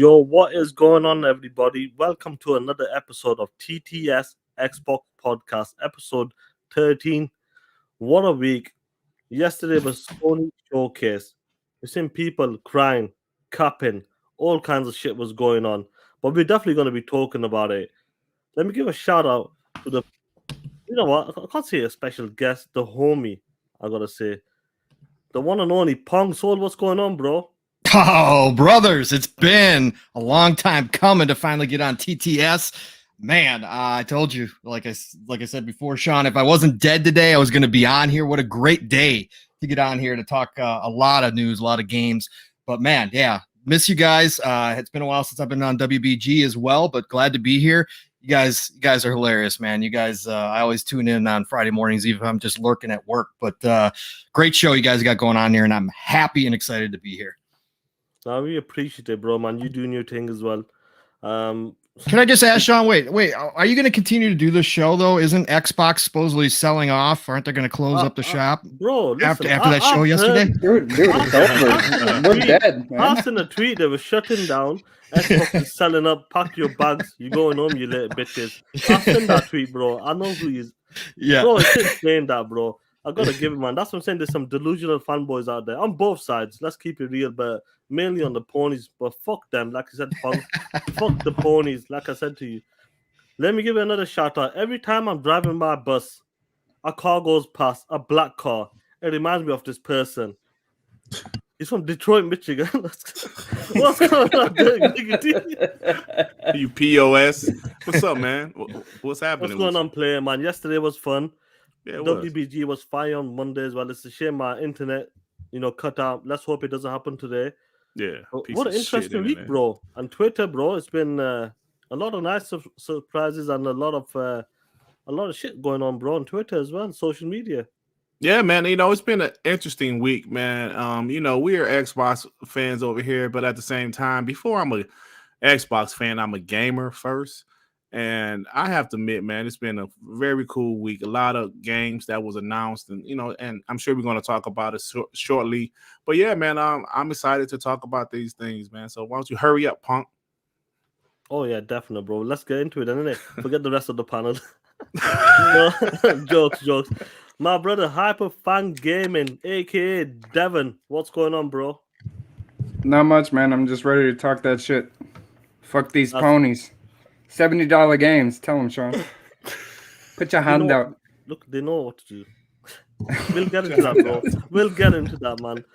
Yo, what is going on, everybody? Welcome to another episode of TTS Xbox Podcast, episode 13. What a week. Yesterday was Sony Showcase. We've seen people crying, capping, all kinds of shit was going on. But we're definitely going to be talking about it. Let me give a shout out to you know what? I can't say a special guest, the homie, I got to say. The one and only Pong Soul. What's going on, bro? Oh, brothers, it's been a long time coming to finally get on TTS. Man, I told you, like I said before, Sean, if I wasn't dead today, I was going to be on here. What a great day to get on here to talk a lot of news, a lot of games. But man, yeah, miss you guys. It's been a while since I've been on WBG as well, but glad to be here. You guys are hilarious, man. You guys, I always tune in on Friday mornings, even if I'm just lurking at work. But great show you guys got going on here, and I'm happy and excited to be here. We appreciate it, bro, man. You doing your thing as well. Can I just ask, Sean? Wait, are you going to continue to do this show though? Isn't Xbox supposedly selling off? Aren't they going to close up the shop, bro? Listen, after that show yesterday? Dude, it's over. We're dead, man. Passing a tweet, they were shutting down. Xbox is selling up. Pack your bags. You going home, you little bitches. I sent that tweet, bro. I know who he is. Yeah, bro, it's insane that, bro. I gotta give it, man. That's what I'm saying. There's some delusional fanboys out there on both sides. Let's keep it real, but mainly on the ponies. But fuck them, like I said, Punk. Fuck the ponies, like I said to you. Let me give you another shout out. Every time I'm driving my bus, a car goes past, a black car. It reminds me of this person. He's from Detroit, Michigan. What's going on there? You POS. What's up, man? What's happening? What's going on, player, man? Yesterday was fun. Yeah, WBG was fire on Monday as well. It's a shame my internet, cut out. Let's hope it doesn't happen today. Yeah. What an interesting week, bro. On Twitter, bro, it's been a lot of nice surprises and a lot of shit going on, bro, on Twitter as well, social media. Yeah, man. It's been an interesting week, man. We are Xbox fans over here, but at the same time, before I'm a Xbox fan, I'm a gamer first. And I have to admit, man, it's been a very cool week. A lot of games that was announced, and and I'm sure we're going to talk about it shortly. But yeah, man, I'm excited to talk about these things, man. So why don't you hurry up, Punk? Oh yeah, definitely, bro. Let's get into it, innit? Forget the rest of the panel. Jokes. My brother Hyperfang Gaming, aka Devon. What's going on, bro? Not much, man. I'm just ready to talk that shit. Fuck these ponies. $70 games. Tell them, Sean. Put your hand out. Look, they know what to do. We'll get into that, bro. We'll get into that, man.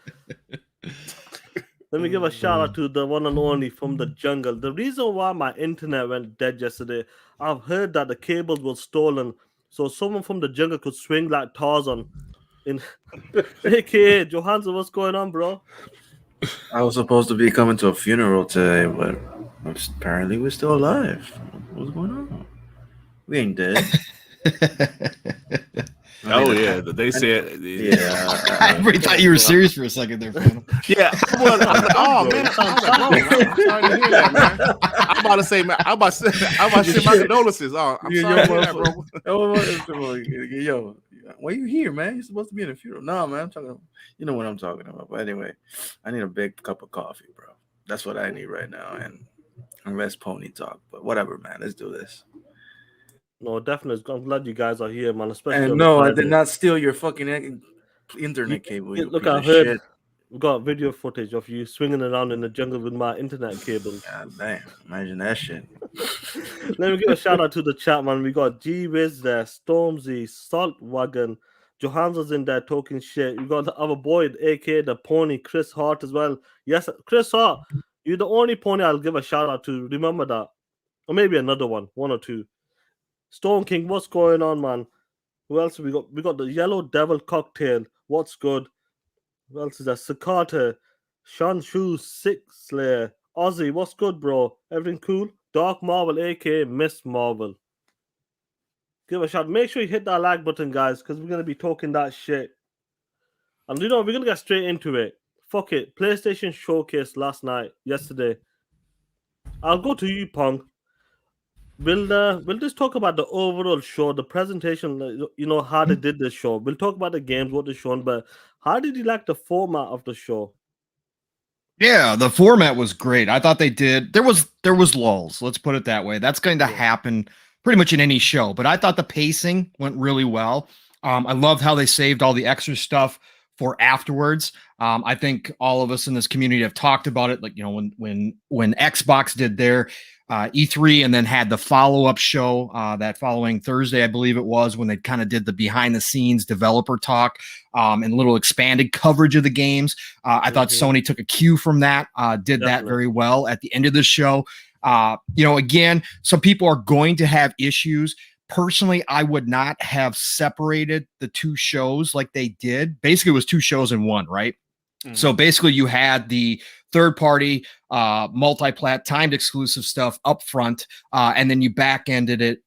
Let me give a shout out to the one and only from the jungle. The reason why my internet went dead yesterday, I've heard that the cables were stolen, so someone from the jungle could swing like Tarzan. AKA Johansson, what's going on, bro? I was supposed to be coming to a funeral today, but apparently we're still alive. What's going on? We ain't dead. Yeah, they said. Yeah, I really thought you were serious for a second there. Yeah. Oh man, I'm sorry to hear that, man. I'm about to say, man. I'm about to send my condolences. Oh, I'm sorry to hear that, bro. Yo, why you here, man? You're supposed to be in a funeral. No, man, I'm talking. You know what I'm talking about. But anyway, I need a big cup of coffee, bro. That's what I need right now, and less pony talk. But whatever, man. Let's do this. No, definitely. I'm glad you guys are here, man. Especially and no, I did not steal your fucking internet cable. Look, I heard we got video footage of you swinging around in the jungle with my internet cable. God damn, imagine that shit. Let me give a shout out to the chat, man. We got G-Wiz there, Stormzy, Saltwagon, Johansson's in there talking shit. You got the other boy, aka the pony, Chris Hart as well. Yes, Chris Hart, you're the only pony I'll give a shout out to. Remember that, or maybe another one or two. Stone King, what's going on, man? Who else we got? We got the Yellow Devil Cocktail. What's good? Who else is there? Sakata, Shanshu, Six Slayer, Ozzy. What's good, bro? Everything cool? Dark Marvel, aka Miss Marvel. Give a shout. Make sure you hit that like button, guys, because we're gonna be talking that shit. And we're gonna get straight into it. Fuck it. PlayStation Showcase yesterday. I'll go to you, Pong. We'll just talk about the overall show, the presentation, how they did this show. We'll talk about the games, what they're shown, but how did you like the format of the show? Yeah, the format was great. I thought they did. There was lulls. Let's put it that way. That's going to happen pretty much in any show. But I thought the pacing went really well. I loved how they saved all the extra stuff for afterwards. I think all of us in this community have talked about it. Like, you know, when Xbox did their E3 and then had the follow-up show that following Thursday, I believe it was, when they kind of did the behind-the-scenes developer talk and little expanded coverage of the games. I thought Sony took a cue from that, did that very well at the end of the show. You know, again, some people are going to have issues. Personally, I would not have separated the two shows like they did. Basically, it was two shows in one, right? So basically, you had the third-party multi-plat timed exclusive stuff up front, and then you back-ended it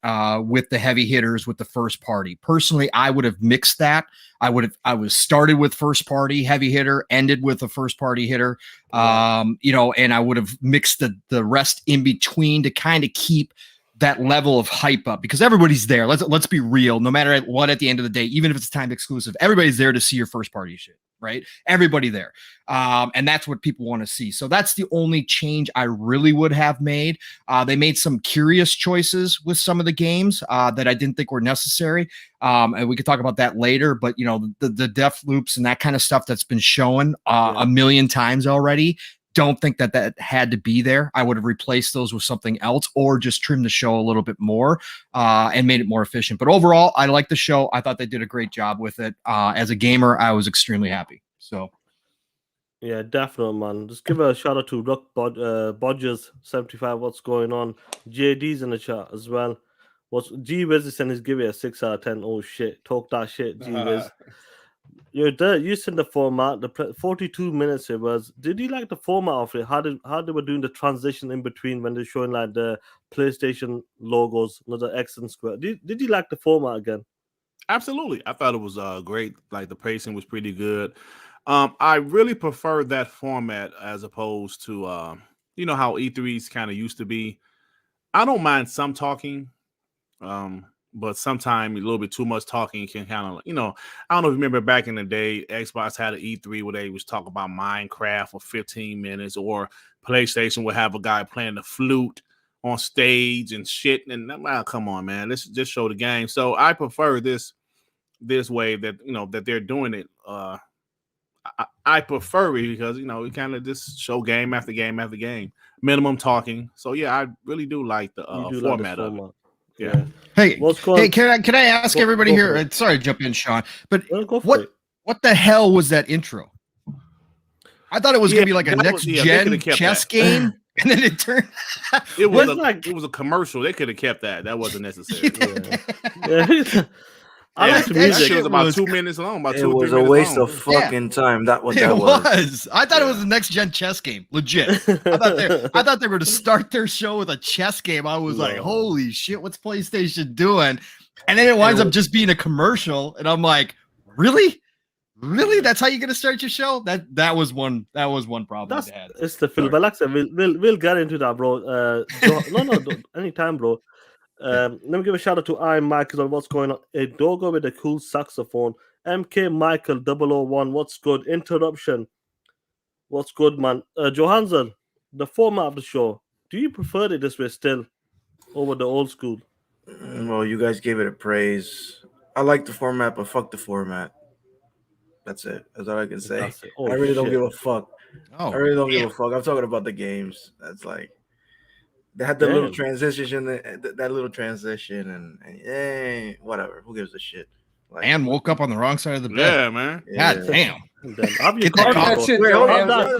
with the heavy hitters with the first party. Personally, I would have mixed that. I was started with first party heavy hitter, ended with a first party hitter, you know, and I would have mixed the rest in between to kind of keep that level of hype up, because everybody's there. Let's be real. No matter what, at the end of the day, even if it's timed exclusive, everybody's there to see your first party shit, right? Everybody there. And that's what people want to see. So that's the only change I really would have made. They made some curious choices with some of the games that I didn't think were necessary. And we could talk about that later, but you know, the death loops and that kind of stuff that's been shown a million times already. Don't think that had to be there. I would have replaced those with something else or just trimmed the show a little bit more and made it more efficient. But overall, I like the show. I thought they did a great job with it. As a gamer, I was extremely happy. So, yeah, definitely, man. Just give a shout out to Rock Bodgers75. What's going on? JD's in the chat as well. What's G-Wiz is saying he's giving it a 6 out of 10. Oh shit, talk that shit, G-Wiz. You're there. You seen the format. The 42 minutes it was. Did you like the format of it? How they were doing the transition in between when they're showing like the PlayStation logos, another X and square? Did you like the format again? Absolutely. I thought it was great. Like the pacing was pretty good. I really prefer that format as opposed to you know how E3s kind of used to be. I don't mind some talking. But sometimes a little bit too much talking can kind of, you know, I don't know if you remember back in the day, Xbox had an E3 where they was talking about Minecraft for 15 minutes, or PlayStation would have a guy playing the flute on stage and shit. And come on, man, let's just show the game. So I prefer this way that, you know, that they're doing it. I prefer it because, you know, we kind of just show game after game after game, minimum talking. So yeah, I really do like the format of it. Yeah. Hey, can I ask everybody here? Sorry to jump in, Sean, but what the hell was that intro? I thought it was gonna be like a next gen chess game, and then it turned. It was a commercial. They could have kept that. That wasn't necessary. I like the music. It was about 2 minutes long. It was a waste of fucking time. That was. I thought it was a next gen chess game. Legit. I thought they were to start their show with a chess game. I was like, holy shit, what's PlayStation doing? And then it winds up just being a commercial, and I'm like, really? Really? That's how you're gonna start your show? That was one problem they had. It's the film. But like I said, we'll get into that, bro. No, anytime, bro. Let me give a shout out to I'm Michael on what's going on. A Dogo with a cool saxophone. MK Michael 001. What's good? Interruption. What's good, man? Johansson, the format of the show. Do you prefer it this way still over the old school? Well, you guys gave it a praise. I like the format, but fuck the format. That's it. That's all I can say. I really don't give a fuck. I really don't give a fuck. I'm talking about the games. That's like. They had the little transition, that little transition, and whatever. Who gives a shit? Like, and woke up on the wrong side of the bed. Yeah, man. God damn. Get that shit, bro. Am I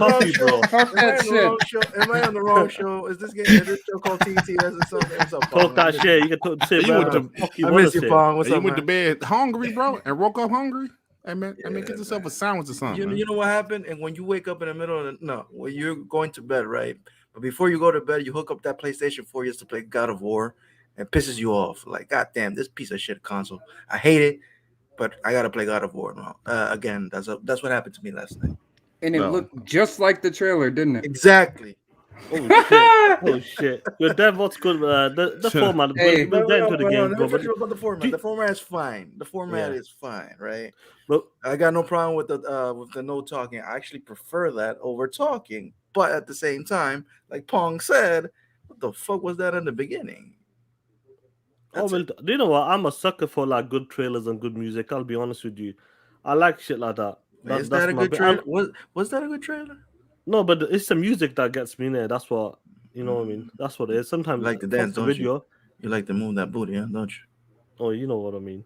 on the wrong show? Is this show called TTS or something? What's up, Pong? Talk that shit. You can say, I miss you, Pong. What's up, you went to bed hungry, bro, and woke up hungry? Hey, man, get yourself a sandwich or something. You know what happened? And when you wake up in the middle of when you're going to bed, right? But before you go to bed, you hook up that PlayStation 4 just to play God of War, and it pisses you off. Like, God damn, this piece of shit console. I hate it, but I gotta play God of War now. Again, that's what happened to me last night. And it looked just like the trailer, didn't it? Exactly. Oh shit! Your dev, what's good? The format. Hey, we'll get into the game. But the format. The format is fine. The format is fine, right? But I got no problem with the no talking. I actually prefer that over talking. But at the same time, like Pong said, what the fuck was that in the beginning? Oh That's well, it. you know what? I'm a sucker for like good trailers and good music. I'll be honest with you. I like shit like that. Is That's that a my. good I'm trailer? Was that a good trailer? no, but it's the music that gets me in there. That's what you know. What I mean, Mm. that's what it is. You Sometimes like to fuck dance, the don't you? video. You like to move that booty, huh? Don't you? Oh, you know what I mean.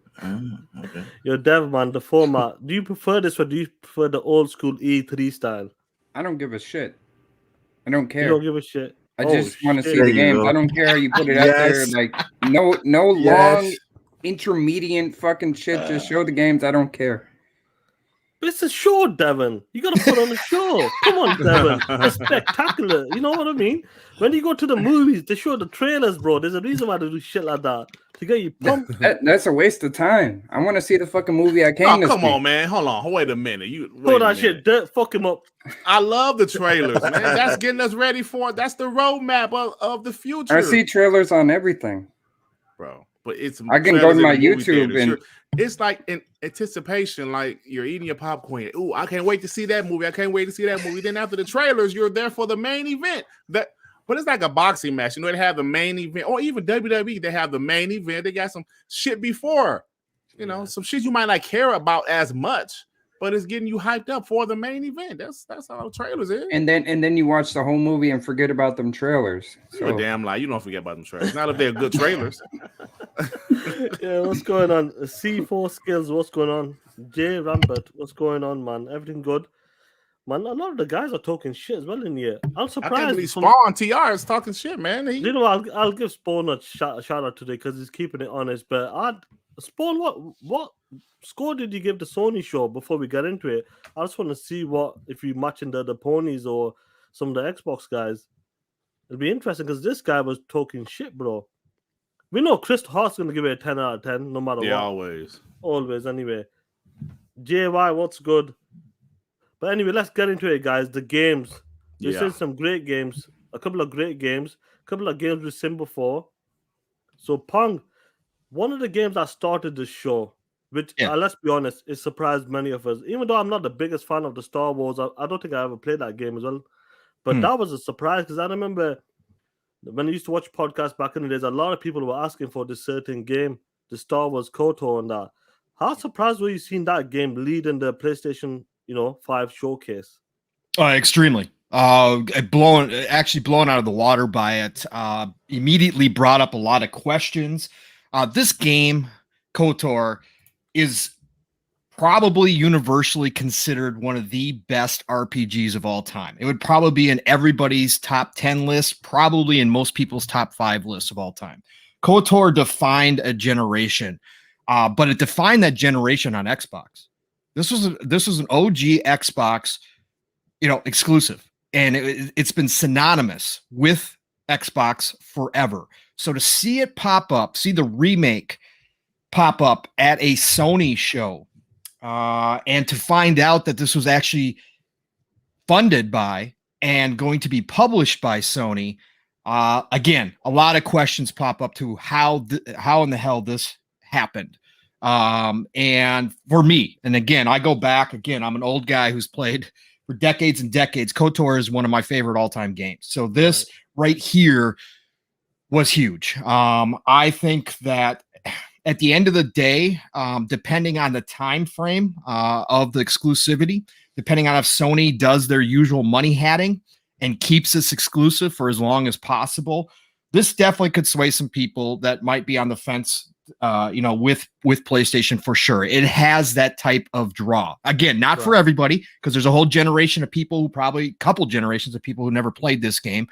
Okay. Your dev man, the format. Do you prefer this or do you prefer the old school E3 style? I don't give a shit. I don't You don't care. give a shit. I Oh just want to see There shit. the you games. go. I don't care how you put it out there. Yes. Like no long Yes. intermediate fucking shit. Just show the games. I don't care. But it's a show, Devon. You gotta put on a show. Come on, Devon. It's spectacular. You know what I mean? When you go to the movies, they show the trailers, bro. There's a reason why they do shit like that. To get you pumped. That's a waste of time. I want to see the fucking movie I came Oh, to come see. on, man. Hold on. Wait a minute. Wait Pull a that minute. shit, dirt, fuck him up. I love the trailers, man. That's getting us ready for it. That's the roadmap of the future. I see trailers on everything. Bro. But it's I can go trailers to in my the movie YouTube theaters. and It's like in anticipation, like you're eating your popcorn. Ooh, I can't wait to see that movie. I can't wait to see that movie. Then after the trailers, you're there for the main event. But it's like a boxing match. You know, they have the main event, or even WWE, they have the main event. They got some shit before, you know, some shit you might not care about as much, but it's getting you hyped up for the main event. That's how trailers is. and then you watch the whole movie and forget about them trailers. You're a So damn lie. You don't forget about them trailers. Not if they're good trailers. Yeah, what's going on? C4 Skills, what's going on? Jay Rambert, what's going on, man? Everything good? Man, a lot of the guys are talking shit as well in here. I'm I can't surprised. believe Spawn TR is talking shit, man. You know, I'll give Spawn a shout out today because he's keeping it honest. But Spawn, what score did you give the Sony show before we get into it? I just want to see if you matching the ponies or some of the Xbox guys. It'll be interesting because this guy was talking shit, bro. We know Chris Hart's gonna give it a 10 out of 10, no matter Yeah, what. always. Always, anyway. JY, what's good? But anyway, let's get into it, guys. The games. We've Yeah. seen some great games, a couple of great games, a couple of games we've seen before. So, Pong, one of the games that started the show, which, Yeah. let's be honest, it surprised many of us. Even though I'm not the biggest fan of the Star Wars, I don't think I ever played that game as well. But that was a surprise because I remember when I used to watch podcasts back in the days, a lot of people were asking for this certain game, the Star Wars KOTOR and that. How surprised were you seeing that game lead in the PlayStation, 5 showcase? Extremely. Blown out of the water by it. Immediately brought up a lot of questions. This game, KOTOR, is probably universally considered one of the best RPGs of all time. It would probably be in everybody's top 10 list, probably in most people's top 5 lists of all time. KOTOR defined a generation, but it defined that generation on Xbox. This was an OG Xbox, exclusive, and it's been synonymous with Xbox forever. So to see it pop up, see the remake pop up at a Sony show, and to find out that this was actually funded by and going to be published by Sony, again, a lot of questions pop up to how in the hell this happened. And for me, and again, I go back, I'm an old guy who's played for decades and decades. KOTOR is one of my favorite all-time games. So this right here was huge. I think that at the end of the day, depending on the time frame of the exclusivity, depending on if Sony does their usual money hatting and keeps this exclusive for as long as possible, this definitely could sway some people that might be on the fence, with PlayStation for sure. It has that type of draw. Again, not for everybody, because there's a whole generation of people couple generations of people who never played this game.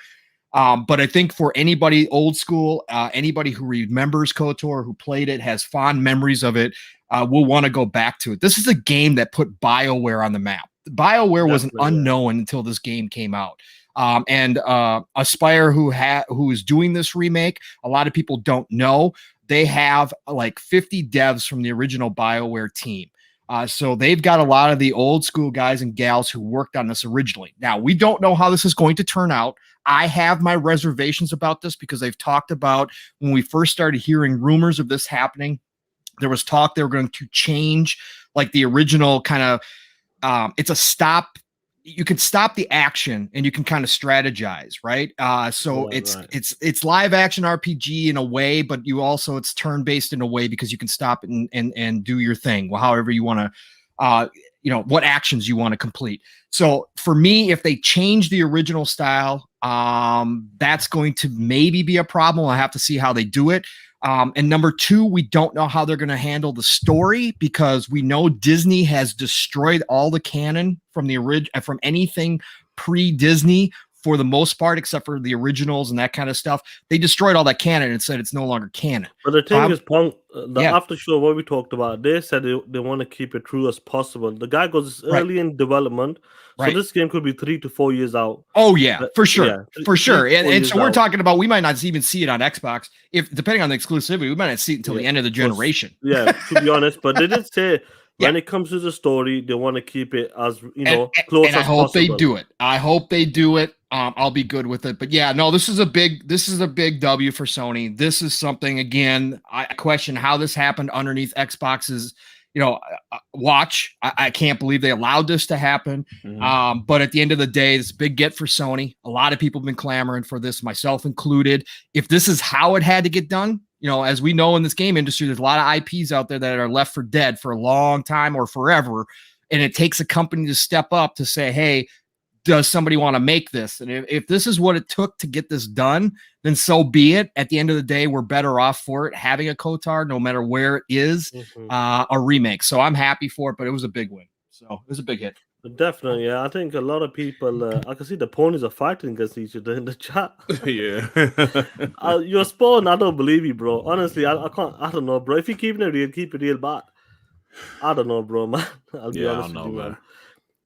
But I think for anybody old school, anybody who remembers KOTOR, who played it, has fond memories of it, will want to go back to it. This is a game that put BioWare on the map. BioWare was an unknown until this game came out. And Aspire, who is doing this remake, a lot of people don't know. They have like 50 devs from the original BioWare team. So they've got a lot of the old school guys and gals who worked on this originally. Now, we don't know how this is going to turn out. I have my reservations about this because they've talked about when we first started hearing rumors of this happening, there was talk they were going to change like the original kind of, it's a stop you can stop the action and you can kind of strategize, right? So it's live action RPG in a way, but you also it's turn based in a way because you can stop and do your thing, well, however you want to, what actions you want to complete. So for me, if they change the original style, that's going to maybe be a problem. I have to see how they do it. And number two, we don't know how they're going to handle the story because we know Disney has destroyed all the canon from the original, from anything pre-Disney for the most part, except for the originals and that kind of stuff. They destroyed all that canon and said it's no longer canon. But the thing is, Punk, after show what we talked about, they said they want to keep it true as possible. The guy goes early in development, so this game could be 3 to 4 years out. Oh yeah, for sure, for sure. And so we're talking about we might not even see it on Xbox if depending on the exclusivity, we might not see it until the end of the generation. Yeah, to be honest, but they did say when it comes to the story, they want to keep it as close as possible. I hope they do it. I hope they do it. I'll be good with it. But yeah, no, this is a big W for Sony. This is something, again, I question how this happened underneath Xbox's, watch. I can't believe they allowed this to happen. But at the end of the day, it's a big get for Sony. A lot of people have been clamoring for this, myself included. If this is how it had to get done, as we know in this game industry, there's a lot of IPs out there that are left for dead for a long time or forever. And it takes a company to step up to say, hey, does somebody want to make this? And if this is what it took to get this done, then so be it. At the end of the day, we're better off for it having a KOTOR, no matter where it is, a remake. So I'm happy for it, but it was a big win. So it was a big hit. Definitely, yeah. I think a lot of people, I can see the ponies are fighting against each other in the chat. Yeah. You're spawn, I don't believe you, bro. Honestly, I can't, I don't know, bro. If you keep it real bad. I don't know, bro, man. I'll be honest with you, man.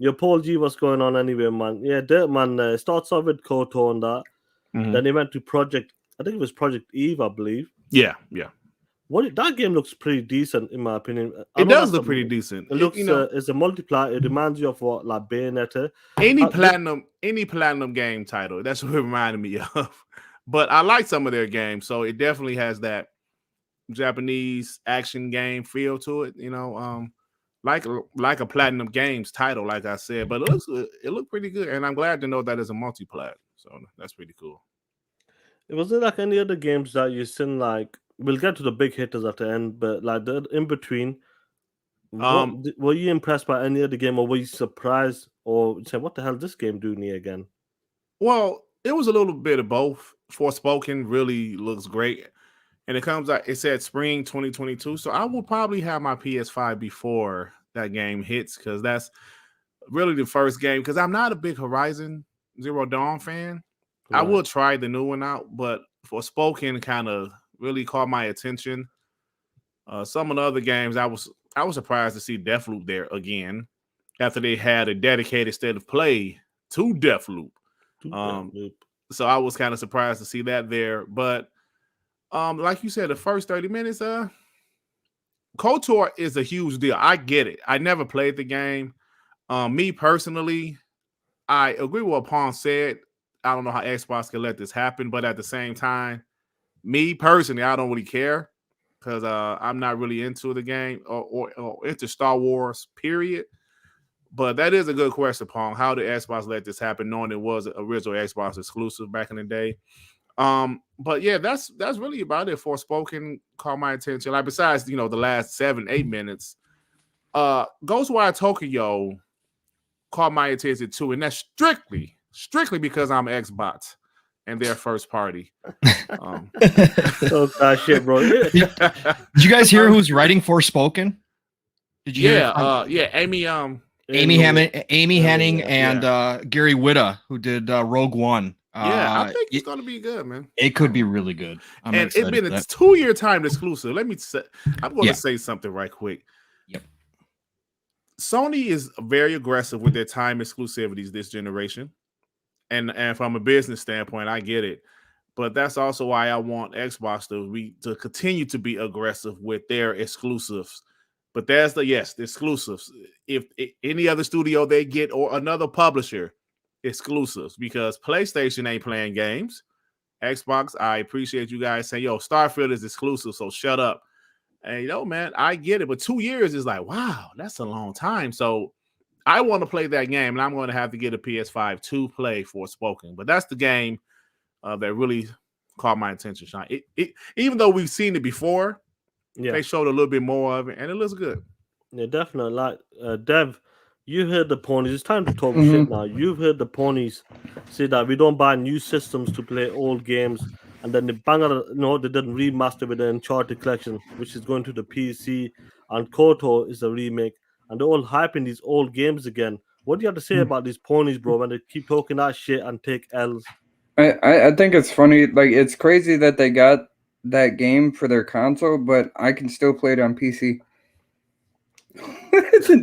Your Paul G, what's going on anyway, man? Yeah, Dirt Man starts off with KOTOR and that. Then he went to Project, I think it was Project Eve, I believe. Yeah. That game looks pretty decent, in my opinion. It does look pretty decent. It looks, it's a multiplayer. It reminds you of what, like Bayonetta. Any platinum game title. That's what it reminded me of. But I like some of their games, so it definitely has that Japanese action game feel to it. Like a platinum games title, like I said. But it looked pretty good, and I'm glad to know that it's a multiplayer. So that's pretty cool. It wasn't like any other games that you've seen, like. We'll get to the big hitters at the end, but like the in between, were you impressed by any other game, or were you surprised, or say, "What the hell is this game doing here again?" Well, it was a little bit of both. Forspoken really looks great, and it comes out. It said spring 2022, so I will probably have my PS5 before that game hits because that's really the first game. Because I'm not a big Horizon Zero Dawn fan. Right. I will try the new one out, but Forspoken kind of really caught my attention. Some of the other games, I was surprised to see Deathloop there again after they had a dedicated state of play to Deathloop. So I was kind of surprised to see that there. But like you said, the first 30 minutes, KOTOR is a huge deal. I get it. I never played the game. Me personally, I agree with what Pawn said. I don't know how Xbox can let this happen, but at the same time, me personally, I don't really care because I'm not really into the game or into Star Wars, period. But that is a good question, Pong. How did Xbox let this happen, knowing it was an original Xbox exclusive back in the day? But yeah, that's really about it. Forspoken caught my attention. Like besides, the last 7-8 minutes, Ghostwire Tokyo caught my attention too, and that's strictly because I'm Xbox and their first party. Shit, bro. Did you guys hear who's writing Forspoken? Did you hear? Amy Henning and Gary Whitta, who did Rogue One. I think it's gonna be good, man. It could be really good. And it's been a 2-year time exclusive. Let me say, I'm going to say something right quick. Yep. Sony is very aggressive with their time exclusivities this generation. And from a business standpoint, I get it. But that's also why I want Xbox to continue to be aggressive with their exclusives. But there's the exclusives. If any other studio they get or another publisher, exclusives, because PlayStation ain't playing games. Xbox, I appreciate you guys saying, Starfield is exclusive, so shut up. And man, I get it. But 2 years is like, wow, that's a long time. So I want to play that game, and I'm going to have to get a PS5 to play Forspoken. But that's the game that really caught my attention, Sean. Even though we've seen it before, they showed a little bit more of it, and it looks good. Yeah, definitely. Like Dev, you heard the ponies. It's time to talk shit now. You've heard the ponies say that we don't buy new systems to play old games, and then they bang out. They didn't remaster with the Uncharted collection, which is going to the PC, and KOTOR is a remake, and they're all hyping these old games again. What do you have to say about these ponies, bro? When they keep talking that shit and take L's. I think it's funny. Like, it's crazy that they got that game for their console, but I can still play it on PC.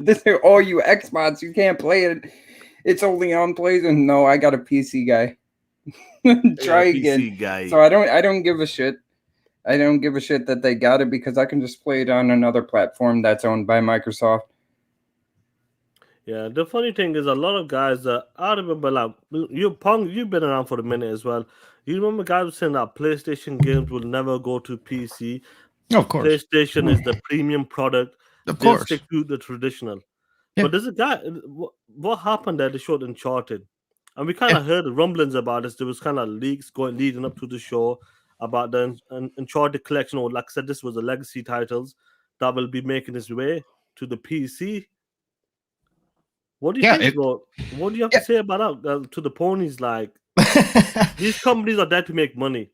This is all you Xbox. You can't play it. It's only on PlayStation. No, I got a PC guy. Try again. PC guy. So I don't give a shit. I don't give a shit that they got it because I can just play it on another platform that's owned by Microsoft. Yeah, the funny thing is a lot of guys I remember, like you've been around for a minute as well. You remember guys saying that PlayStation games will never go to PC. Of course. PlayStation is the premium product. Of course. Stick to the traditional. Yeah. But there's a guy, what happened there? They showed Uncharted. And we kind of heard rumblings about this. There was kind of leaks leading up to the show about the Uncharted collection. Or like I said, this was the legacy titles that will be making its way to the PC. What do you think, bro? What do you have to say about that to the ponies? Like, these companies are there to make money.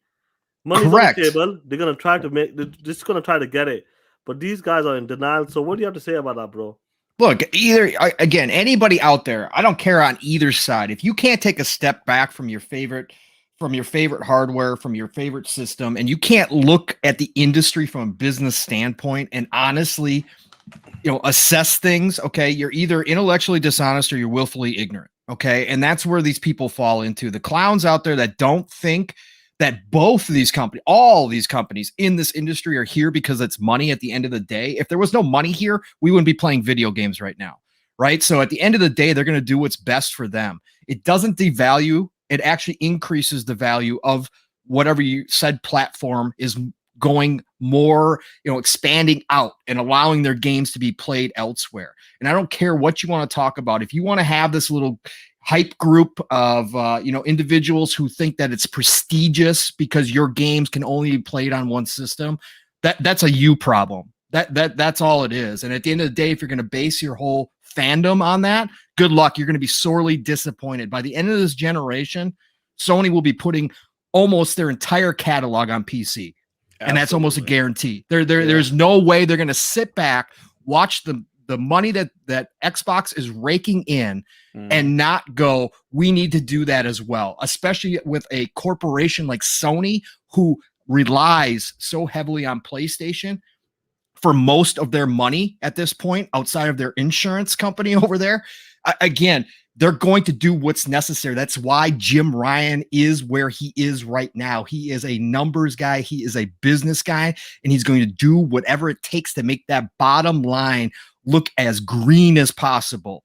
Money's Correct. on the table. They're gonna try to they're just gonna try to get it. But these guys are in denial. So what do you have to say about that, bro? Look, again, anybody out there, I don't care on either side. If you can't take a step back from your favorite hardware, from your favorite system, and you can't look at the industry from a business standpoint and honestly, assess things, okay, you're either intellectually dishonest or you're willfully ignorant, okay? And that's where these people fall into. The clowns out there that don't think that both of these companies, all these companies in this industry are here because it's money at the end of the day. If there was no money here, we wouldn't be playing video games right now, right? So at the end of the day, they're going to do what's best for them. It doesn't devalue. It actually increases the value of whatever you said platform is going more, expanding out and allowing their games to be played elsewhere. And I don't care what you want to talk about. If you want to have this little hype group of individuals who think that it's prestigious because your games can only be played on one system, that's a you problem. That's all it is. And at the end of the day, if you're going to base your whole fandom on that, good luck. You're going to be sorely disappointed. By the end of this generation, Sony will be putting almost their entire catalog on PC. And that's almost a guarantee. There's no way they're going to sit back, watch the money that Xbox is raking in and not go, we need to do that as well, especially with a corporation like Sony who relies so heavily on PlayStation for most of their money at this point, outside of their insurance company over there. Again, they're going to do what's necessary. That's why Jim Ryan is where he is right now. He is a numbers guy. He is a business guy, and he's going to do whatever it takes to make that bottom line look as green as possible.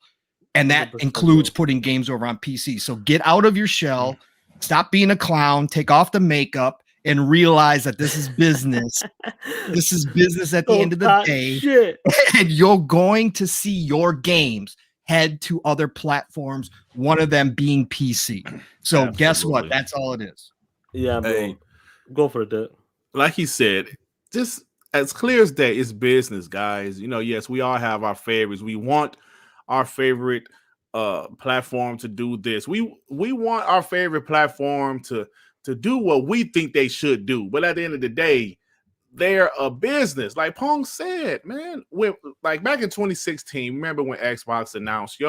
And that includes putting games over on PC. So get out of your shell, stop being a clown, take off the makeup, and realize that this is business. This is business at the end of the day. Shit. And you're going to see your games head to other platforms, one of them being PC. So guess what? That's all it is. Yeah, bro. Hey, go for it, dude. Like he said, just as clear as day, it's business, guys. Yes, we all have our favorites. We want our favorite platform to do this. We want our favorite platform to do what we think they should do. But at the end of the day, they're a business. Like Pong said, man, like back in 2016, remember when Xbox announced,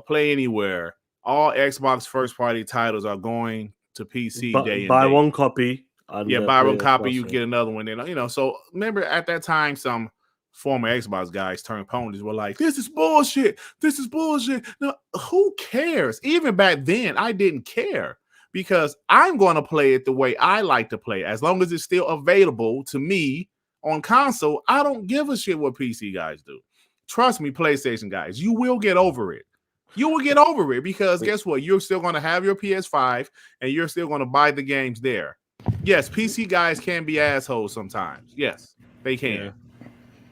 Play Anywhere, all Xbox first-party titles are going to PC day and buy day. one copy. Buy one copy, you get another one. Then, so remember at that time, some former Xbox guys turned ponies were like, this is bullshit. This is bullshit. Now, who cares? Even back then, I didn't care. Because I'm going to play it the way I like to play. As long as it's still available to me on console, I don't give a shit what PC guys do. Trust me, PlayStation guys, you will get over it. You will get over it because guess what? You're still going to have your PS5 and you're still going to buy the games there. Yes, PC guys can be assholes sometimes. Yes, they can. Yeah.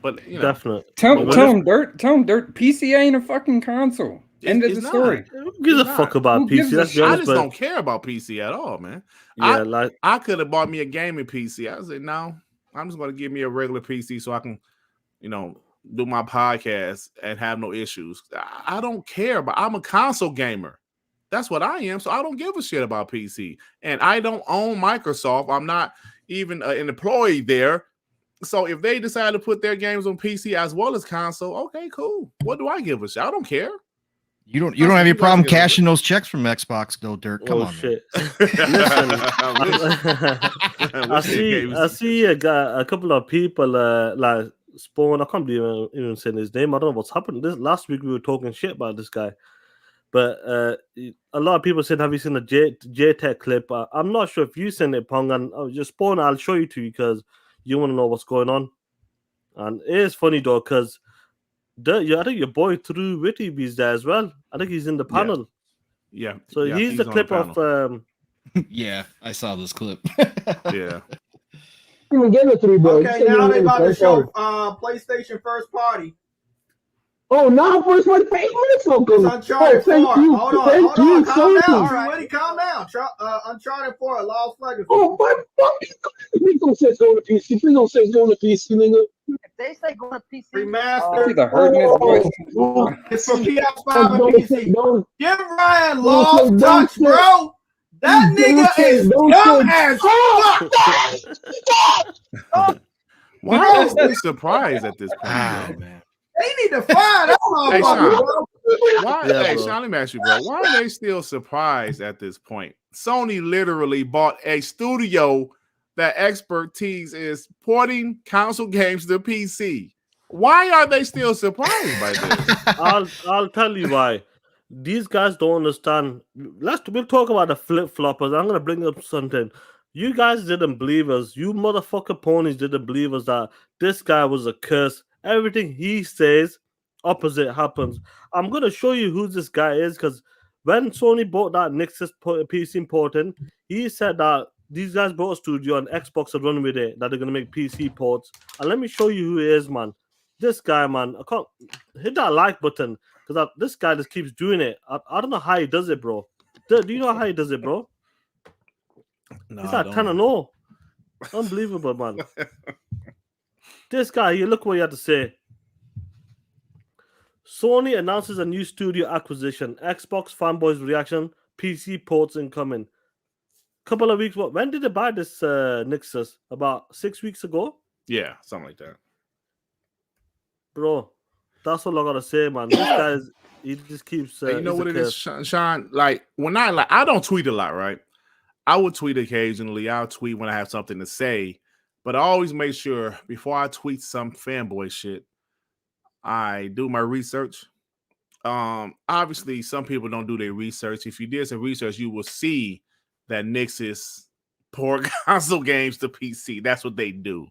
But you know, Definitely. Tell him dirt. PC ain't a fucking console. End of the story. Who gives a fuck about Who PC? gives a Let's be shit? I honest, just but don't care about PC at all, man. yeah, like I could have bought me a gaming PC. I said, no, I'm just going to give me a regular PC so I can, you know, do my podcast and have no issues. I don't care, but I'm a console gamer. That's what I am. So I don't give a shit about PC. And I don't own Microsoft. I'm not even an employee there. So if they decide to put their games on PC as well as console, okay, cool. What do I give a shit? I don't care. You don't have any problem cashing those checks from Xbox, though, Dirk. Come on, shit. man. Listen, I see a couple of people like Spawn. I can't believe even saying his name. I don't know what's happened. This last week we were talking shit about this guy, but a lot of people said, "Have you seen the JTech clip?" I'm not sure if you seen it, Pong, and just Spawn. I'll show you to you because you want to know what's going on. And it is funny though, because I think your boy Through Witty is there as well. I think he's in the panel. Yeah. So he's the clip of. Yeah, I saw this clip. Yeah. Even get it through, bro. Okay, now they about to show PlayStation first party. Oh, now first party favorites. It's Uncharted 4. Hold on, calm down. Ready, calm down. Uncharted 4, Lost Legacy. Oh my fucking! Please don't say it's going to PC. Please don't say it's going to PC, nigga. If they say go to PC, See the hurt in his voice. It's for PS5 and PC. Give Ryan Lost Touch, bro. That nigga is dumb as fuck. Why are they surprised at this point, man? They need to fire that motherfucker, bro. Hey, Sean, let me ask you, bro. Why are they still surprised at this point? Sony literally bought a studio that expertise is porting console games to PC. Why are they still surprised by this? I'll tell you why. These guys don't understand. We'll talk about the flip floppers. I'm gonna bring up something. You guys didn't believe us. You motherfucker ponies didn't believe us that this guy was a curse. Everything he says, opposite happens. I'm gonna show you who this guy is because when Sony bought that Nexus PC important, he said that these guys bought a studio and Xbox are running with it, that they're gonna make PC ports. And let me show you who he is, man. This guy, man, I can't hit that like button because this guy just keeps doing it. I don't know how he does it, bro. Do you know how he does it, bro? No, he's at 10-0. Unbelievable, man. This guy here, look what he had to say. Sony announces a new studio acquisition. Xbox fanboys reaction. PC ports incoming. Couple of weeks. When did they buy this Nexus? About 6 weeks ago? Yeah, something like that. Bro, that's all I gotta say, man. This guy he just keeps. You know what it is, Sean? Like when I don't tweet a lot, right? I would tweet occasionally. I'll tweet when I have something to say, but I always make sure before I tweet some fanboy shit, I do my research. Obviously, some people don't do their research. If you did some research, you will see that Nexus port console games to PC. That's what they do.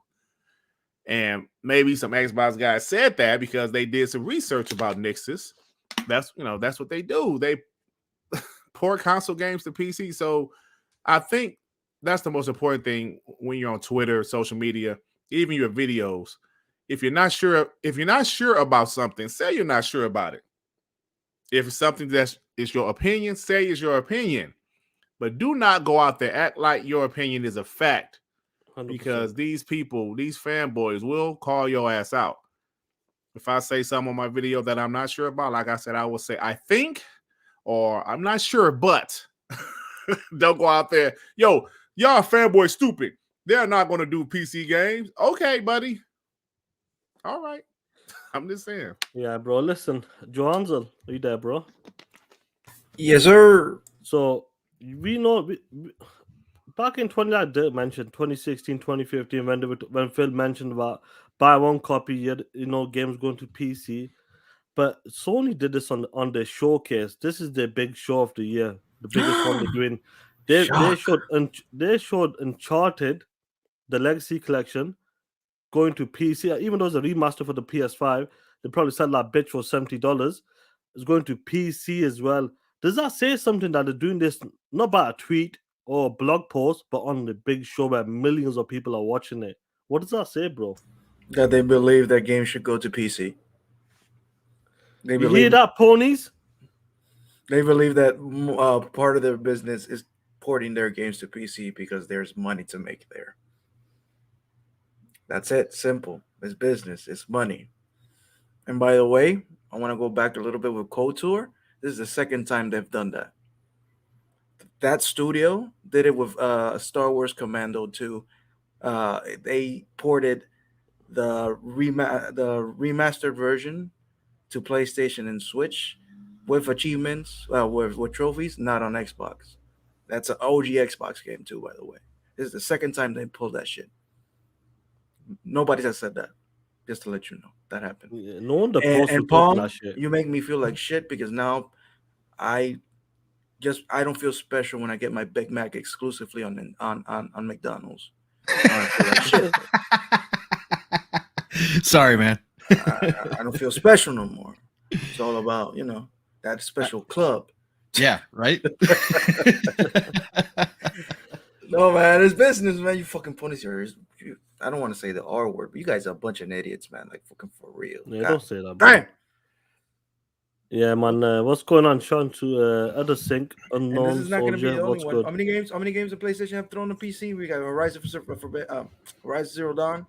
And maybe some Xbox guys said that because they did some research about Nexus. That's what they do. They port console games to PC. So I think that's the most important thing when you're on Twitter, social media, even your videos. If you're not sure about something, say you're not sure about it. If it's something that is your opinion, say it's your opinion. But do not go out there act like your opinion is a fact. 100%. Because these people, these fanboys will call your ass out. If I say something on my video that I'm not sure about, like I said, I will say, I think, or I'm not sure, but don't go out there. Yo, y'all fanboy stupid. They're not going to do PC games. Okay, buddy. All right. I'm just saying. Yeah, bro. Listen, Johansson, are you there, bro? Yes, sir. So we know back in 2016, 2015, when Phil mentioned about buy one copy, games going to PC. But Sony did this on their showcase. This is their big show of the year, the biggest one they're doing. They showed Uncharted, the Legacy Collection, going to PC. Even though it's a remaster for the PS5, they probably sell that bitch for $70. It's going to PC as well. Does that say something that they're doing this not by a tweet or a blog post, but on the big show where millions of people are watching it? What does that say, bro? That they believe that games should go to PC. They You believe hear that, ponies? They believe that part of their business is porting their games to PC because there's money to make there. That's it. Simple. It's business. It's money. And by the way, I want to go back a little bit with KOTOR. This is the second time they've done that. That studio did it with Star Wars Commando 2. They ported the remastered version to PlayStation and Switch with achievements, with trophies, not on Xbox. That's an OG Xbox game too, by the way. This is the second time they pulled that shit. Nobody has said that. Just to let you know, that happened. Yeah, no wonder And Paul, you make me feel like shit because now I don't feel special when I get my Big Mac exclusively on McDonald's. Sorry, man. I don't feel special no more. It's all about, that special club. Yeah, right? No, man, it's business, man. You fucking ponies are. I don't want to say the R word, but you guys are a bunch of idiots, man. Like, fucking for real. Yeah, God. don't say that, Damn. man. Yeah, man. What's going on, Sean? To other sync unknown And this is not going to be soldier. the only What's one. good? How many games the PlayStation have thrown on PC? We got Horizon Zero Dawn.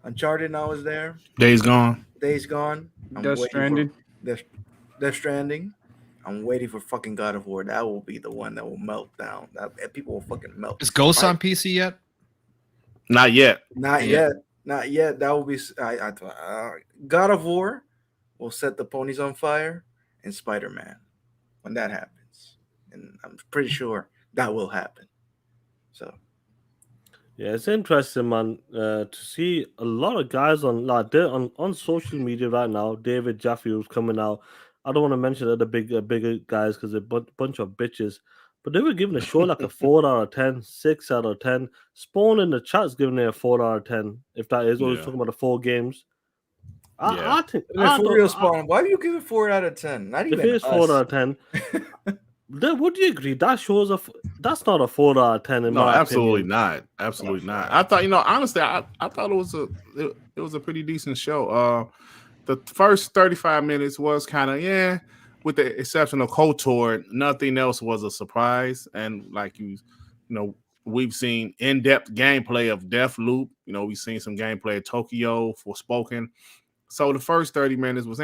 Uncharted now is there. Days Gone. Death Stranding. Death Stranding. I'm waiting for fucking God of War. That will be the one that will melt down. People will fucking melt. Is Ghost on PC yet? Not yet. Not yet. That will be. God of War will set the ponies on fire, and Spider-Man when that happens, and I'm pretty sure that will happen. So. Yeah, it's interesting, man, to see a lot of guys they're on social media right now. David Jaffe was coming out. I don't want to mention other bigger guys because they're a bunch of bitches. But they were giving the show like a 4 out of 10, 6 out of 10. Spawn in the chat's giving it a 4 out of 10. If that is, always talking about the 4 games. I think for real, Spawn. Why do you give it 4 out of 10? Not even if it is 4 out of 10. Would you agree that shows that's not a 4 out of 10 in my absolutely opinion. not. Absolutely not. I thought, honestly, I thought it was a pretty decent show. The first 35 minutes was kind of with the exception of KOTOR, nothing else was a surprise. And like we've seen in-depth gameplay of Deathloop. We've seen some gameplay of Tokyo Forspoken. So the first 30 minutes was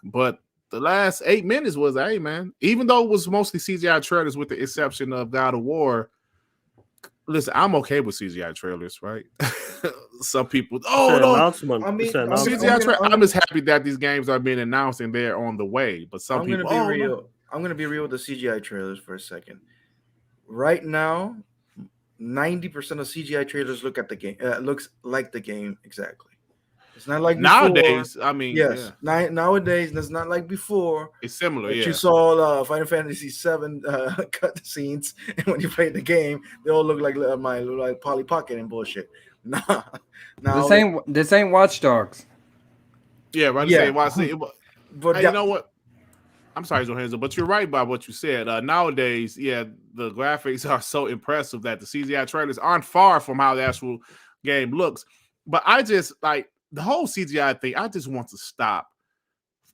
but the last 8 minutes was, man, even though it was mostly CGI trailers with the exception of God of War. Listen, I'm okay with CGI trailers, right? Some people, announcement. I mean, CGI trailers. I'm just happy that these games are being announced and they're on the way. But some people, I'm gonna be real with the CGI trailers for a second. Right now, 90% of CGI trailers look at the game. Looks like the game exactly. It's not like nowadays. Before. I mean, yes, nowadays it's not like before. It's similar. You saw Final Fantasy VII cut scenes, and when you played the game, they all look like Polly Pocket and bullshit. Nah, this ain't Watch Dogs. Yeah, right. Yeah, but you know what? I'm sorry, Johanzo, but you're right about what you said. Nowadays, the graphics are so impressive that the CGI trailers aren't far from how the actual game looks. But I just like the whole CGI thing. I just want to stop.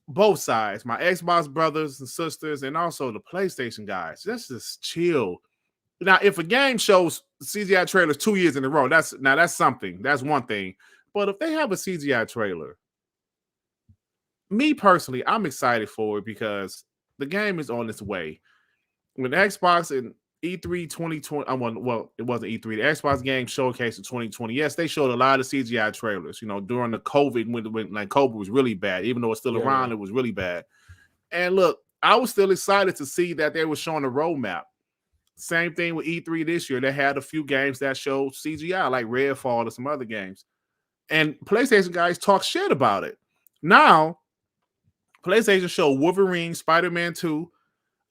Both sides, my Xbox brothers and sisters, and also the PlayStation guys. Let's just chill. Now, if a game shows CGI trailers 2 years in a row, that's something. That's one thing. But if they have a CGI trailer, me personally, I'm excited for it because the game is on its way. When Xbox and E3 2020, it wasn't E3, the Xbox game showcase in 2020. Yes, they showed a lot of CGI trailers, during the COVID, when like COVID was really bad, even though it's still around, it was really bad. And look, I was still excited to see that they were showing a roadmap. Same thing with E3 this year. They had a few games that showed CGI, like Redfall and some other games. And PlayStation guys talk shit about it. Now, PlayStation showed Wolverine, Spider-Man 2.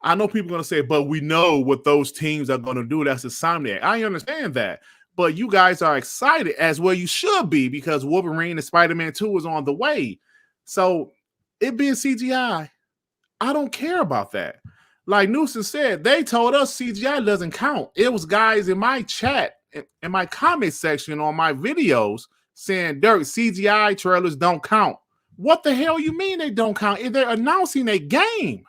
I know people are going to say, but we know what those teams are going to do. That's Insomniac. I understand that. But you guys are excited, as well you should be, because Wolverine and Spider-Man 2 is on the way. So it being CGI, I don't care about that. Like Newsom said, they told us CGI doesn't count. It was guys in my chat, in my comment section on my videos, saying, Dirk, CGI trailers don't count. What the hell you mean they don't count? If they're announcing a game.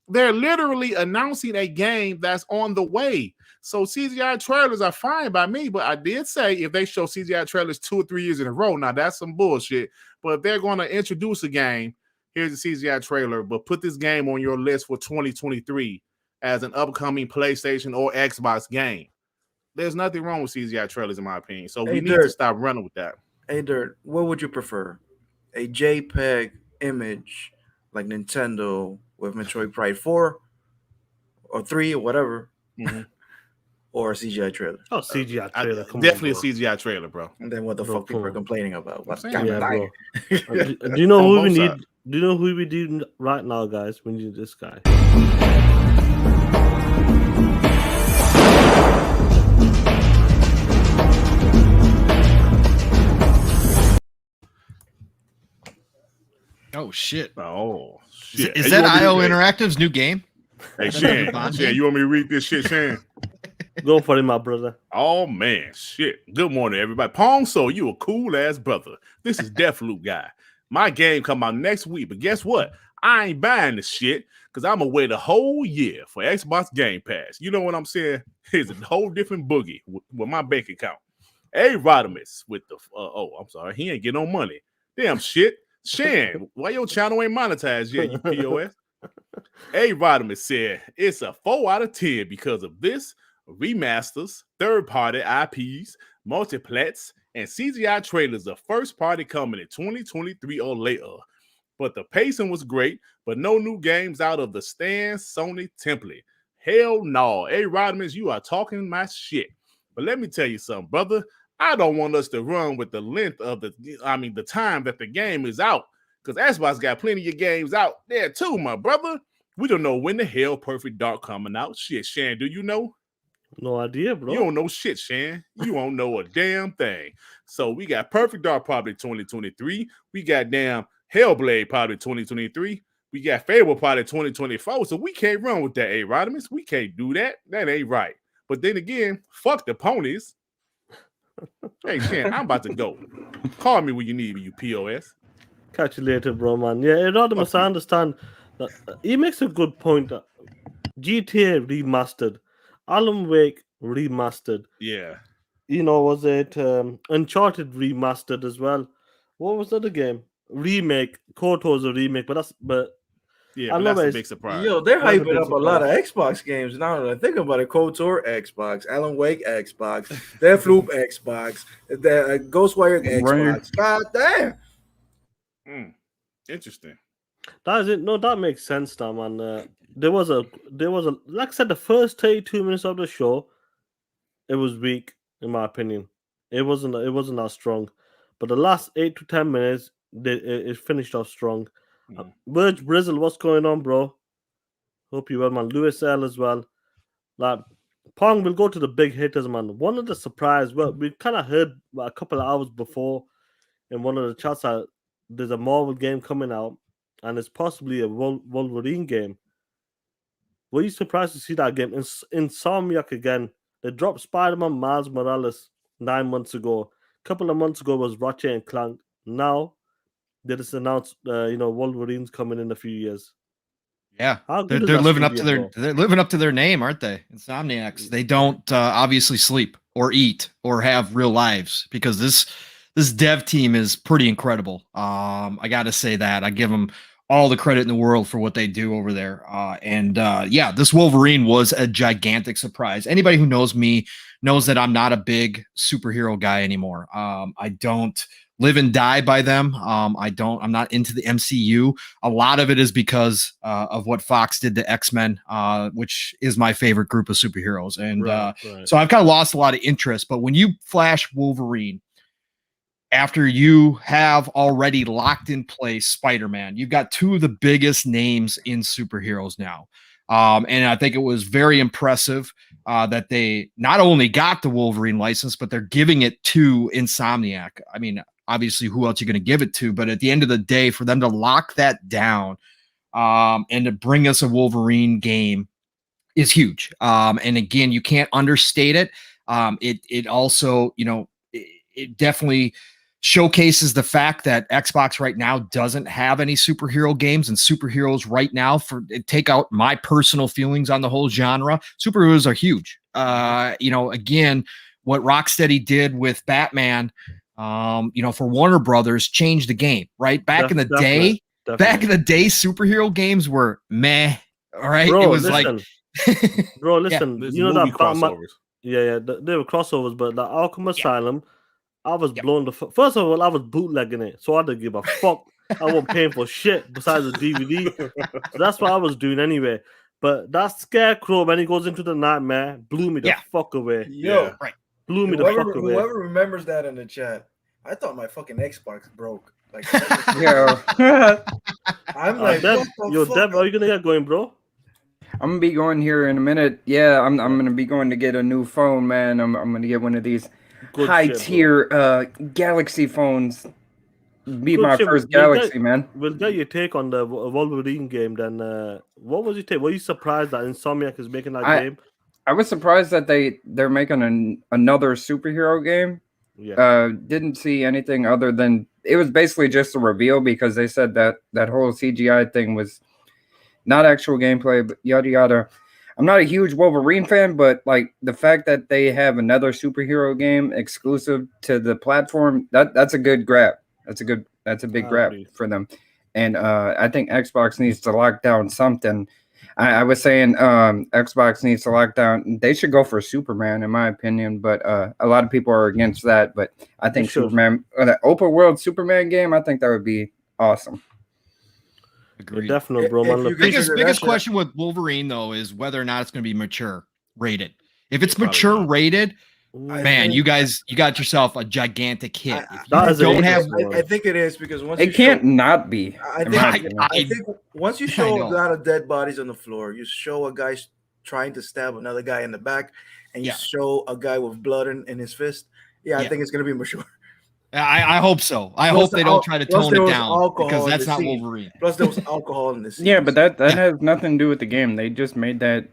They're literally announcing a game that's on the way. So CGI trailers are fine by me, but I did say if they show CGI trailers 2 or 3 years in a row, now that's some bullshit. But if they're going to introduce a game, here's a CGI trailer, but put this game on your list for 2023 as an upcoming PlayStation or Xbox game. There's nothing wrong with CGI trailers, in my opinion. So we need to stop running with that. Hey, Dirt, what would you prefer? A JPEG image like Nintendo with Metroid Prime 4 or 3 or whatever, or a CGI trailer? Oh, CGI trailer. Definitely a CGI trailer, bro. And then what the fuck people are complaining about? Bro. Do you know who we need? Do you know who we need right now, guys? We need this guy. Oh shit! Oh shit! Is that IO Interactive's new game? Hey Shan, you want me to read this shit, Shan? Go for it, my brother. Oh man, shit! Good morning, everybody. Pong, so you a cool ass brother. This is Deathloop guy. My game come out next week, but guess what? I ain't buying this shit because I'm gonna wait a whole year for Xbox Game Pass. You know what I'm saying? It's a whole different boogie with my bank account. Hey, Rodimus with the I'm sorry, he ain't getting no money. Damn shit. Shan, why your channel ain't monetized yet, you POS? A Rodimus said it's a 4 out of 10 because of this, remasters, third-party IPs, multiplats, and CGI trailers of first party coming in 2023 or later. But the pacing was great, but no new games out of the Stan Sony template. Hell no. Hey, Rodimus, you are talking my shit. But let me tell you something, brother. I don't want us to run with the length of the time that the game is out. Because Xbox got plenty of games out there too, my brother. We don't know when the hell Perfect Dark coming out. Shit, Shan, do you know? No idea, bro. You don't know shit, Shan. You don't know a damn thing. So we got Perfect Dark probably 2023. We got damn Hellblade probably 2023. We got Fable probably 2024. So we can't run with that, Rodimus. We can't do that. That ain't right. But then again, fuck the ponies. Hey, Shan, I'm about to go. Call me when you need me, you POS. Catch you later, bro, man. Yeah, Rodimus, I understand. He makes a good point. GTA remastered. Alan Wake remastered. Yeah. You know, was it Uncharted remastered as well? What was the other game? Remake. KOTOR's a remake, but that's a big surprise. Yo, they're hyping up a lot of Xbox games now that I think about it. KOTOR, Xbox. Alan Wake, Xbox. Deathloop, Xbox. The Ghostwire, Xbox. God damn. Interesting. That is it. No, that makes sense now, man. There was a like I said, the first 32 minutes of the show, it was weak, in my opinion. It wasn't that strong. But the last 8 to 10 minutes, it finished off strong. Verge Brizzle, what's going on, bro? Hope you well, man. Lewis L as well. Like, Pong will go to the big hitters, man. One of the surprise, well, we kind of heard a couple of hours before in one of the chats that there's a Marvel game coming out, and it's possibly a Wolverine game. Were you surprised to see that game? Insomniac again. They dropped Spider-Man Miles Morales 9 months ago. A couple of months ago was Ratchet and Clank. Now they just announced, Wolverine's coming in a few years. Yeah, they're living up to their name, aren't they? Insomniacs. They don't obviously sleep or eat or have real lives because this dev team is pretty incredible. I got to say that I give them all the credit in the world for what they do over there. This Wolverine was a gigantic surprise. Anybody who knows me knows that I'm not a big superhero guy anymore. I don't live and die by them. I'm not into the MCU. A lot of it is because of what Fox did to X-Men, which is my favorite group of superheroes. And so I've kind of lost a lot of interest. But when you flash Wolverine, after you have already locked in place Spider-Man, you've got two of the biggest names in superheroes now. And I think it was very impressive that they not only got the Wolverine license, but they're giving it to Insomniac. I mean, obviously, who else are you going to give it to? But at the end of the day, for them to lock that down and to bring us a Wolverine game is huge. And again, you can't understate it. It also, it definitely showcases the fact that Xbox right now doesn't have any superhero games, and superheroes right now, for take out my personal feelings on the whole genre, superheroes are huge. Again, what Rocksteady did with Batman, for Warner Brothers changed the game, right? Back in the day, superhero games were meh. All right. Bro, it was listen. Bro, listen. There's You know movie that Batman. crossovers. Yeah, they were crossovers, but the Arkham Asylum, I was blown the first of all, I was bootlegging it, so I didn't give a fuck. I wasn't paying for shit besides the DVD. So that's what I was doing anyway. But that Scarecrow, when he goes into the nightmare, blew me the fuck away. Yo, right. Blew me the fuck away. Whoever remembers that in the chat, I thought my fucking Xbox broke. Like, I'm like, Dev, Dev, are you gonna get going, bro? I'm gonna be going here in a minute. Yeah, I'm gonna be going to get a new phone, man. I'm gonna get one of these high tier Galaxy phones. Be my first Galaxy, man. We'll get your take on the Wolverine game then. What was your take? Were you surprised that Insomniac is making that game? I was surprised that they're making another superhero game. Yeah. Didn't see anything other than it was basically just a reveal, because they said that whole CGI thing was not actual gameplay, but yada yada. I'm not a huge Wolverine fan, but like the fact that they have another superhero game exclusive to the platform, that's a good grab. That's a big grab for them. And I think Xbox needs to lock down something. I was saying Xbox needs to lock down. They should go for Superman, in my opinion, but a lot of people are against that. But I think Superman, the open world Superman game, I think that would be awesome. Agreed. Definitely, bro. The biggest question with Wolverine though is whether or not it's going to be mature rated. If it's mature rated, man, you got yourself a gigantic hit. I think it is, because once it can't not be. I think once you show a lot of dead bodies on the floor, you show a guy trying to stab another guy in the back, and you show a guy with blood in his fist. I think it's going to be mature. I hope so. I hope they don't try to tone it down, because that's not Wolverine. Plus, there was alcohol in the scene. Yeah, but that has nothing to do with the game. They just made that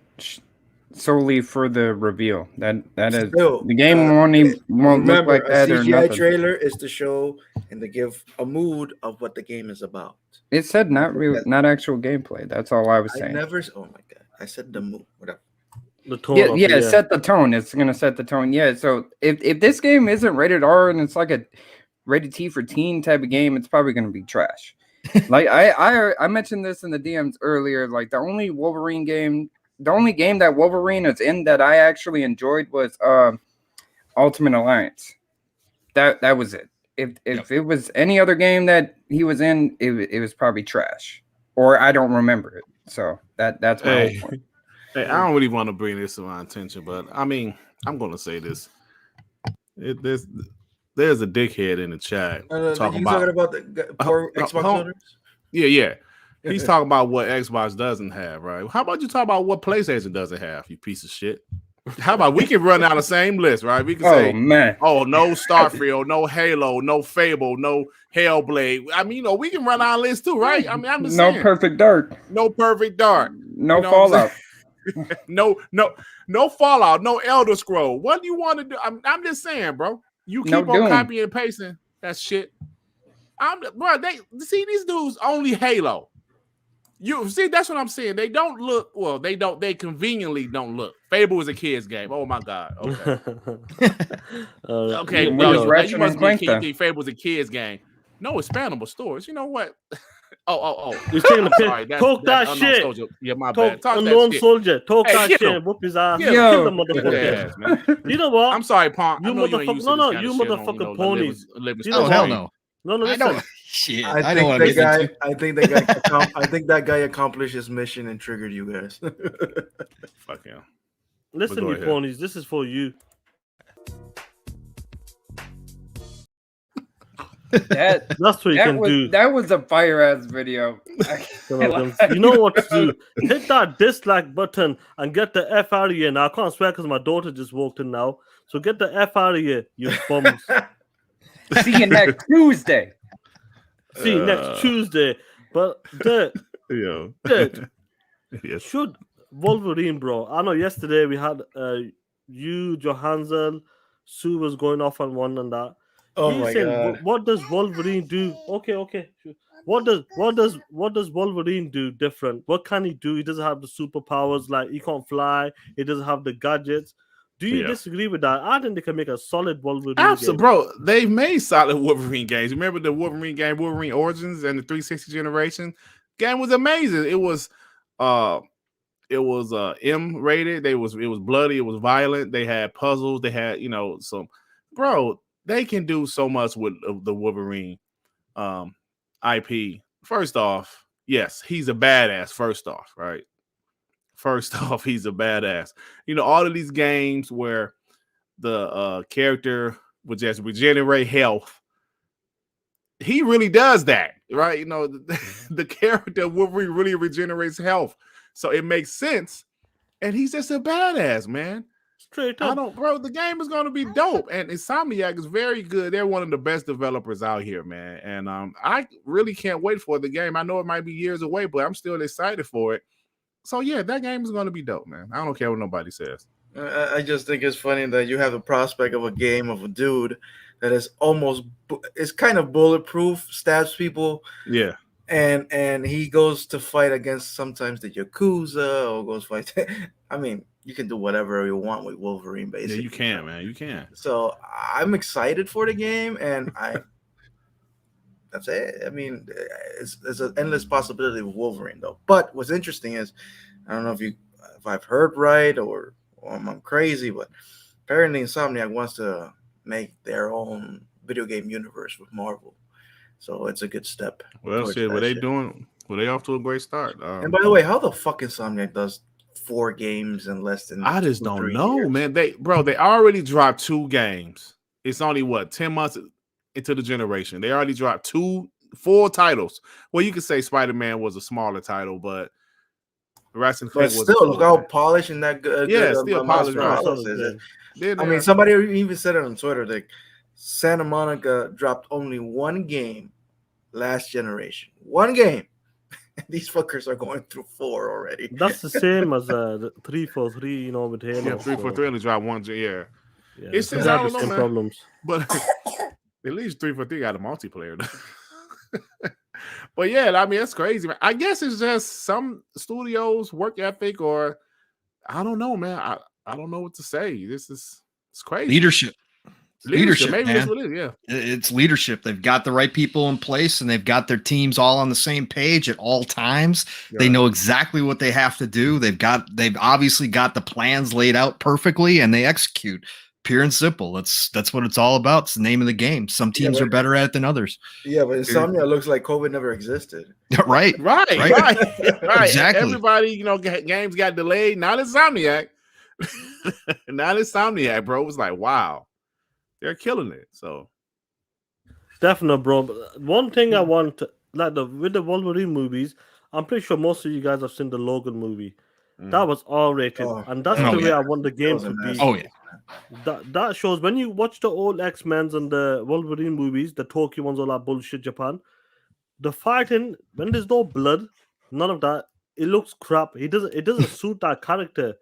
solely for the reveal. That is the game won't look like that. A CGI trailer is to show and to give a mood of what the game is about. It said not actual gameplay. That's all I was saying. Oh my god! I said the mood. Whatever. The tone. Set the tone. It's gonna set the tone. Yeah. So if this game isn't rated R and it's like a rated T for teen type of game, it's probably gonna be trash. Like I mentioned this in the DMs earlier. Like the only game that Wolverine is in that I actually enjoyed was Ultimate Alliance. That was it. If it was any other game that he was in, it was probably trash, or I don't remember it. So that's my whole point. Hey, I don't really want to bring this to my attention, but I mean, I'm going to say this. There's a dickhead in the chat talking about the poor Xbox owners. Yeah. He's talking about what Xbox doesn't have, right? How about you talk about what PlayStation doesn't have, you piece of shit? How about we can run down the same list, right? We can say, no Starfield, no Halo, no Fable, no Hellblade. I mean, we can run our list too, right? I mean, I'm just saying. No Perfect Dark. No Fallout. no Fallout, no Elder Scroll. What do you want to do? I'm just saying, bro. You keep on copying and pasting that shit. They see these dudes only Halo. You see, that's what I'm saying. They don't look well. They conveniently don't look. Fable is a kid's game. Oh my god. Okay. Okay. You must think Fable's a kid's game. No expandable stores. You know what? You're saying the pit. Talk that shit. Soldier. Yeah, my bad. Talk unknown soldier. Talk that shit. Whoop his ass. Kill the motherfucker. Man. You know what? I'm sorry, Punk. You motherfucker. You motherfucking ponies. Hell no. No, listen. Shit. I think that guy accomplished his mission and triggered you guys. Fuck him. Listen, you ponies. This is for you. That's what you can do. That was a fire ass video. You know what to do. Hit that dislike button and get the F out of here. Now I can't swear because my daughter just walked in now. So get the F out of here, you bums. See you next Tuesday. Next Tuesday. But should Wolverine, bro. I know yesterday we had you, Johansson, Sue was going off on one and that. Oh He's my saying, god. what does Wolverine do? Okay. Sure. What does Wolverine do different? What can he do? He doesn't have the superpowers, like he can't fly. He doesn't have the gadgets. Do you Yeah. disagree with that? I think they can make a solid Wolverine Absolutely, game. bro. They've made solid Wolverine games. Remember the Wolverine game, Wolverine Origins, and the 360 generation game was amazing. It was M rated. It was bloody. It was violent. They had puzzles. They had some. Bro, they can do so much with the Wolverine IP. First off, yes, he's a badass. First off, right? First off, he's a badass. All of these games where the character would just regenerate health. He really does that, right? The character Wolverine really regenerates health. So it makes sense. And he's just a badass, man. Straight up. Bro, the game is going to be dope. And Insomniac is very good. They're one of the best developers out here, man. And I really can't wait for the game. I know it might be years away, but I'm still excited for it. So yeah, that game is going to be dope, man. I don't care what nobody says. I just think it's funny that you have the prospect of a game of a dude that is it's kind of bulletproof, stabs people. Yeah. And he goes to fight against sometimes the Yakuza or goes fight. I mean, you can do whatever you want with Wolverine, basically. Yeah, you can, man. You can. So I'm excited for the game, and that's it. I mean, there's an endless possibility with Wolverine, though. But what's interesting is, I don't know if I've heard right or I'm crazy, but apparently Insomniac wants to make their own video game universe with Marvel. So it's a good step. Well, shit, what they doing? Well, they off to a great start. And by the way, how the fuck Insomniac does 4 games in less than I just don't know, years? man. They already dropped 2 games. It's only 10 months into the generation. They already dropped 4 titles. Well, you could say Spider-Man was a smaller title, but Ratchet & Clank was still look how polished and that good. Yeah, still polished. I mean, somebody even said it on Twitter. Like Santa Monica dropped only 1 game last generation. 1 game. These fuckers are going through 4 already. That's the same as the 343, with Halo. Yeah, 343 only dropped 1. Yeah. It's just, the same problems. But at least 343 got a multiplayer. But yeah, I mean, that's crazy, man. I guess it's just some studios' work ethic, or I don't know, man. I don't know what to say. It's crazy. Leadership. Leadership, maybe man. that's what it is. Yeah, it's leadership. They've got the right people in place, and they've got their teams all on the same page at all times. Yeah. They know exactly what they have to do. They've obviously got the plans laid out perfectly, and they execute. Pure and simple. That's what it's all about. It's the name of the game. Some teams are better at it than others. Yeah, but Insomnia looks like COVID never existed. Right. Exactly. Everybody, games got delayed. Not Insomniac. Not Insomniac, bro. It was like, wow. They're killing it. So definitely, bro. But one thing I want, with the Wolverine movies, I'm pretty sure most of you guys have seen the Logan movie. That was R-rated, and that's the way I want the game to be. Oh yeah. That shows when you watch the old X-Men's and the Wolverine movies, the Tokyo ones, all that bullshit, Japan. The fighting, when there's no blood, none of that, it looks crap. It doesn't suit that character.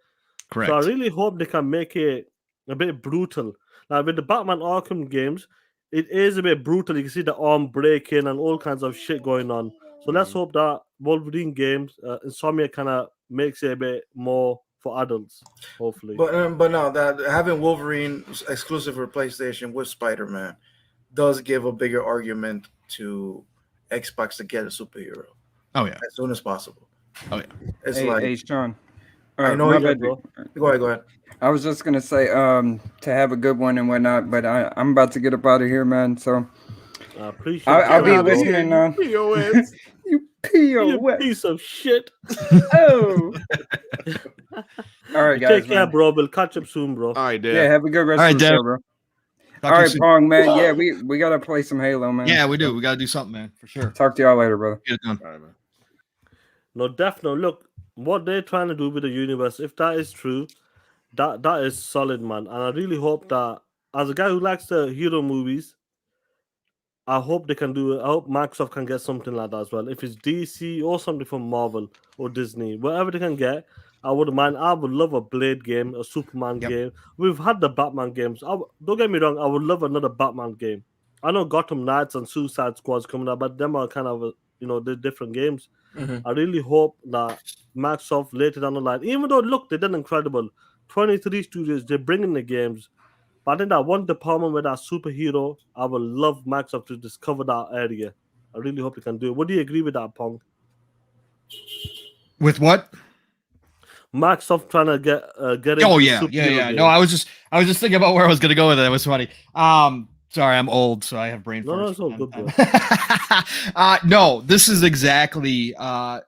Correct. So I really hope they can make it a bit brutal. Like with the Batman Arkham games, it is a bit brutal. You can see the arm breaking and all kinds of shit going on. So let's hope that Wolverine games, Insomnia kind of makes it a bit more for adults, hopefully. But no, that having Wolverine exclusive for PlayStation with Spider-Man does give a bigger argument to Xbox to get a superhero. Oh yeah, as soon as possible. Oh yeah. It's hey, Sean. I know you got, bro. Go ahead. I was just gonna say to have a good one and whatnot, but I'm about to get up out of here, man. So I appreciate I'll be listening now. You POS. Piece of shit. Oh. All right, guys. Take care, bro. We'll catch up soon, bro. All right, Dad. Yeah, have a good rest of the show, bro. All right, Pong, man. Yeah, we gotta play some Halo, man. Yeah, we do. We gotta do something, man, for sure. Talk to y'all later, brother. Get it done. All right, man. No, definitely. Look, what they're trying to do with the universe, if that is true, that is solid, man. And I really hope that, as a guy who likes the hero movies, I hope they can do it. I hope Microsoft can get something like that as well. If it's DC or something from Marvel or Disney, whatever they can get, I wouldn't mind. I would love a Blade game, a Superman game. We've had the Batman games. Don't get me wrong, I would love another Batman game. I know Gotham Knights and Suicide Squad's coming out, but them are kind of they're different games. I really hope that Microsoft later down the line, even though look they did incredible, 23 studios they're bringing the games, but I think that one department with that superhero, I would love Microsoft to discover that area. I really hope they can do it. Would you agree with that, Pong? With what? Microsoft trying to get into Oh the yeah. superhero game. No, I was just thinking about where I was gonna go with it. It was funny. Sorry, I'm old, so I have brain fart. No, it's all good, bro. No, this is exactly. I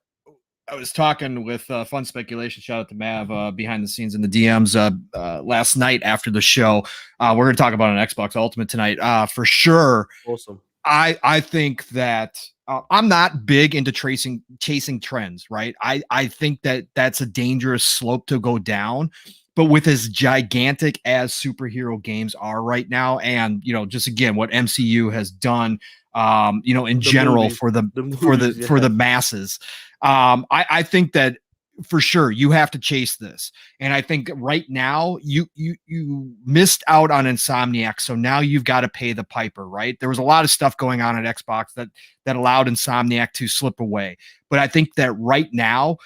was talking with Fun Speculation. Shout out to Mav behind the scenes in the DMs last night after the show. We're going to talk about an Xbox Ultimate tonight for sure. Awesome. I think that I'm not big into chasing trends, right? I think that that's a dangerous slope to go down. But with as gigantic as superhero games are right now, and just again what MCU has done, in general movies, for the masses, I think that for sure you have to chase this. And I think right now you missed out on Insomniac, so now you've got to pay the piper, right? There was a lot of stuff going on at Xbox that allowed Insomniac to slip away. But I think that right now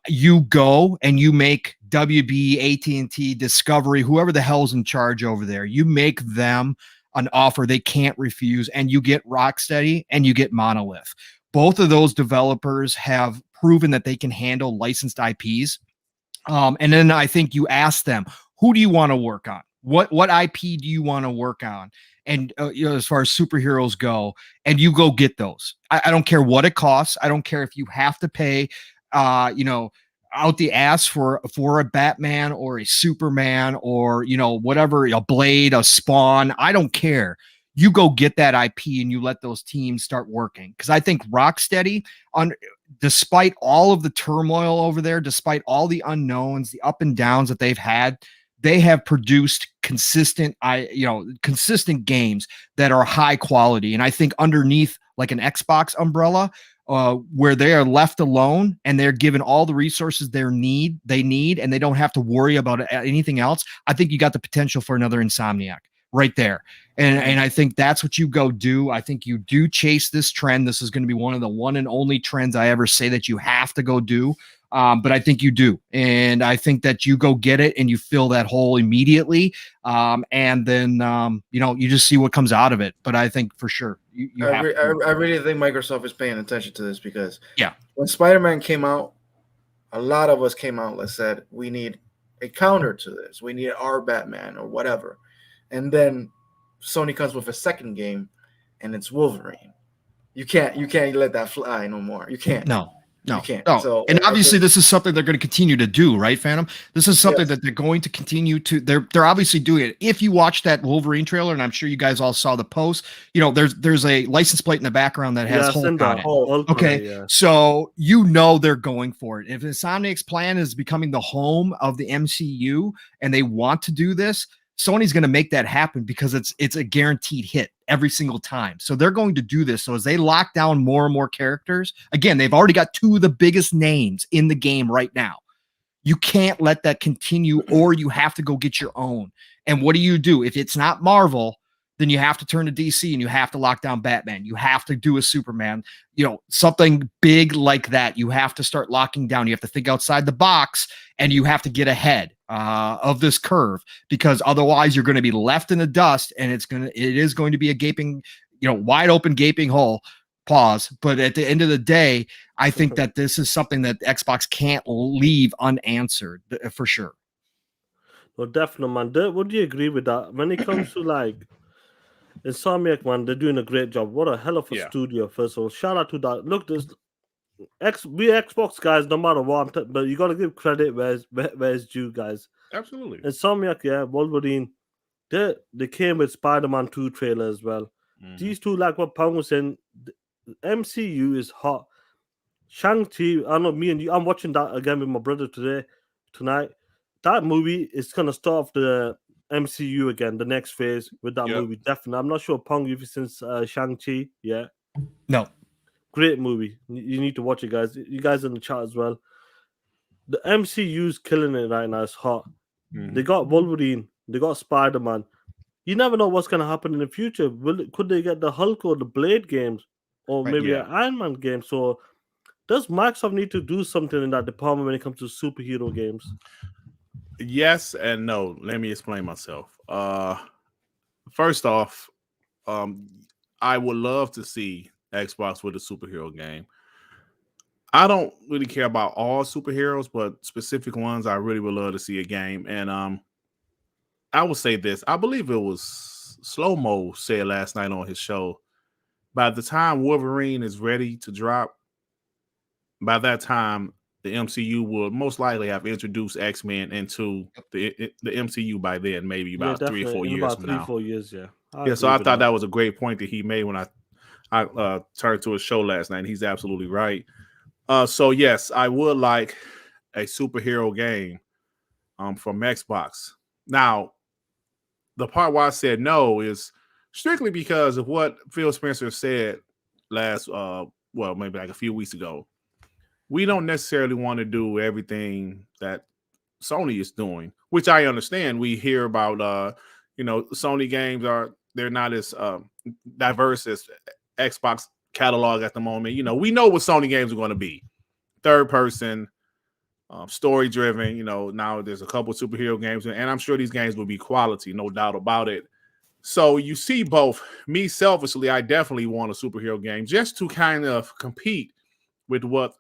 you go and you make WB, AT&T, Discovery, whoever the hell's in charge over there, you make them an offer they can't refuse, and you get Rocksteady and you get Monolith. Both of those developers have proven that they can handle licensed IPs. And then I think you ask them, who do you want to work on? What IP do you want to work on? And as far as superheroes go, and you go get those. I don't care what it costs. I don't care if you have to pay out the ass for a Batman or a Superman or whatever, a Blade, a Spawn. I don't care. You go get that IP and you let those teams start working. Because I think Rocksteady, despite all of the turmoil over there, despite all the unknowns, the up and downs that they've had, they have produced consistent games that are high quality. And I think underneath like an Xbox umbrella, where they are left alone and they're given all the resources they need, and they don't have to worry about anything else. I think you got the potential for another Insomniac right there. And I think that's what you go do. I think you do chase this trend. This is going to be one of the one and only trends I ever say that you have to go do. But I think you do. And I think that you go get it and you fill that hole immediately. And then, you just see what comes out of it. But I think for sure I really think Microsoft is paying attention to this because yeah, when Spider-Man came out, a lot of us came out and said, we need a counter to this. We need our Batman or whatever. And then Sony comes with a second game and it's Wolverine. You can't let that fly no more. You can't. No. You can't. No. So, and obviously this is something they're going to continue to do, right, Phantom? This is something that they're going to continue to. They're obviously doing it. If you watch that Wolverine trailer, and I'm sure you guys all saw the post, there's a license plate in the background that has Hulk on it. Okay, so they're going for it. If Insomniac's plan is becoming the home of the MCU and they want to do this, Sony's going to make that happen because it's a guaranteed hit every single time. So they're going to do this. So as they lock down more and more characters, again, they've already got two of the biggest names in the game right now. You can't let that continue, or you have to go get your own. And what do? If it's not Marvel, then you have to turn to DC and you have to lock down Batman. You have to do a Superman, something big like that. You have to start locking down. You have to think outside the box and you have to get ahead of this curve, because otherwise you're going to be left in the dust and it is going to be a gaping, wide open gaping hole. Pause. But at the end of the day, I think that this is something that Xbox can't leave unanswered for sure. Well, definitely, man. Would you agree with that? When it comes to like Insomniac, man, they're doing a great job. What a hell of a studio, first of all. Shout out to that. Look, we Xbox guys, no matter what, but you got to give credit where's due, guys. Absolutely. Insomniac, Wolverine, they came with Spider-Man 2 trailer as well. These two, like what Pong was saying, the MCU is hot. Shang-Chi, I know me and you, I'm watching that again with my brother tonight. That movie is going to start off the MCU again, the next phase with that movie, definitely. I'm not sure, Pong, if you've seen Shang-Chi, No. Great movie. You need to watch it, guys. You guys in the chat as well. The MCU's killing it right now. It's hot. They got Wolverine. They got Spider-Man. you never know what's gonna happen in the future. Could they get the Hulk or the Blade games, or Right, maybe yeah. an Iron Man game? So does Microsoft need to do something in that department when it comes to superhero games? Yes and no. Let me explain myself. First off, I would love to see Xbox with a superhero game. I don't really care about all superheroes, but specific ones I really would love to see a game. And I will say this: I believe it was Slow Mo said last night on his show. By the time Wolverine is ready to drop, by that time the MCU will most likely have introduced X-Men into the MCU by then, maybe about 3 or 4 In years about from 3 now. 4 years. Yeah, Yeah, so I thought that was a great point that he made when I turned to his show last night. And he's absolutely right. So yes, I would like a superhero game from Xbox. Now, the part why I said no is strictly because of what Phil Spencer said last maybe like a few weeks ago. We don't necessarily want to do everything that Sony is doing, which I understand. We hear about Sony games they're not as diverse as Xbox catalog at the moment. We know what Sony games are going to be. Third person, story driven. Now there's a couple of superhero games, and I'm sure these games will be quality, no doubt about it. So you see both. Me selfishly, I definitely want a superhero game just to kind of compete with what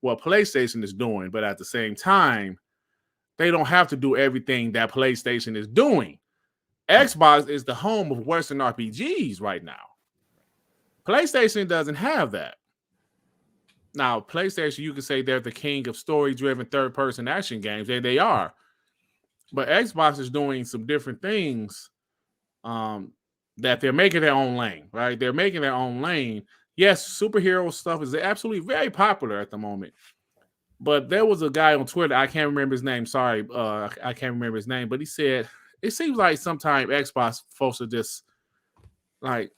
PlayStation is doing, but at the same time, they don't have to do everything that PlayStation is doing. Xbox is the home of Western RPGs right now. PlayStation doesn't have that. Now, PlayStation, you can say they're the king of story-driven third-person action games. They are. But Xbox is doing some different things that they're making their own lane, right? They're making their own lane. Yes, superhero stuff is absolutely very popular at the moment. But there was a guy on Twitter, I can't remember his name. Sorry, I can't remember his name. But he said, it seems like sometimes Xbox folks are just like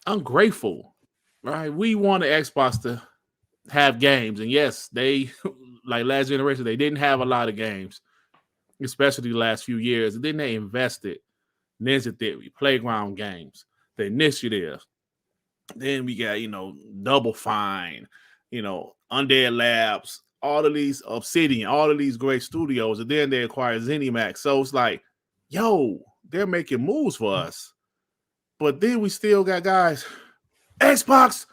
ungrateful, right? We wanted Xbox to have games. And yes, they, like last generation, they didn't have a lot of games, especially the last few years. And then they invested Ninja Theory, Playground Games, the Initiative. Then we got, Double Fine, Undead Labs, all of these Obsidian, all of these great studios. And then they acquired ZeniMax. So it's like, yo, they're making moves for us. But then we still got guys, Xbox,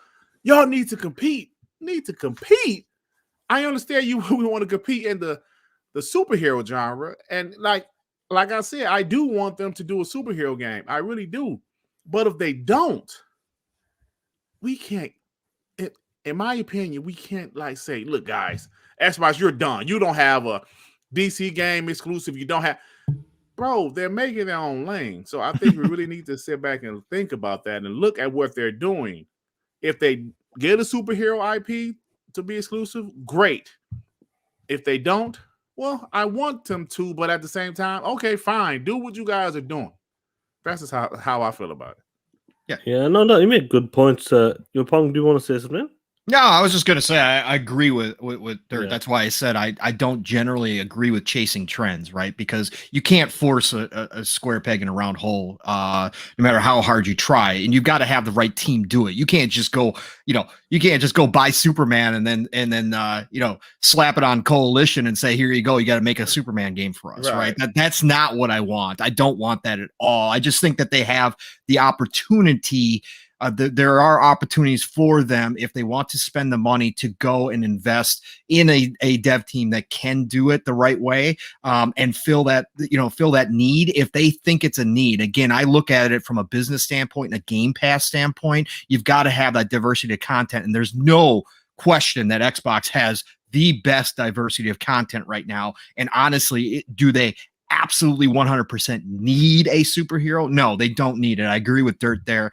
y'all need to compete. I understand we want to compete in the superhero genre. And like I said, I do want them to do a superhero game. I really do. But if they don't, we can't, in my opinion, we can't say, look, guys, Xbox, you're done. You don't have a DC game exclusive. You don't have, bro, they're making their own lane. So I think we really need to sit back and think about that and look at what they're doing. If they get a superhero IP to be exclusive, great. If they don't, well, I want them to, but at the same time, okay, fine. Do what you guys are doing. That's just how I feel about it. Yeah, no, you make good points. Your Pong, do you want to say something? No, I was just going to say I agree with Dirt. Yeah. That's why I said I don't generally agree with chasing trends, right? Because you can't force a square peg in a round hole, no matter how hard you try. And you've got to have the right team do it. You can't just go, buy Superman and then slap it on Coalition and say, here you go, you got to make a Superman game for us, right? That's not what I want. I don't want that at all. I just think that they have the opportunity. There are opportunities for them if they want to spend the money to go and invest in a dev team that can do it the right way and fill that need if they think it's a need. Again, I look at it from a business standpoint and a Game Pass standpoint. You've got to have that diversity of content, and there's no question that Xbox has the best diversity of content right now. And honestly, do they absolutely 100% need a superhero? No, they don't need it. I agree with Dirt there.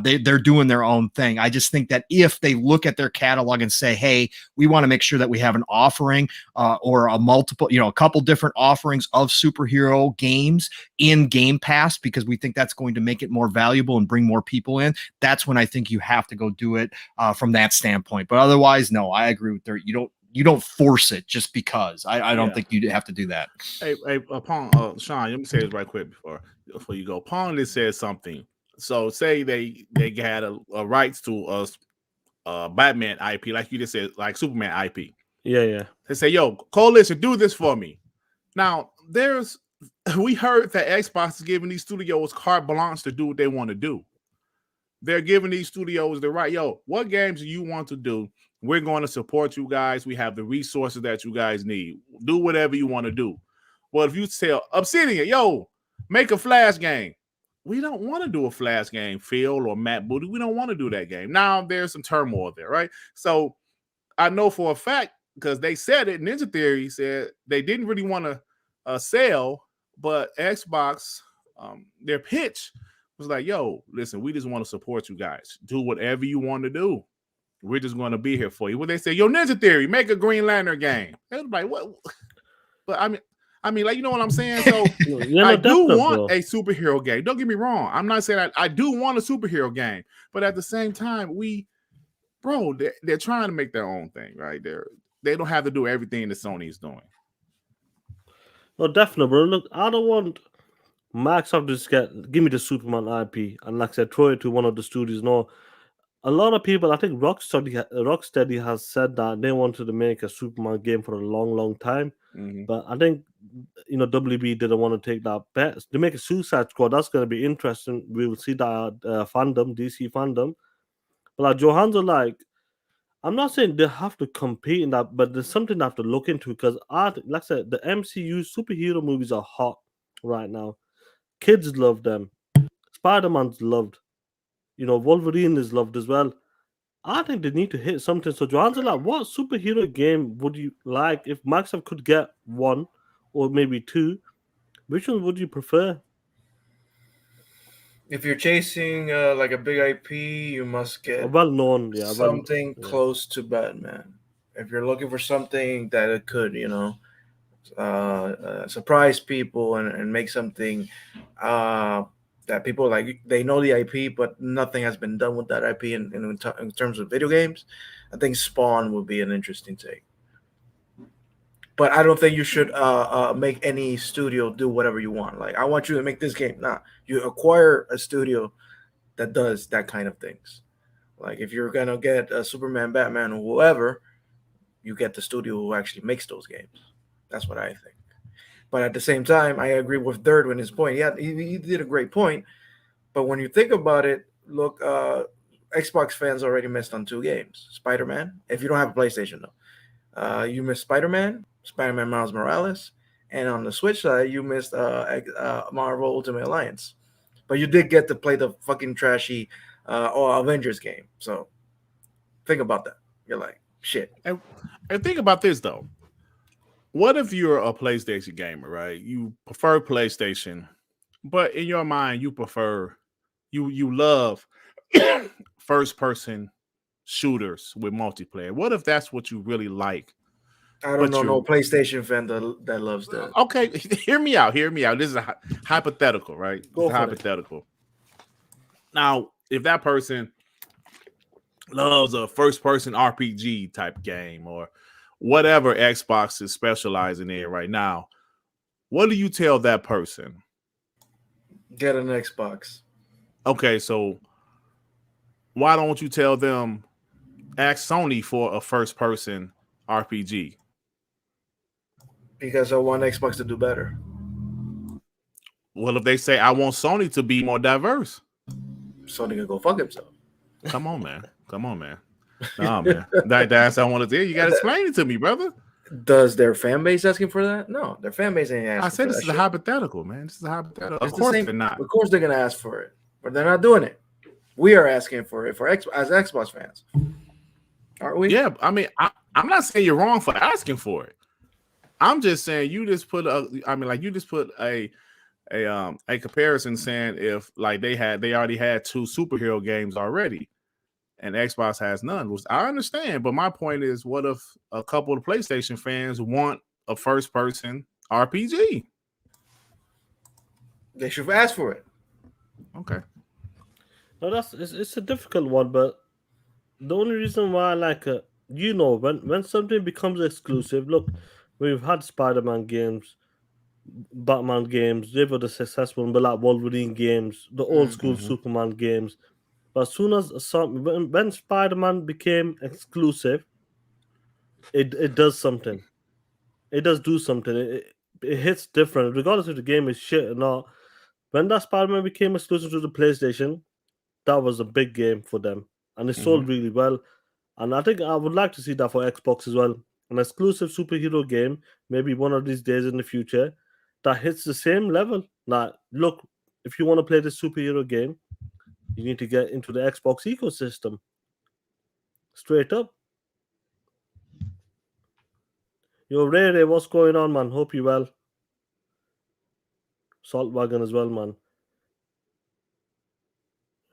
They're doing their own thing. I just think that if they look at their catalog and say, hey, we want to make sure that we have an offering or a couple different offerings of superhero games in Game Pass, because we think that's going to make it more valuable and bring more people in, that's when I think you have to go do it from that standpoint. But otherwise, no, I agree with Dirt. You don't force it just because. I don't think you have to do that. Hey, Pong, Sean, let me say this right quick before you go. Pong just said something. So say they had a rights to Batman IP, like you just said, like Superman IP. Yeah. They say, yo, Coalition, do this for me. Now, we heard that Xbox is giving these studios carte blanche to do what they want to do. They're giving these studios the right, yo, what games do you want to do? We're going to support you guys. We have the resources that you guys need. Do whatever you want to do. Well, if you tell Obsidian, yo, make a Flash game. We don't want to do a Flash game, Phil or Matt Booty. We don't want to do that game. Now, there's some turmoil there, right? So I know for a fact, because they said it, Ninja Theory said they didn't really want to sell, but Xbox, their pitch was like, yo, listen, we just want to support you guys. Do whatever you want to do. We're just going to be here for you. Well, they say, yo, Ninja Theory, make a Green Lantern game. Everybody, what? But I mean, like, you know what I'm saying? So I do want a superhero game. Don't get me wrong. I'm not saying I do want a superhero game, but at the same time, they're trying to make their own thing, right? They don't have to do everything that Sony's doing. No, definitely, bro. Look, I don't want Microsoft to just give me the Superman IP and, like I said, throw it to one of the studios. No, a lot of people, I think Rocksteady has said that they wanted to make a Superman game for a long, long time. Mm-hmm. But I think, WB didn't want to take that bet. They make a Suicide Squad. That's going to be interesting. We will see that fandom, DC fandom. But like Johansson, I'm not saying they have to compete in that, but there's something they have to look into because, like I said, the MCU superhero movies are hot right now. Kids love them. Spider-Man's loved. Wolverine is loved as well. I think they need to hit something. So, Johansson, what superhero game would you like if Microsoft could get one or maybe two? Which one would you prefer? If you're chasing like a big IP, you must get well-known, something close to Batman. If you're looking for something that it could, surprise people and make something that people like, they know the IP, but nothing has been done with that IP in terms of video games, I think Spawn would be an interesting take. But I don't think you should make any studio do whatever you want. Like, I want you to make this game. Nah, you acquire a studio that does that kind of things. Like, if you're going to get a Superman, Batman, or whoever, you get the studio who actually makes those games. That's what I think. But at the same time, I agree with Dirt in his point. Yeah, he did a great point. But when you think about it, look, Xbox fans already missed on 2 games. Spider-Man, if you don't have a PlayStation, though. You missed Spider-Man Miles Morales, and on the Switch side, you missed Marvel Ultimate Alliance. But you did get to play the fucking trashy Avengers game. So think about that. You're like, shit. And think about this, though. What if you're a PlayStation gamer, right? You prefer PlayStation, but in your mind, you love first-person shooters with multiplayer. What if that's what you really like? I don't know no PlayStation fan that loves that. Okay, hear me out. This is a hypothetical, right? Go for hypothetical. It. Now, if that person loves a first-person RPG type game or whatever Xbox is specializing in right now, what do you tell that person? Get an Xbox. Okay, so why don't you tell them ask Sony for a first-person RPG? Because I want Xbox to do better. Well, if they say I want Sony to be more diverse, Sony can go fuck himself. Come on, man. No, man. That's what I want to do. You got to explain it to me, brother. Does their fan base asking for that? No, their fan base ain't asking. I said this is a hypothetical, man. This is a hypothetical. Of course they're not. Of course they're gonna ask for it, but they're not doing it. We are asking for it as Xbox fans, aren't we? Yeah, I mean, I'm not saying you're wrong for asking for it. I'm just saying you just put a comparison saying if like they already had 2 superhero games already, and Xbox has none. Which I understand, but my point is, what if a couple of PlayStation fans want a first-person RPG? They should ask for it. Okay. No, it's a difficult one, but the only reason why you know, when something becomes exclusive, look, we've had Spider-Man games, Batman games, they were the successful one, but like Wolverine games, the old school Mm-hmm. Superman games. But as soon as when Spider-Man became exclusive, it does something. It does do something. It hits different, regardless if the game is shit or not. When that Spider-Man became exclusive to the PlayStation, that was a big game for them, and it sold really well. And I think I would like to see that for Xbox as well. An exclusive superhero game, maybe one of these days in the future, that hits the same level. Like, look, if you want to play this superhero game, you need to get into the Xbox ecosystem. Straight up. Yo, Ray, what's going on, man? Hope you well. Salt Wagon as well, man.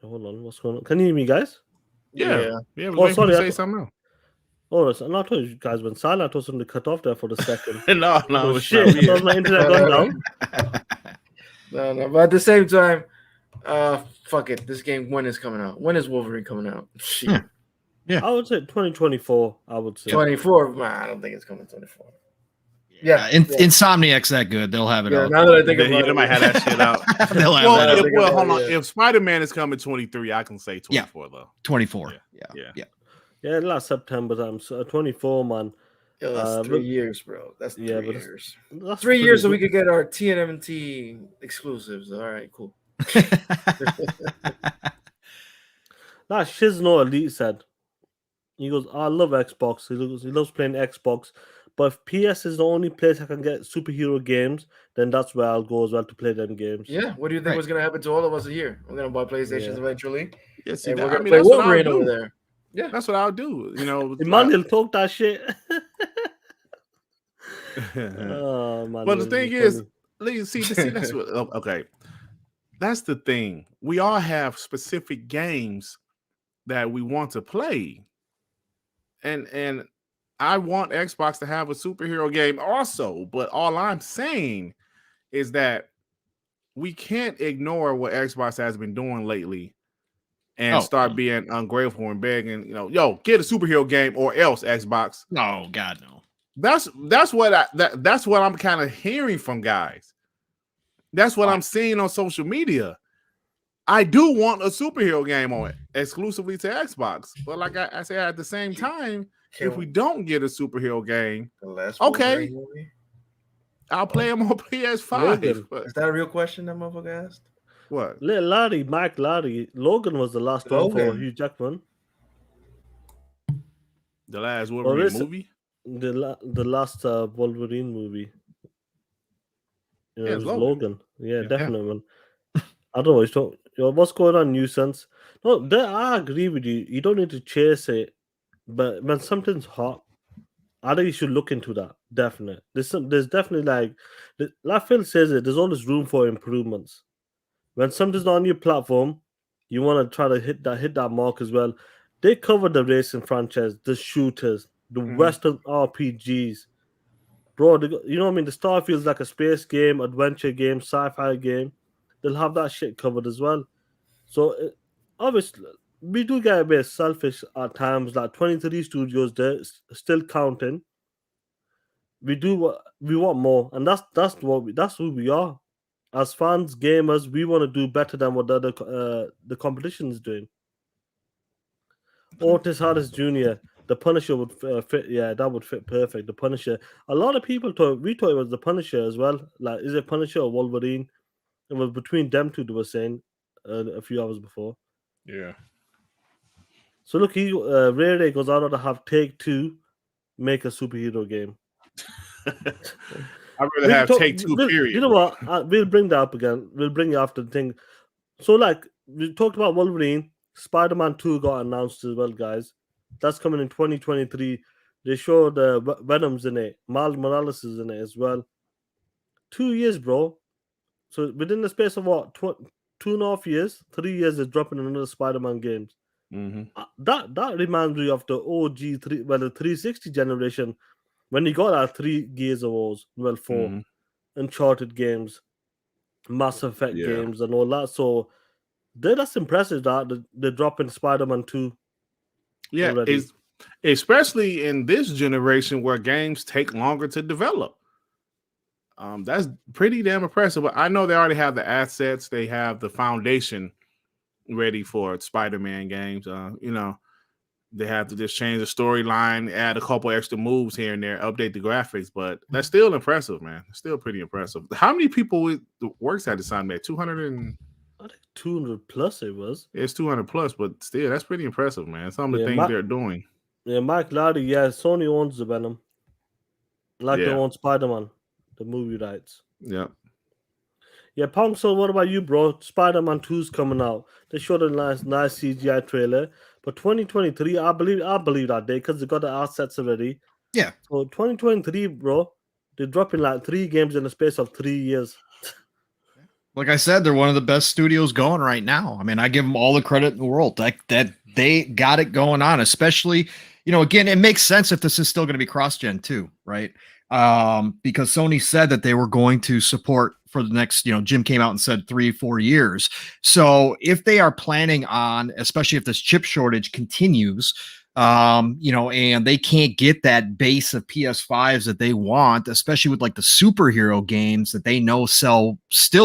Hold on, what's going on? Can you hear me, guys? Yeah. I was Oh, waiting for you sorry. to say something else. Oh, so I thought you guys went silent. I thought somebody cut off there for the second. no, Oh, it's shit. not I thought weird. my internet gone down. No. But at the same time, fuck it. This game, when is coming out? When is Wolverine coming out? Shit. Yeah. I would say 2024. I would say 24. Man, I don't think it's coming 24. Yeah. Insomniac's that good. They'll have it out. Now that I think about They it, might have that shit out. They'll have it out. Hold on. If Spider-Man is coming 23, I can say 24 though. 24. Yeah, last September time. So 24, man. Yo, that's 3 years, bro. That's 3 years. That's 3 years, so good. we could get our TNMT exclusives. All right, cool. That Shizno Elite said. He goes, I love Xbox. He loves playing Xbox. But if PS is the only place I can get superhero games, then that's where I'll go as well to play them games. Yeah. What do you think was going to happen to all of us here? We're going to buy PlayStations eventually. Yeah, see, and we're going to play Wolverine over there. Yeah. That's what I'll do. You know, Emmanuel talk that shit. Oh, man. But the thing is, see, that's what, okay. That's the thing. We all have specific games that we want to play. And I want Xbox to have a superhero game also, but all I'm saying is that we can't ignore what Xbox has been doing lately and start being ungrateful and begging, yo, get a superhero game or else Xbox. No, God, no. That's what I'm kind of hearing from guys. That's what I'm seeing on social media. I do want a superhero game on it exclusively to Xbox, but like I said, at the same time, if we don't get a superhero game, okay, I'll play them on PS5. Is that a real question that motherfucker asked? What? Little Larry, Mike Larry, Logan was the last one for Hugh Jackman. The last Wolverine movie? The last Wolverine movie. Yeah, it was Logan. Yeah, definitely. Man. I don't know. What's going on, nuisance? No, I agree with you. You don't need to chase it, but when something's hot, I think you should look into that. Definitely. There's definitely like Phil says it. There's always room for improvements. When something's on your platform, you want to try to hit that mark as well. They cover the racing franchise, the shooters, the Western RPGs. Bro, you know what I mean? The Starfield's like a space game, adventure game, sci-fi game. They'll have that shit covered as well. So, obviously, we do get a bit selfish at times. Like 23 studios, they're still counting. We want more, and that's who we are. As fans, gamers, we want to do better than what the competition is doing. Otis Harris Jr., the Punisher would fit. Yeah, that would fit perfect. The Punisher. A lot of people thought it was the Punisher as well. Like, is it Punisher or Wolverine? It was between them two. They were saying a few hours before. Yeah. So look, Ray goes out to have Take-Two make a superhero game. I'd rather have Take-Two. Period. You know what? We'll bring that up again. We'll bring it after the thing. So like we talked about Wolverine, Spider-Man 2 got announced as well, guys. That's coming in 2023. They showed Venom's in it. Miles Morales is in it as well. 2 years, bro. So within the space of what, 2.5 years, 3 years is dropping another Spider-Man games. That reminds me of the OG the 360 generation when you got our 3 Gears of Wars, 4 Uncharted games, Mass Effect games, and all that. So that's impressive that they're dropping Spider-Man 2. Yeah, already. especially in this generation where games take longer to develop. That's pretty damn impressive. But I know they already have the assets, they have the foundation ready for Spider-Man games. They have to just change the storyline, add a couple extra moves here and there, update the graphics, but that's still impressive, man. It's still pretty impressive. How many people works at the Sunday? 200 and I think 200 plus it was. It's 200 plus, but still, that's pretty impressive, man. Some of the things they're doing. Yeah, Mike Lowry, Sony owns the Venom. Like they own Spider-Man, the movie rights. Yeah. Yeah, Pong, so what about you, bro? Spider-Man 2's coming out. They showed a nice CGI trailer. But 2023, I believe that day because they got the assets already. Yeah. So 2023, bro, they're dropping like 3 games in the space of 3 years. Like I said, they're one of the best studios going right now. I mean, I give them all the credit in the world that they got it going on, especially, again, it makes sense if this is still going to be cross-gen too, right? Because Sony said that they were going to support for the next, Jim came out and said 3-4 years. So if they are planning on, especially if this chip shortage continues, and they can't get that base of PS5s that they want, especially with like the superhero games that they know still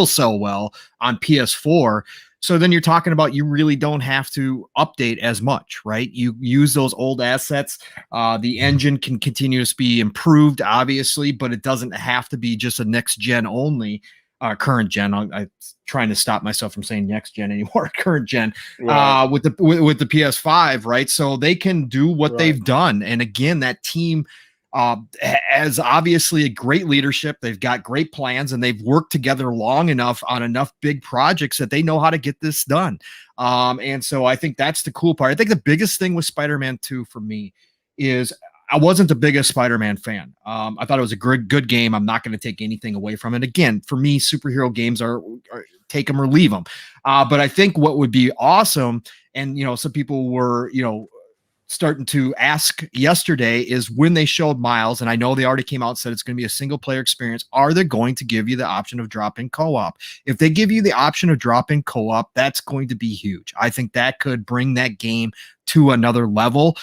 sell well on PS4. So then you're talking about you really don't have to update as much, right? You use those old assets. The engine can continue to be improved, obviously, but it doesn't have to be just a next gen only. Current gen. I'm trying to stop myself from saying next gen anymore. Current gen with the PS5, right? So they can do what they've done. And again, that team has obviously a great leadership. They've got great plans, and they've worked together long enough on enough big projects that they know how to get this done. And so I think that's the cool part. I think the biggest thing with Spider-Man 2 for me is I wasn't the biggest Spider-Man fan. I thought it was a good game. I'm not going to take anything away from it. Again, for me, superhero games are take them or leave them. But I think what would be awesome, and some people were starting to ask yesterday, is when they showed Miles, and I know they already came out and said it's going to be a single player experience, are they going to give you the option of drop-in co-op? If they give you the option of drop-in co-op, that's going to be huge. I think that could bring that game to another level.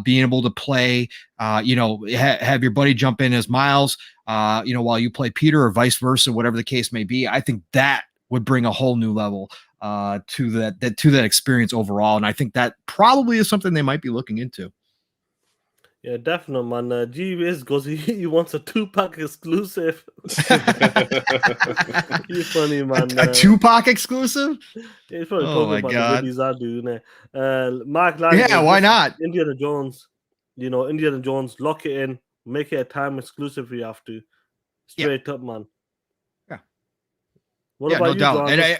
Being able to play, have your buddy jump in as Miles, while you play Peter, or vice versa, whatever the case may be. I think that would bring a whole new level to that experience overall, and I think that probably is something they might be looking into. Yeah, definitely, man. G-Wiz goes, he wants a 2-pack exclusive. He's funny, man. A 2-pack exclusive? He's probably talking about God. the goodies I do. Mark Lang, why not? Indiana Jones, Indiana Jones, lock it in, make it a time exclusive if you have to. Straight up, man. Yeah. What about no you, doubt. John? And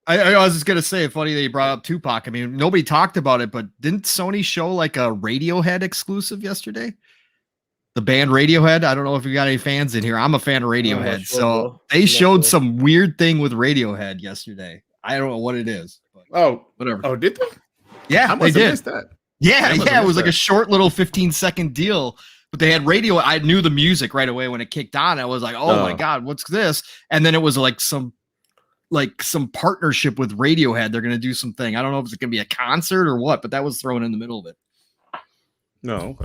I was just gonna say, funny that you brought up Tupac. I mean, nobody talked about it, but didn't Sony show like a Radiohead exclusive yesterday? The band Radiohead. I don't know if you got any fans in here. I'm a fan of Radiohead, so they showed some weird thing with Radiohead yesterday. I don't know what it is. But whatever. Oh, did they? Yeah, I must they have did. missed that. Yeah. It was like a short little 15-second deal. But they had radio. I knew the music right away when it kicked on. I was like, oh my God, what's this? And then it was like some partnership with Radiohead. They're going to do something. I don't know if it's going to be a concert or what, but that was thrown in the middle of it. No.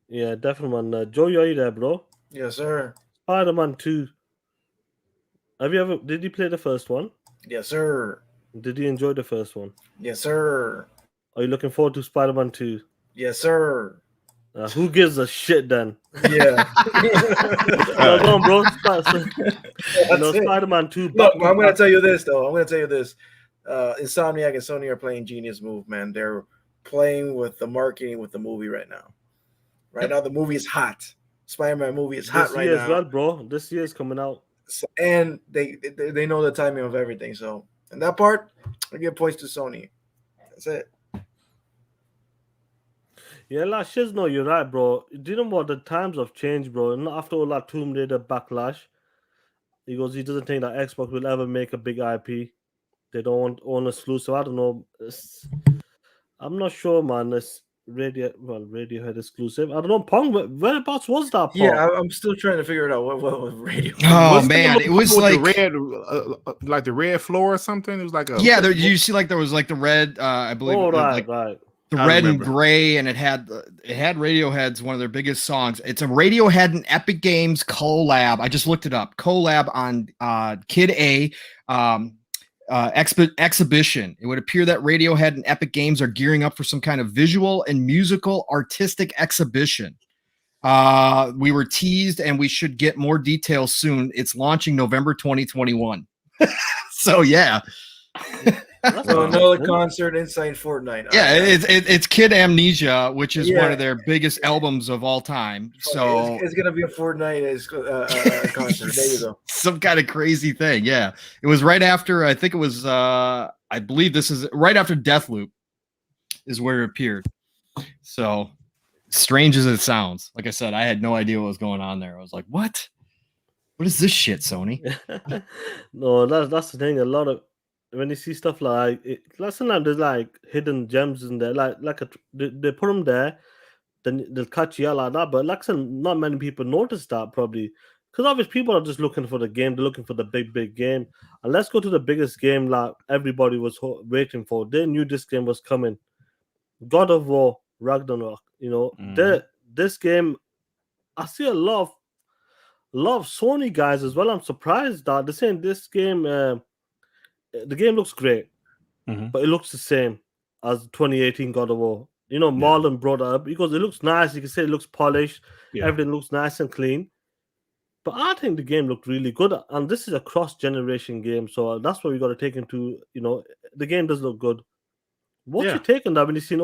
Yeah, definitely, man. Joe, are you there, bro? Yes, sir. Spider-Man 2. Did you play the first one? Yes, sir. Did you enjoy the first one? Yes, sir. Are you looking forward to Spider-Man 2? Yes, sir. Who gives a shit then? Yeah. Go on, bro. Spider-Man 2. Look, I'm going to tell you this, though. Insomniac and Sony are playing genius move, man. They're playing with the marketing with the movie right now. Right now, the movie is hot. Spider-Man movie is hot right now. This year as well, bro. This year is coming out. So, and they know the timing of everything. So, in that part, I give points to Sony. That's it. Yeah, Shizno, you're right, bro. Do you know what? The times have changed, bro. And after all that Tomb Raider backlash, he doesn't think that Xbox will ever make a big IP. They don't want own exclusive. I don't know. I'm not sure, man. It's Radiohead exclusive. I don't know. Pong, whereabouts was that? Pong? Yeah, I'm still trying to figure it out. What was radio? Oh man, it was like the red, the red floor or something. It was like a you see, like there was like the red. I believe. Oh right. the red and gray, and it had Radiohead's one of their biggest songs. It's a Radiohead and Epic Games collab. I just looked it up. Collab on Kid A exhibition. It would appear that Radiohead and Epic Games are gearing up for some kind of visual and musical artistic exhibition. We were teased, and we should get more details soon. It's launching November 2021. So yeah. So another concert inside Fortnite. Yeah, it's Kid Amnesia, which is one of their biggest albums of all time. So it's gonna be a Fortnite concert. There you go. Some kind of crazy thing. Yeah, it was right after. I think it was. I believe this is right after Deathloop, is where it appeared. So strange as it sounds. Like I said, I had no idea what was going on there. I was like, what? What is this shit, Sony? No, that's the thing. A lot of when you see stuff like sometimes there's like hidden gems in there, they put them there, then they'll catch you out like that. But like I said, not many people notice that probably because obviously people are just looking for the game. They're looking for the big game. And let's go to the biggest game like everybody was waiting for. They knew this game was coming. God of War Ragnarok. You know, this game. I see a lot of Sony guys as well. I'm surprised that they're saying this game. The game looks great, but it looks the same as 2018 God of War. You know, Marlon brought it up because it looks nice. You can say it looks polished. Yeah. Everything looks nice and clean. But I think the game looked really good. And this is a cross-generation game. So that's what we got to take into, the game does look good. What's your take on that when you've seen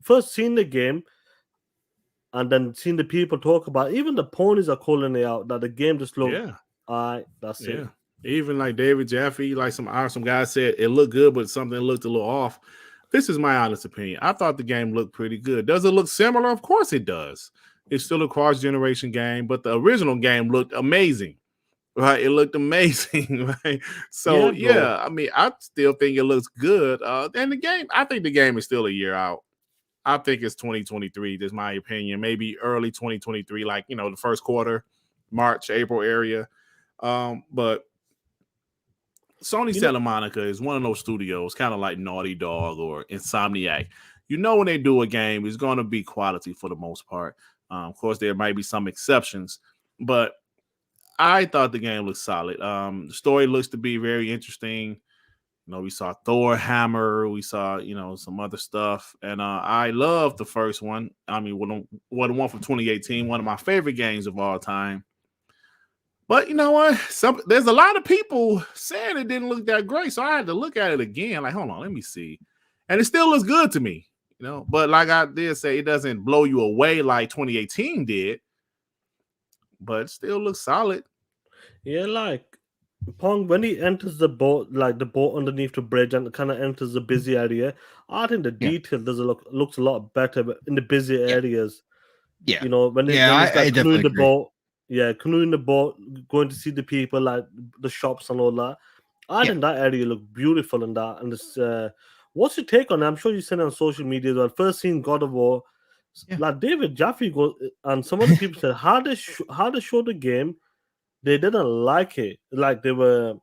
first seen the game and then seen the people talk about it? Even the ponies are calling it out that the game just looked, that's it. Even like David Jaffe, like some guys said, it looked good, but something looked a little off. This is my honest opinion. I thought the game looked pretty good. Does it look similar? Of course it does. It's still a cross-generation game, but the original game looked amazing, right? It looked amazing, right? So, I mean, I still think it looks good. And I think the game is still a year out. I think it's 2023, that's my opinion. Maybe early 2023, like, the first quarter, March, April area. But Sony Santa Monica is one of those studios, kind of like Naughty Dog or Insomniac. When they do a game, it's going to be quality for the most part. Of course, there might be some exceptions, but I thought the game looked solid. The story looks to be very interesting. We saw Thor Hammer. We saw, some other stuff. And I love the first one. I mean, the one from 2018, one of my favorite games of all time. But you know what? There's a lot of people saying it didn't look that great. So I had to look at it again. Like, hold on, let me see. And it still looks good to me, But like I did say, it doesn't blow you away like 2018 did. But it still looks solid. Yeah, like Pong, when he enters the boat, like the boat underneath the bridge and kind of enters the busy area, I think the detail looks a lot better in the busy areas. Yeah. When it's like canoeing the boat. Yeah, canoeing the boat, going to see the people, like the shops and all that. I think that area looked beautiful in that. And this, what's your take on it? I'm sure you seen it on social media as well. First seen God of War, like David Jaffe goes, and some other people said how they show the game, they didn't like it. Like they were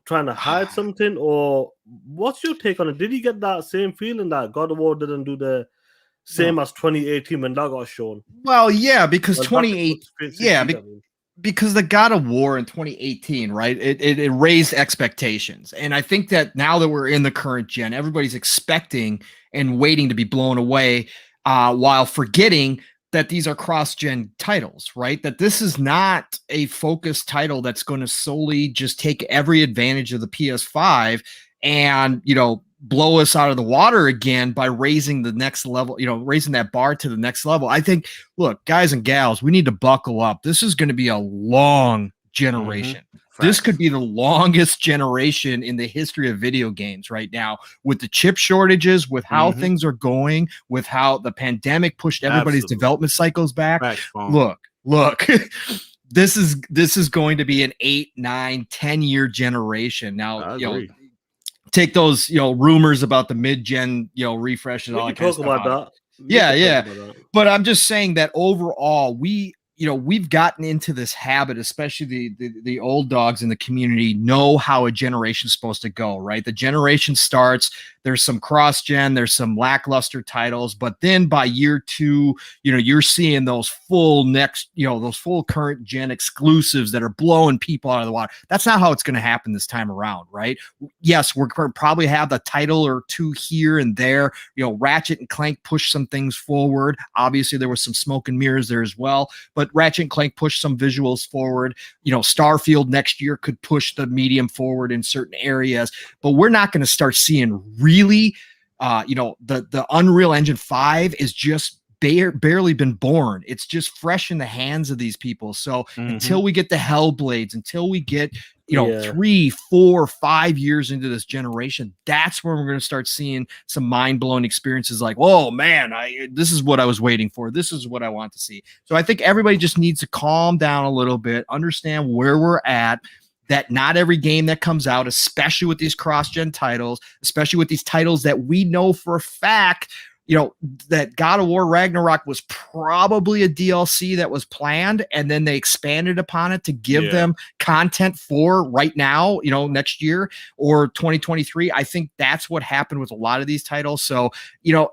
trying to hide something. Or what's your take on it? Did you get that same feeling that God of War didn't do the same as 2018 when that got shown? Well, yeah, because 2018, because the God of War in 2018, right? It raised expectations, and I think that now that we're in the current gen, everybody's expecting and waiting to be blown away, while forgetting that these are cross-gen titles, right? That this is not a focused title that's going to solely just take every advantage of the PS5 and blow us out of the water again by raising the next level, raising that bar to the next level. I think, look, guys and gals, we need to buckle up. This is going to be a long generation. This could be the longest generation in the history of video games right now, with the chip shortages, with how things are going, with how the pandemic pushed everybody's development cycles back. Look, this is going to be an 8, 9, 10-year generation. Now, take those, rumors about the mid-gen, refresh and all that kind of stuff. About that. Yeah. But I'm just saying that overall, we we've gotten into this habit, especially the old dogs in the community know how a generation's supposed to go, right? The generation starts, there's some cross-gen, there's some lackluster titles, but then by year 2, you're seeing those full those full current gen exclusives that are blowing people out of the water. That's not how it's going to happen this time around, right? Yes, we're going to probably have the title or 2 here and there. Ratchet and Clank push some things forward. Obviously, there was some smoke and mirrors there as well, but Ratchet and Clank pushed some visuals forward. Starfield next year could push the medium forward in certain areas, but we're not going to start seeing really, the Unreal Engine 5 is just barely been born. It's just fresh in the hands of these people. So until we get the Hellblades, until we get 3, 4, 5 years into this generation, that's where we're going to start seeing some mind-blowing experiences like, oh man, this is what I was waiting for. This is what I want to see. So I think everybody just needs to calm down a little bit, understand where we're at, that not every game that comes out, especially with these cross-gen titles, especially with these titles that we know for a fact, that God of War Ragnarok was probably a DLC that was planned, and then they expanded upon it to give them content for right now, next year or 2023. I think that's what happened with a lot of these titles. So,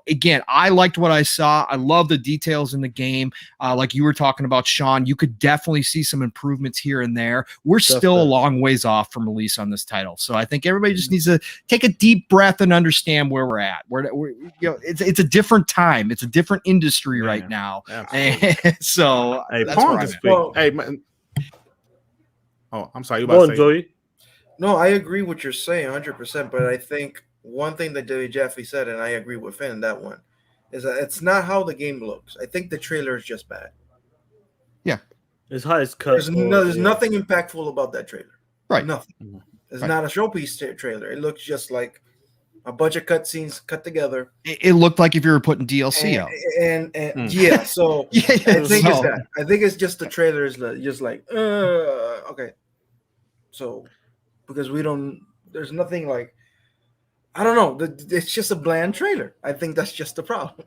again, I liked what I saw. I love the details in the game. Like you were talking about, Sean, you could definitely see some improvements here and there. We're still a long ways off from release on this title. So I think everybody just needs to take a deep breath and understand where we're at. It's a different time. It's a different industry right now. So Pong is big. Hey, man. Oh, I'm sorry. You about to say Joey? No, I agree with what you're saying 100%. But I think one thing that Jeffy said, and I agree with Finn in that one, is that it's not how the game looks. I think the trailer is just bad. Yeah. It's high as cut. There's nothing impactful about that trailer. Right. Nothing. It's not a showpiece trailer. It looks just like a bunch of cutscenes cut together. It looked like if you were putting DLC out. And yeah, so I think it's that. I think it's just the trailer is just like, okay. So because there's nothing like, I don't know. It's just a bland trailer. I think that's just the problem.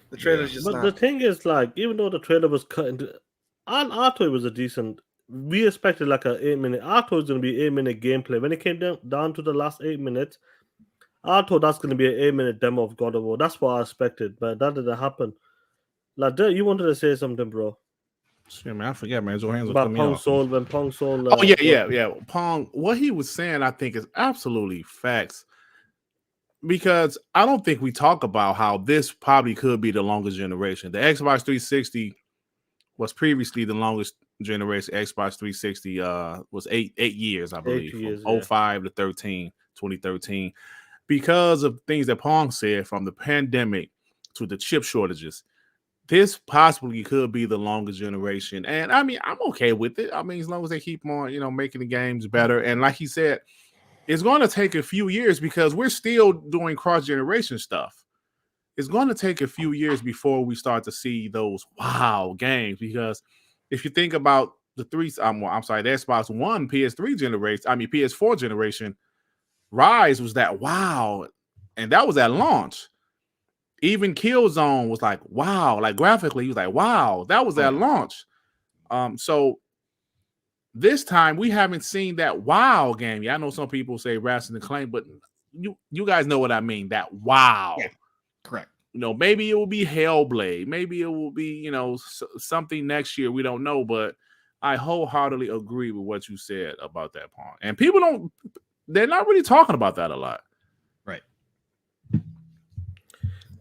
The trailer's just But the thing is, like, even though the trailer was cut into, and I thought it was a decent. We expected like an 8-minute. I thought it was going to be 8-minute gameplay. When it came down to the last 8 minutes, I thought that's going to be an 8-minute demo of God of War. That's what I expected, but that didn't happen. Like, you wanted to say something, bro? Shit, man, I forget, man. Hands about Pong Soul, when Pong Soul. Oh yeah. Pong. What he was saying, I think, is absolutely facts. Because I don't think we talk about how this probably could be the longest generation. The Xbox 360 was previously the longest generation. Xbox 360 was 8 years, I believe, 8 years, from 05 to 2013. Because of things that Pong said, from the pandemic to the chip shortages, this possibly could be the longest generation. And I mean, I'm okay with it. I mean, as long as they keep on, making the games better. And like he said, it's going to take a few years because we're still doing cross-generation stuff. It's going to take a few years before we start to see those wow games. Because if you think about the Xbox One, PS4 generation, Rise was that wow, and that was at launch. Even Killzone was like wow, like graphically, he was like wow, that was at launch. So this time we haven't seen that wow game. Yeah, I know some people say Ratchet and Clank, but you guys know what I mean. That wow, correct. Maybe it will be Hellblade, maybe it will be something next year. We don't know, but I wholeheartedly agree with what you said about that Pong. And people they're not really talking about that a lot. Right.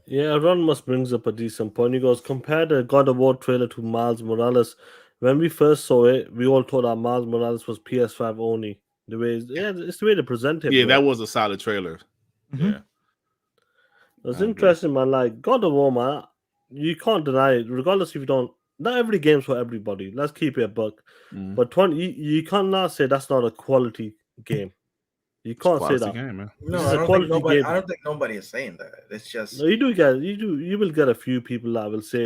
Yeah, Ron Musk brings up a decent point. He goes, compare the God of War trailer to Miles Morales. When we first saw it, we all thought that Miles Morales was PS5 only. It's the way they present it. Yeah, that was a solid trailer. Mm-hmm. Yeah. It's interesting, man. Like, God of War, man, you can't deny it. Regardless if you don't, not every game's for everybody. Let's keep it a buck. Mm. But you cannot say that's not a quality game. You can't say that. Game, man. No, I don't think nobody is saying that. It's just no, you will get a few people that will say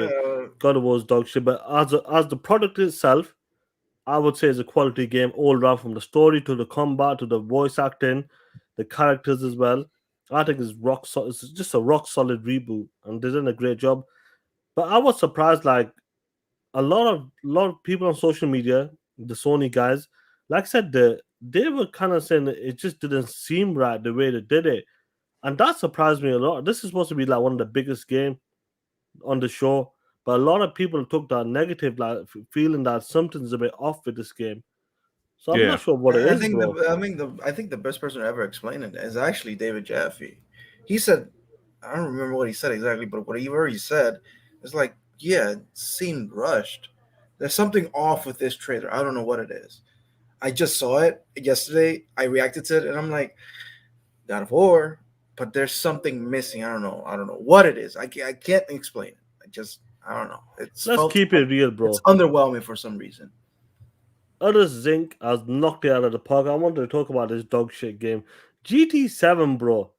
God of War's dog shit. But as the product itself, I would say it's a quality game all around, from the story to the combat to the voice acting, the characters as well. I think it's just a rock solid reboot, and they're doing a great job. But I was surprised, like, a lot of people on social media, the Sony guys, like I said, they were kind of saying that it just didn't seem right the way they did it, and that surprised me a lot. This is supposed to be like one of the biggest game on the show, but a lot of people took that negative, like feeling that something's a bit off with this game. So I'm Yeah. not sure what it I is, think bro. I think the best person to ever explain it is actually David Jaffe. He said, I don't remember what he said exactly, but whatever he said is like, yeah, it seemed rushed. There's something off with this trailer. I don't know what it is. I just saw it yesterday. I reacted to it, and I'm like, God of War, but there's something missing. I don't know. I don't know what it is. I can't explain it. I don't know. Let's keep it real, bro. It's underwhelming for some reason. Other Zinc has knocked it out of the park. I wanted to talk about this dog shit game. GT7, bro.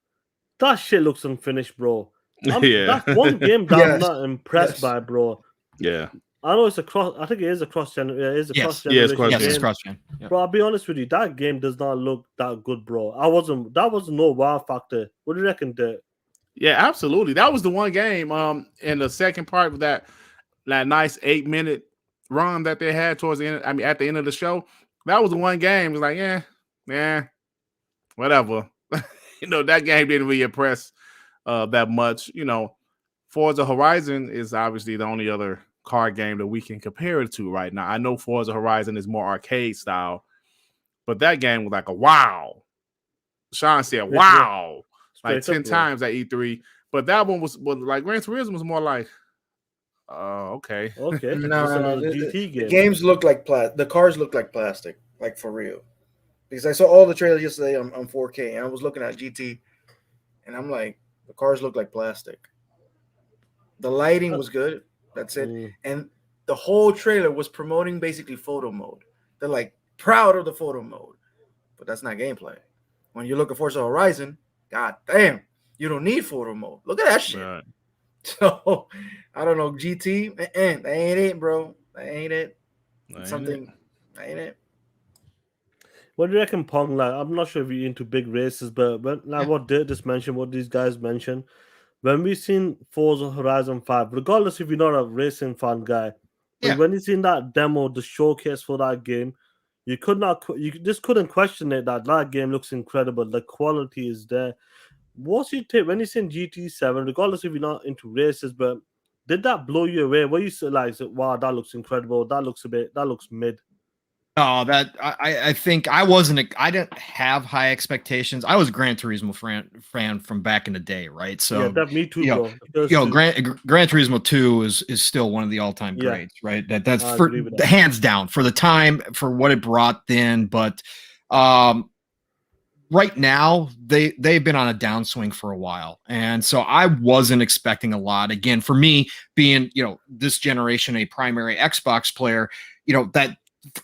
That shit looks unfinished, bro. Yeah. That's one game that I'm Yes. not impressed by, bro. Yeah. I know it's a cross. I think it is a cross gen. Yeah, it is a Yes. cross Yeah, it's generation. cross-gen. Yes, game. it's cross-gen. Yep. Bro, I'll be honest with you. That game does not look that good, bro. That was no wow factor. What do you reckon, Dirt? Yeah, absolutely. That was the one game in the second part of that nice 8-minute run that they had towards the end. I mean, at the end of the show, that was the one game. It was like, yeah, whatever. That game didn't really impress that much. Forza Horizon is obviously the only other car game that we can compare it to right now. I know Forza Horizon is more arcade style, but that game was like a wow. Sean said, wow, like 10 times at E3. But that one was like Gran Turismo was more like, okay. Okay. No. GT game. The games look like the cars look like plastic, like for real. Because I saw all the trailers yesterday on 4K, and I was looking at GT, and I'm like, the cars look like plastic. The lighting was good. That's it. And the whole trailer was promoting basically photo mode. They're like proud of the photo mode, but that's not gameplay. When you look at Forza Horizon, god damn, you don't need photo mode. Look at that shit. Right. So I don't know, GT, that ain't it, bro. That ain't it. Something ain't it. What do you reckon, Pong? Like, I'm not sure if you're into big races, but like what Dirt just mentioned, what these guys mentioned, when we seen Forza Horizon 5, regardless if you're not a racing fan guy, but when you seen that demo, the showcase for that game, you just couldn't question it that game looks incredible. The quality is there. What's your take when you seen GT7, regardless if you're not into races, but did that blow you away? Were you like, wow, that looks incredible, that looks mid? Oh, I think I didn't have high expectations. I was a Gran Turismo fan from back in the day, right? So yeah, me too, bro. Gran Turismo 2 is still one of the all-time greats, right? That's for the hands down for the time for what it brought then. But right now they've been on a downswing for a while, and so I wasn't expecting a lot. Again, for me being this generation a primary Xbox player, that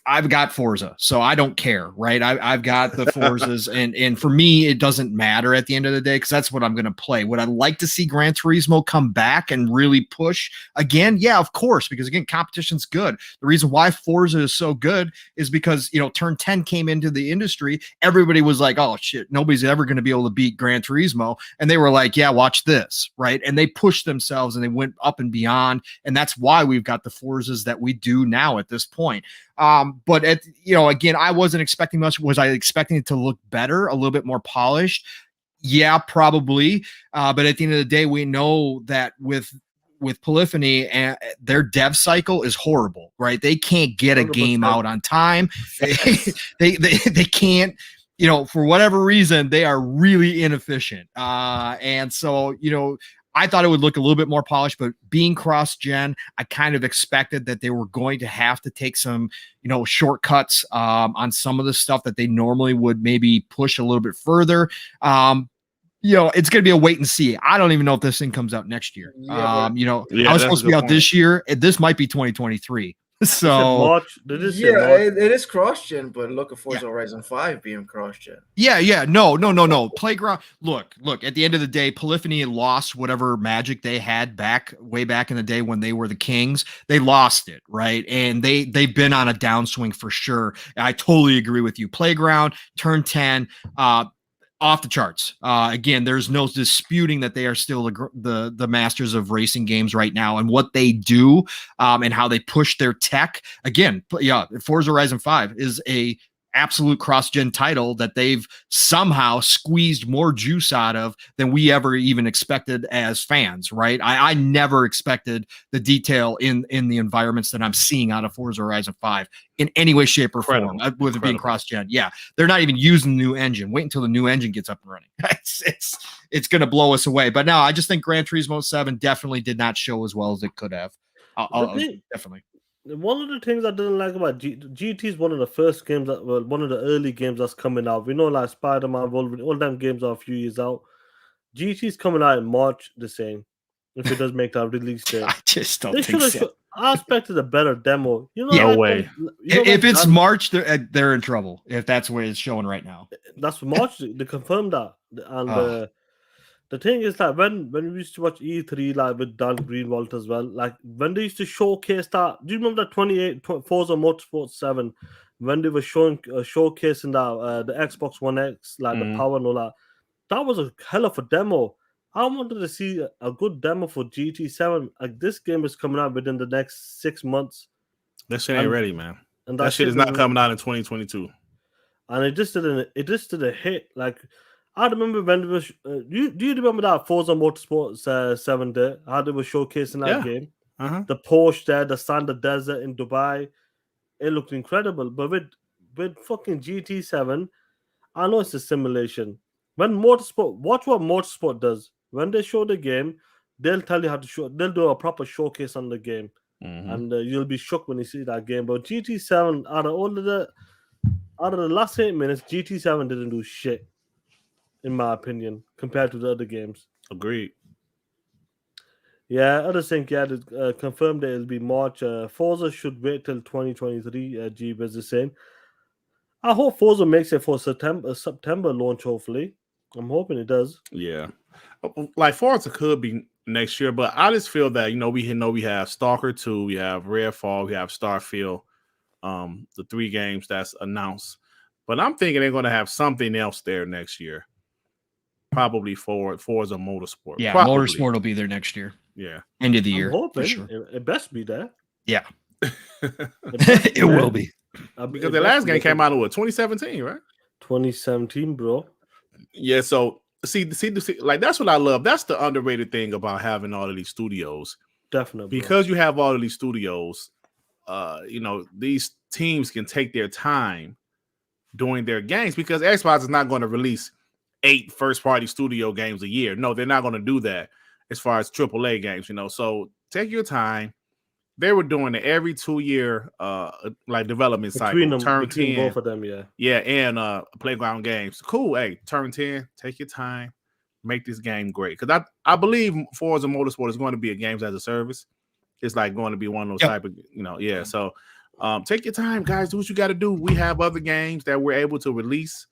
I've got Forza, so I don't care, right? I've got the Forzas, and for me, it doesn't matter at the end of the day because that's what I'm going to play. Would I like to see Gran Turismo come back and really push again? Yeah, of course, because again, competition's good. The reason why Forza is so good is because Turn 10 came into the industry. Everybody was like, "Oh shit, nobody's ever going to be able to beat Gran Turismo," and they were like, "Yeah, watch this," right? And they pushed themselves and they went up and beyond, and that's why we've got the Forzas that we do now at this point. But again, I wasn't expecting much. Was I expecting it to look better, a little bit more polished? Yeah, probably. But at the end of the day, we know that with Polyphony and their dev cycle is horrible, right? They can't get a 100%. Game out on time. They can't, for whatever reason, they are really inefficient. And so, I thought it would look a little bit more polished, but being cross-gen, I kind of expected that they were going to have to take some, shortcuts on some of the stuff that they normally would maybe push a little bit further. It's going to be a wait and see. I don't even know if this thing comes out next year. I was supposed to be out this year. This might be 2023. So it is cross-gen, but look at Forza Horizon 5 being cross-gen. No. Playground. Look. At the end of the day, Polyphony lost whatever magic they had way back in the day when they were the kings. They lost it, right? And they've been on a downswing for sure. I totally agree with you. Playground, Turn 10, off the charts. Again, there's no disputing that they are still the masters of racing games right now, and what they do and how they push their tech. Again, yeah, Forza Horizon 5 is a absolute cross-gen title that they've somehow squeezed more juice out of than we ever even expected as fans, right? I never expected the detail in the environments that I'm seeing out of Forza Horizon 5 in any way, shape, or form, with it being cross-gen. Yeah, they're not even using the new engine. Wait until the new engine gets up and running. It's going to blow us away. But no, I just think Gran Turismo 7 definitely did not show as well as it could have. Definitely. One of the things I didn't like about GT is one of the first games one of the early games that's coming out. We know like Spider-Man, Wolverine, all them games are a few years out. GT is coming out in March the same. If it does make that release date, I just don't think so. I expected a better demo. You know, no way. If it's March, they're in trouble. If that's where it's showing right now, that's March. They confirmed that, and the thing is that when we used to watch E3 like with Dan Greenwald as well, like when they used to showcase that, do you remember that 28 Forza Motorsport 7 when they were showcasing that the Xbox One X, like the power and all that? That was a hell of a demo. I wanted to see a good demo for GT7. Like this game is coming out within the next 6 months. That shit ain't ready, man. And that shit is not coming out in 2022. And it just didn't hit. Like I remember when it was. Do you remember that Forza Motorsport 7 day? How they were showcasing that game? The Porsche there, the Sand Desert in Dubai. It looked incredible. But with fucking GT7, I know it's a simulation. When Motorsport, watch what Motorsport does. When they show the game, they'll tell you how to show. They'll do a proper showcase on the game, and you'll be shocked when you see that game. But GT7, out of the last 8 minutes, GT7 didn't do shit. In my opinion, compared to the other games. Agreed. Yeah, others think, they confirmed that it'll be March. Forza should wait till 2023, G-Biz is saying. I hope Forza makes it for September launch, hopefully. I'm hoping it does. Yeah. Like Forza could be next year, but I just feel that, we have Stalker 2, we have Redfall, we have Starfield, the 3 games that's announced. But I'm thinking they're going to have something else there next year. Probably Forza Motorsport. Yeah, probably. Motorsport will be there next year. Yeah. End of the year. I'm hoping. For sure. It best be there. Yeah. It will be. Because the last game came out in 2017, right? 2017, bro. Yeah, so see, like that's what I love. That's the underrated thing about having all of these studios. Definitely. Because you have all of these studios, these teams can take their time doing their games because Xbox is not going to release 8 first-party studio games a year. No, they're not going to do that as far as AAA games, So take your time. They were doing it every 2-year development cycle. Turn 10, both of them, yeah. Yeah, and Playground Games. Cool. Hey, turn 10. Take your time. Make this game great. Because I believe Forza Motorsport is going to be a games as a service. It's like going to be one of those type of, yeah. So take your time, guys. Do what you got to do. We have other games that we're able to release.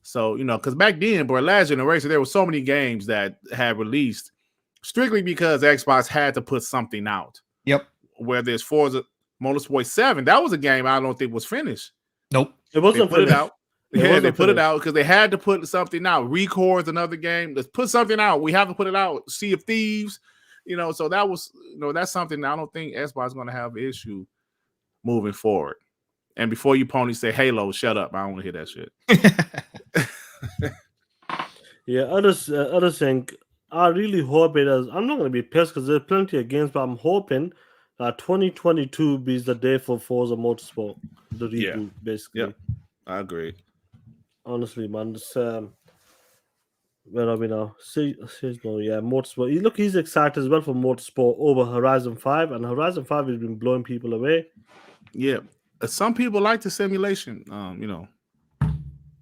So, because back then, boy, last generation, there were so many games that had released strictly because Xbox had to put something out. Yep. Where there's Forza Motorsport 7, that was a game I don't think was finished. Nope. It wasn't finished. It out. They put it finished. out because they had to put something out. Record's another game. Let's put something out. We have to put it out. Sea of Thieves, so that was, that's something I don't think Xbox is going to have an issue moving forward. And before you pony say Halo, shut up. I don't want to hear that shit. Yeah, others think I really hope it does. I'm not going to be pissed because there's plenty of games, but I'm hoping that 2022 be the day for Forza Motorsport, the reboot, basically. Yeah, I agree. Honestly, man, this, where are we now? Motorsport. Look, he's excited as well for Motorsport over Horizon 5, and Horizon 5 has been blowing people away. Yeah, some people like the simulation,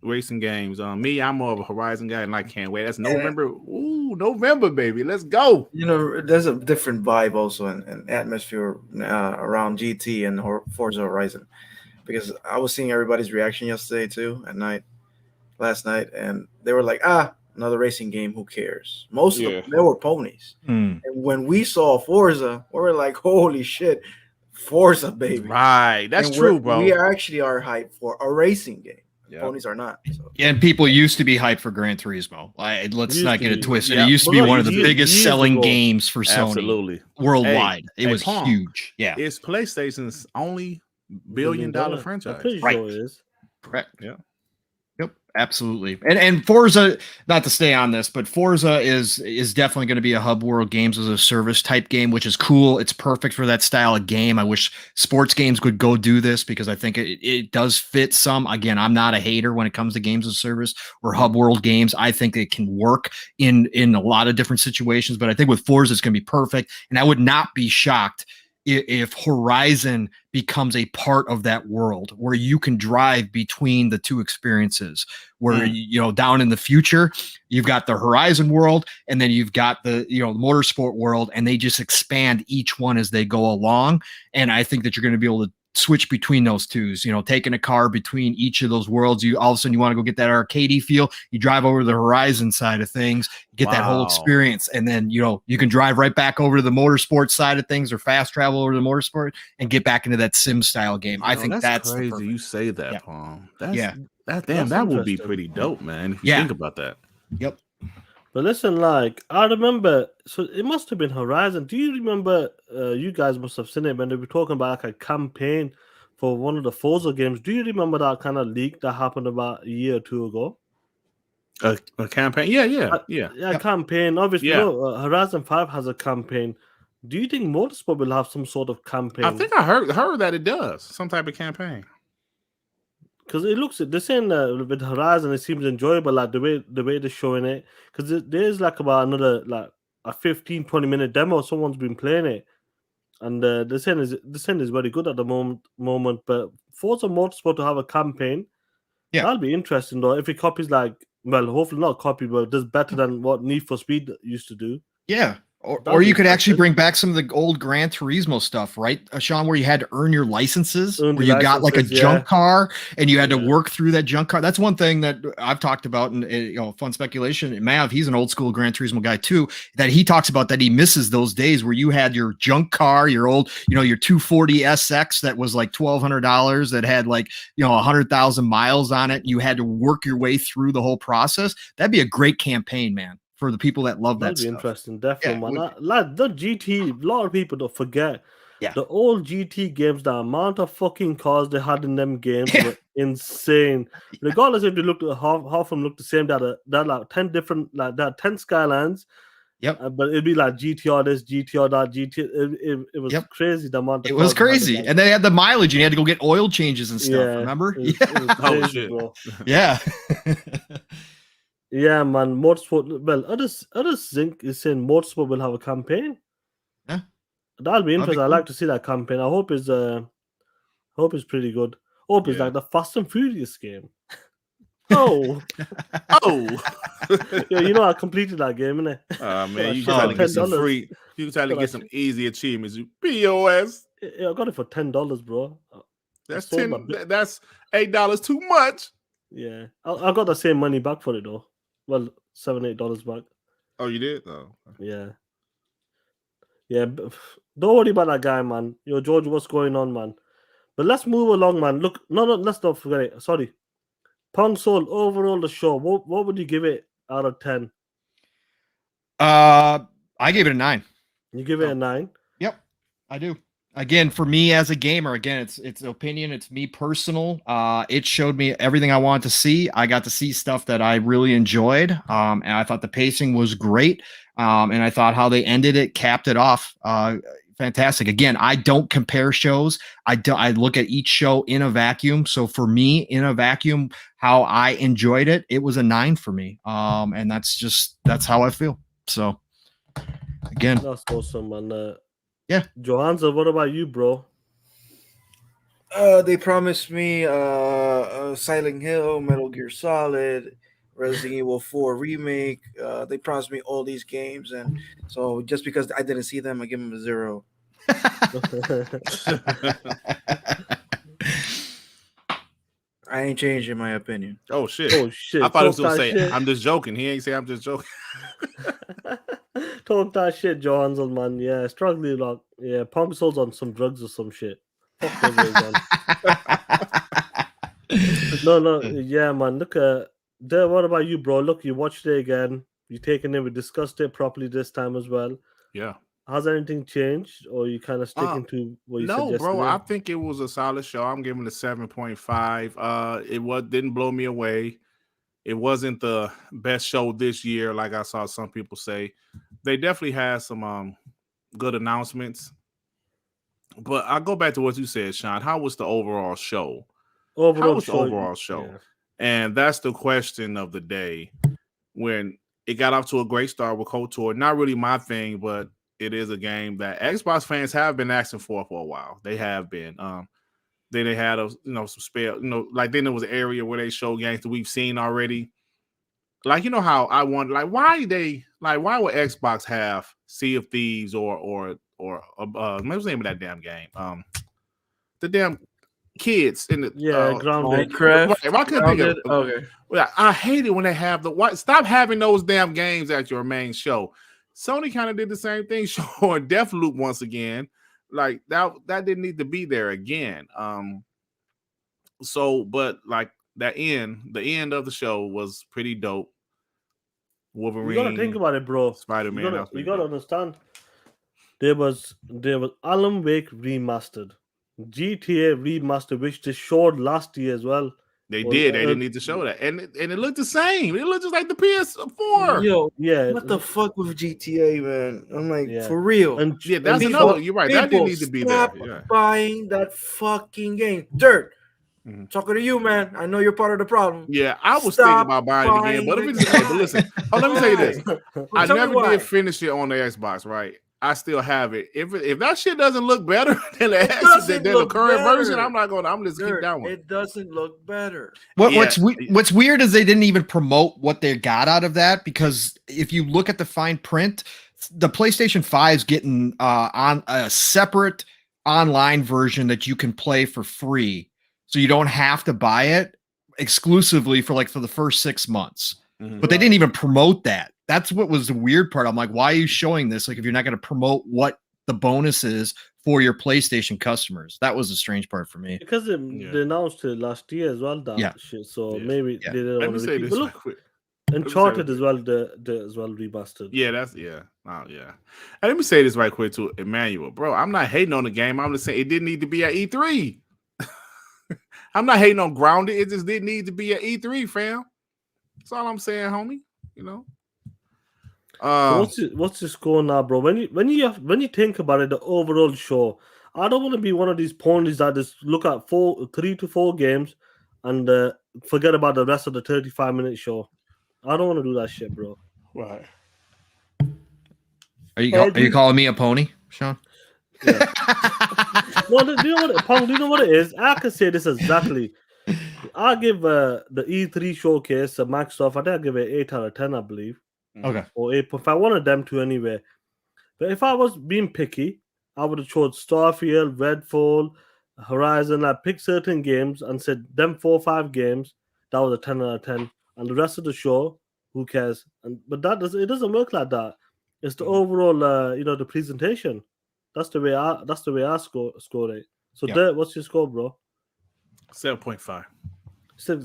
racing games. Me, I'm more of a Horizon guy, and I can't wait. That's November. Ooh, November, baby. Let's go. There's a different vibe also and atmosphere around GT and Forza Horizon, because I was seeing everybody's reaction yesterday too last night, and they were like, another racing game, who cares? Most of them, they were ponies. And when we saw Forza, we were like, holy shit, Forza, baby. Right. That's true, bro. We actually are hyped for a racing game. Ponies are not. So. And people used to be hyped for Gran Turismo. Let's not get it twisted. It used to be one of the biggest selling games for Sony worldwide. It was huge. Yeah. It's PlayStation's only billion-dollar franchise. I'm pretty sure it is. Correct. Yeah. Yep, absolutely. And Forza, not to stay on this, but Forza is definitely going to be a hub world games as a service type game, which is cool. It's perfect for that style of game. I wish sports games would go do this because I think it does fit some. Again, I'm not a hater when it comes to games as a service or hub world games. I think it can work in a lot of different situations, but I think with Forza it's going to be perfect. And I would not be shocked if Horizon becomes a part of that world where you can drive between the two experiences, where down in the future you've got the Horizon world and then you've got the motorsport world, and they just expand each one as they go along. And I think that you're going to be able to switch between those twos, taking a car between each of those worlds. You all of a sudden you want to go get that arcadey feel, you drive over to the Horizon side of things, get that whole experience, and then you can drive right back over to the motorsport side of things or fast travel over to the motorsport and get back into that sim style game. I think that's crazy. You say that, Palm. That That's would be pretty dope, man. If you think about that. Yep. But listen, I remember, so it must have been Horizon. Do you remember, you guys must have seen it when they were talking about a campaign for one of the Forza games. Do you remember that kind of leak that happened about a year or two ago? A campaign? Yeah. Campaign. Obviously, Horizon 5 has a campaign. Do you think Motorsport will have some sort of campaign? I think I heard that it does. Some type of campaign. Because it looks, they're saying with Horizon, it seems enjoyable, the way they're showing it. Because there's about another a 15-20 minute demo. Someone's been playing it, and they're saying is very good at the moment. But Forza Motorsport to have a campaign, that'll be interesting though. If it copies hopefully not copy, but does better than what Need for Speed used to do. Yeah. Or you could actually bring back some of the old Gran Turismo stuff, right, Sean, where you had to earn your licenses, where you got like a junk car and you had to work through that junk car. That's one thing that I've talked about, and fun speculation. Mav, he's an old school Gran Turismo guy too, that he talks about that he misses those days where you had your junk car, your old, your 240 SX that was like $1,200 that had 100,000 miles on it. You had to work your way through the whole process. That'd be a great campaign, man. For the people that love that stuff. Interesting, definitely, man. The GT, a lot of people don't forget. The old GT games, the amount of fucking cars they had in them games were insane. Regardless if you looked at half of them looked the same, they had 10 different, they had 10 Skylines. Yep. But it'd be like GTR this, GTR that, GTR. It was crazy. The amount. It was crazy, and they had the mileage, and you had to go get oil changes and stuff. Remember? It was crazy, bro. Yeah. Yeah, man. Motorsport. Well, others Zinc is saying Motorsport will have a campaign. Yeah, that'll be interesting. I'd like to see that campaign. I hope it's pretty good. Hope it's like the Fast and Furious game. Oh. Yeah, I completed that game, innit? Man, you trying to get some free. You trying to get some easy achievements. POS. Yeah, I got it for $10, bro. That's That's $8 too much. Yeah, I got the same money back for it though. Well, $7-8 back. Oh, you did? Oh. Yeah. Don't worry about that guy, man. George, what's going on, man? But let's move along, man. Look, no, let's not forget it. Sorry. Pong Soul, overall the show, what would you give it out of 10? I gave it a 9. You give it a 9? Yep, I do. Again, for me as a gamer, it's opinion. It's me personal. It showed me everything I wanted to see. I got to see stuff that I really enjoyed. And I thought the pacing was great. And I thought how they ended it, capped it off. Fantastic. Again, I don't compare shows. I look at each show in a vacuum. So for me, in a vacuum, how I enjoyed it, it was a 9 for me. And that's how I feel. So again, that's awesome, man. Yeah, Johanza, what about you, bro? They promised me Silent Hill, Metal Gear Solid, Resident Evil 4 remake. They promised me all these games, and so just because I didn't see them, I give them a 0. I ain't changing my opinion. Oh shit! I thought he was gonna say, "I'm just joking." He ain't say, "I'm just joking." Talk that shit, Johansson, man. Yeah, struggling like Punk Soul's on some drugs or some shit. Fuck those guys, man. No, yeah, man. Look, what about you, bro? Look, you watched it again. You taken it. We discussed it properly this time as well. Yeah. Has anything changed, or you kind of sticking to what you said No, bro. I yesterday? think it was a solid show. I'm giving it a 7.5. It didn't blow me away. It wasn't the best show this year, like I saw some people say. They definitely had some good announcements. But I go back to what you said, Sean. How was the overall show? How was the overall show? Yeah. And that's the question of the day. When it got off to a great start with KOTOR, not really my thing, but it is a game that Xbox fans have been asking for a while. They have been. Then they had some spell, like then there was an area where they show games that we've seen already. Like, how I wonder, like, why would Xbox have Sea of Thieves or what's the name of that damn game? The damn kids in the Grounded. Minecraft. I couldn't think of it. Okay. Well, I hate it when they have stop having those damn games at your main show. Sony kind of did the same thing, showing Deathloop once again. Like that didn't need to be there again. But like the end of the show was pretty dope. Wolverine. You gotta think about it, bro. Spider-Man. You gotta understand. There was Alan Wake remastered, GTA remastered, which they showed last year as well. They did. They didn't need to show that, and it looked the same. It looked just like the PS4. Yo, yeah. What the fuck with GTA, man? I'm like, Yeah. for real. And that's another. You're right. That didn't need to be there. Yeah. Buying that fucking game, Dirt. Talking to you, man. I know you're part of the problem. Yeah, I was thinking about buying it again, but listen. Let me tell you this. I never did finish it on the Xbox. Right. I still have it. If that shit doesn't look better than the current version, I'm not going. I'm just keep that one. It doesn't look better. What's weird is they didn't even promote what they got out of that, because if you look at the fine print, the PlayStation 5 is getting on a separate online version that you can play for free, so you don't have to buy it exclusively for the first 6 months. But they didn't even promote that. That's what was the weird part. I'm like, why are you showing this? Like, if you're not going to promote what the bonus is for your PlayStation customers, that was the strange part for me. Because they announced it last year as well. That shit. So maybe they didn't want to repeat. But look, Uncharted as well. As well remastered. Yeah, Oh yeah. And let me say this right quick to Emmanuel, bro. I'm not hating on the game. I'm just saying it didn't need to be at E3. I'm not hating on Grounded. It just didn't need to be at E3, fam. That's all I'm saying, homie. So what's your score now, bro? When you think about it, the overall show, I don't want to be one of these ponies that just look at 3 to 4 games and forget about the rest of the 35-minute show. I don't want to do that shit, bro. Right. Are you calling me a pony, Sean? Yeah. No, do you know what it is? I can say this exactly. I give the E3 showcase a Microsoft. I think I give it 8 out of 10, I believe. Okay. Or 8.5. One of them two anyway. But if I was being picky, I would have chose Starfield, Redfall, Horizon. I picked certain games and said them 4 or 5 games. That was a 10 out of 10. And the rest of the show, who cares? But it doesn't work like that. It's the overall, the presentation. That's the way I score it. So, Dirt, what's your score, bro? 7.5.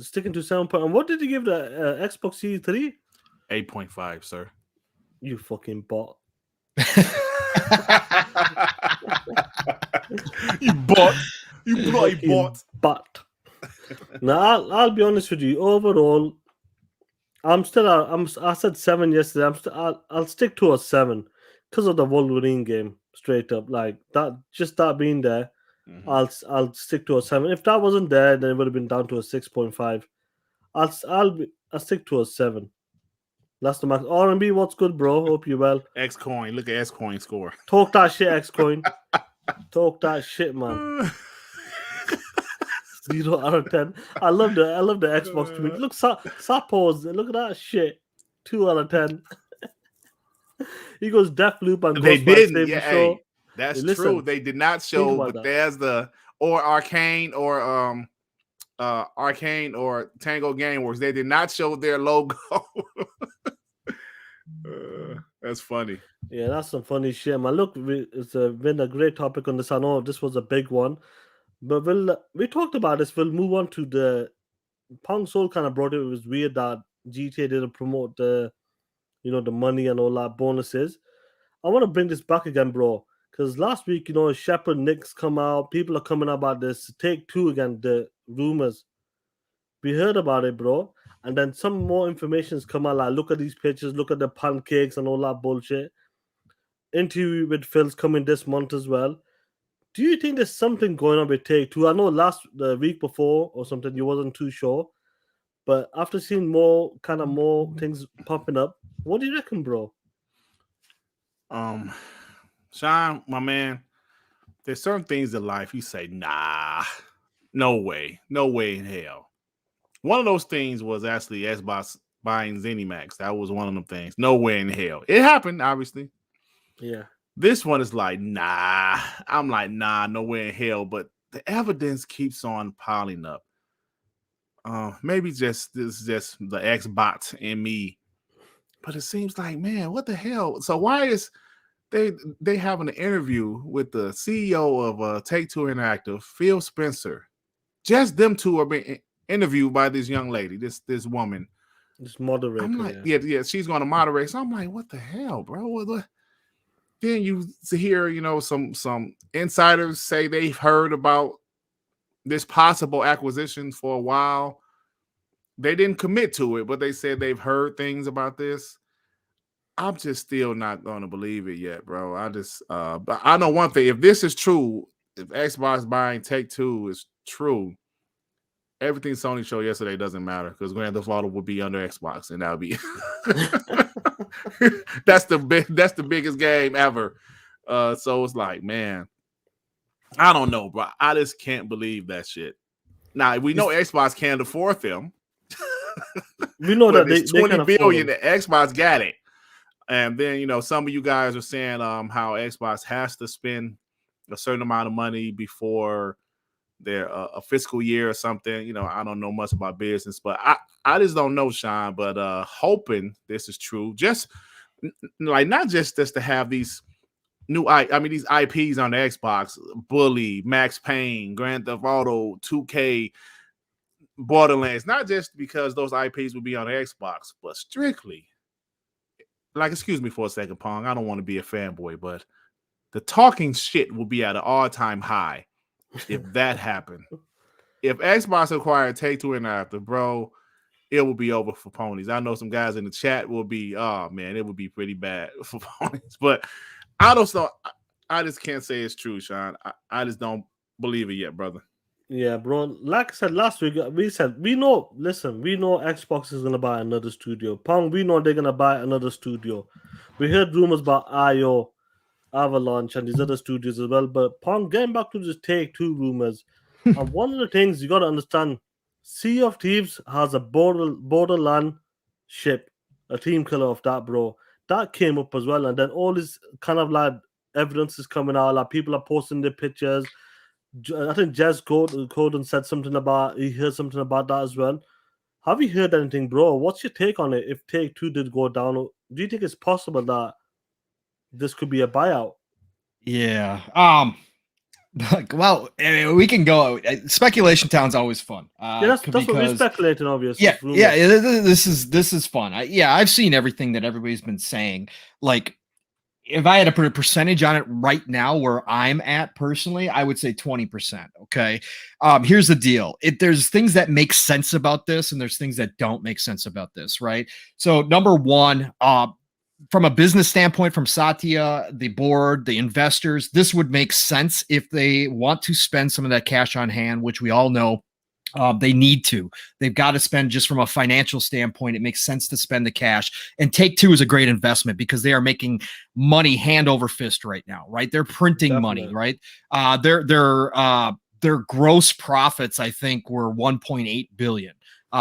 Sticking to 7. And what did you give the Xbox Series 3? 8.5, sir. You fucking bot. You bot. You bloody bot. But now I'll be honest with you. Overall, I said 7 yesterday. I'll stick to a 7 because of the Wolverine game. Straight up, like that. Just that being there, I'll stick to a 7. If that wasn't there, then it would have been down to a 6.5. I'll stick to a 7. That's the max. R&B, what's good, bro? Hope you well. Xcoin, look at Xcoin score. Talk that shit, Xcoin. Talk that shit, man. 0 out of 10. I love the Xbox tweet. Look, Sappos. Look at that shit. 2 out of 10. He goes Deathloop and they didn't. Yeah, hey, that's true. They did not show, but there's Arcane or Tango Gameworks. They did not show their logo. That's funny. Yeah, that's some funny shit, man. Look, it's been a great topic on this. I know this was a big one, but we talked about this. We'll move on to the Punk Soul kind of brought it. It was weird that GTA didn't promote the, the money and all that bonuses. I want to bring this back again, bro, because last week, Shepard Nick's come out. People are coming about this Take-Two again. The rumors. We heard about it, bro, and then some more information's come out. Like, look at these pictures. Look at the pancakes and all that bullshit. Interview with Phil's coming this month as well. Do you think there's something going on with Take-Two? I know the week before or something you wasn't too sure, but after seeing more things popping up, what do you reckon, bro? Sean, my man, there's certain things in life you say, nah, no way in hell. One of those things was actually Xbox buying ZeniMax. That was one of them things. No way in hell. It happened, obviously. Yeah. This one is like, nah. I'm like, nah, no way in hell. But the evidence keeps on piling up. Maybe this is just the Xbox in me. But it seems like, man, what the hell? So why is they having an interview with the CEO of Take-Two Interactive, Phil Spencer? Just them two are being interviewed by this young lady, this woman. This moderator. I'm like, yeah, she's going to moderate. So I'm like, what the hell, bro? What? Then you hear, some insiders say they've heard about this possible acquisition for a while. They didn't commit to it, but they said they've heard things about this. I'm just still not going to believe it yet, bro. But I know one thing. If this is true, if Xbox buying Take-Two is true, everything Sony showed yesterday doesn't matter because Grand Theft Auto will be under Xbox, and that'll be that's the biggest game ever. So it's like, man, I don't know, bro. I just can't believe that shit. Now we know Xbox can't afford them. We know that it's $20 billion. That Xbox got it, and then some of you guys are saying how Xbox has to spend a certain amount of money before their a fiscal year or something. I don't know much about business, but I just don't know, Sean. But hoping this is true, just like not just to have these these IPs on the Xbox: Bully, Max Payne, Grand Theft Auto, 2K, Borderlands. Not just because those IPs will be on the Xbox, but strictly, like, excuse me for a second, Pong. I don't want to be a fanboy, but the talking shit will be at an all-time high. If that happened, if Xbox acquired Take-Two Interactive, bro, it will be over for ponies. I know some guys in the chat will be, oh man, it would be pretty bad for ponies. But I just can't say it's true, Sean. I just don't believe it yet, brother. Yeah, bro. Like I said last week, we know Xbox is gonna buy another studio. Pong, we know they're gonna buy another studio. We heard rumors about IO, Avalanche, and these other studios as well. But Pong, getting back to this Take-Two rumors, and one of the things you got to understand, Sea of Thieves has a borderland ship, a team killer of that, bro. That came up as well, and then all this kind of like evidence is coming out. Like people are posting their pictures. I think Jez Gordon said something about he heard something about that as well. Have you heard anything, bro? What's your take on it? If Take-Two did go down, do you think it's possible that this could be a buyout? Yeah. Well, we can go. Speculation Town's always fun. That's what we're speculating, obviously. Yeah. This is fun. I've seen everything that everybody's been saying. Like, if I had to put a percentage on it right now, where I'm at personally, I would say 20%. Okay. Here's the deal. There's things that make sense about this, and there's things that don't make sense about this. Right. So number one, from a business standpoint, from Satya, the board, the investors, this would make sense if they want to spend some of that cash on hand, which we all know they need to. They've got to spend just from a financial standpoint. It makes sense to spend the cash. And Take-Two is a great investment because they are making money hand over fist right now, right? They're printing money, right? Their gross profits, I think, were 1.8 billion.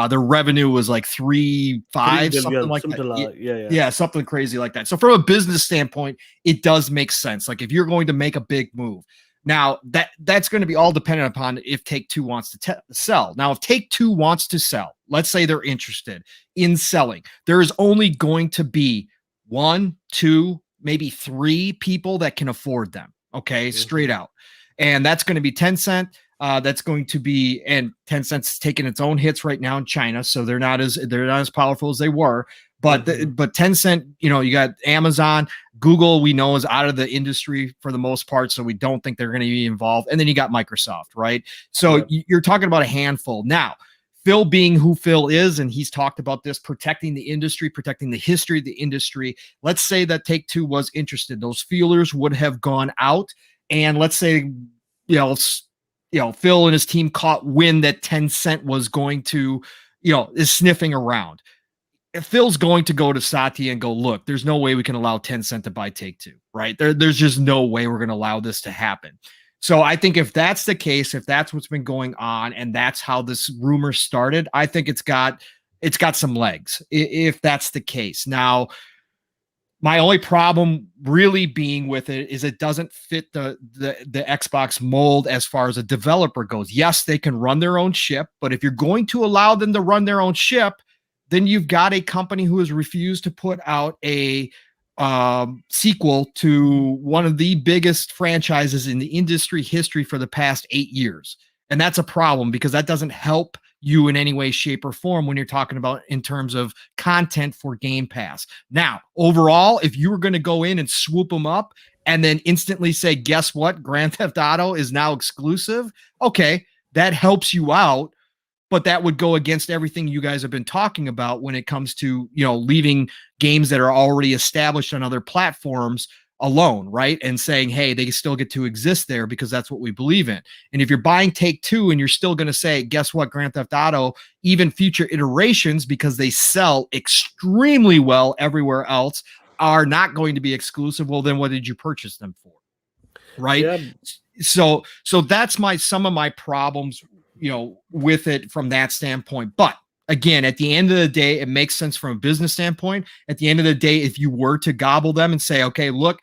Their revenue was like 3.5, something like that. Yeah, something crazy like that. So from a business standpoint, it does make sense. Like if you're going to make a big move, now that's going to be all dependent upon if Take-Two wants to sell. Now, if Take-Two wants to sell, let's say they're interested in selling, there is only going to be 1, 2, maybe 3 people that can afford them. Okay, straight out. And that's going to be Tencent, that's going to be, and Tencent's taking its own hits right now in China, so they're not as powerful as they were. But but Tencent, you got Amazon, Google, we know is out of the industry for the most part, so we don't think they're going to be involved. And then you got Microsoft, right? So you're talking about a handful. Now, Phil being who Phil is, and he's talked about this, protecting the industry, protecting the history of the industry. Let's say that Take-Two was interested. Those feelers would have gone out, and let's say, Phil and his team caught wind that Tencent was going to, is sniffing around. If Phil's going to go to Satya and go, look, there's no way we can allow Tencent to buy Take-Two, right? There's just no way we're going to allow this to happen. So I think if that's the case, if that's what's been going on, and that's how this rumor started, I think it's got some legs, if that's the case. Now, my only problem really being with it is it doesn't fit the Xbox mold as far as a developer goes. Yes, they can run their own ship, but if you're going to allow them to run their own ship, then you've got a company who has refused to put out a sequel to one of the biggest franchises in the industry history for the past 8 years. And that's a problem, because that doesn't help you in any way, shape, or form when you're talking about in terms of content for Game Pass. Now, overall, if you were going to go in and swoop them up and then instantly say, guess what? Grand Theft Auto is now exclusive. Okay, that helps you out. But that would go against everything you guys have been talking about when it comes to, leaving games that are already established on other platforms alone, right? And saying, hey, they still get to exist there because that's what we believe in. And if you're buying Take-Two and you're still going to say, guess what, Grand Theft Auto, even future iterations, because they sell extremely well everywhere else, are not going to be exclusive, well, then what did you purchase them for? Right? Yeah. So that's some of my problems with it from that standpoint. But again, at the end of the day, it makes sense from a business standpoint. At the end of the day, if you were to gobble them and say, okay, look,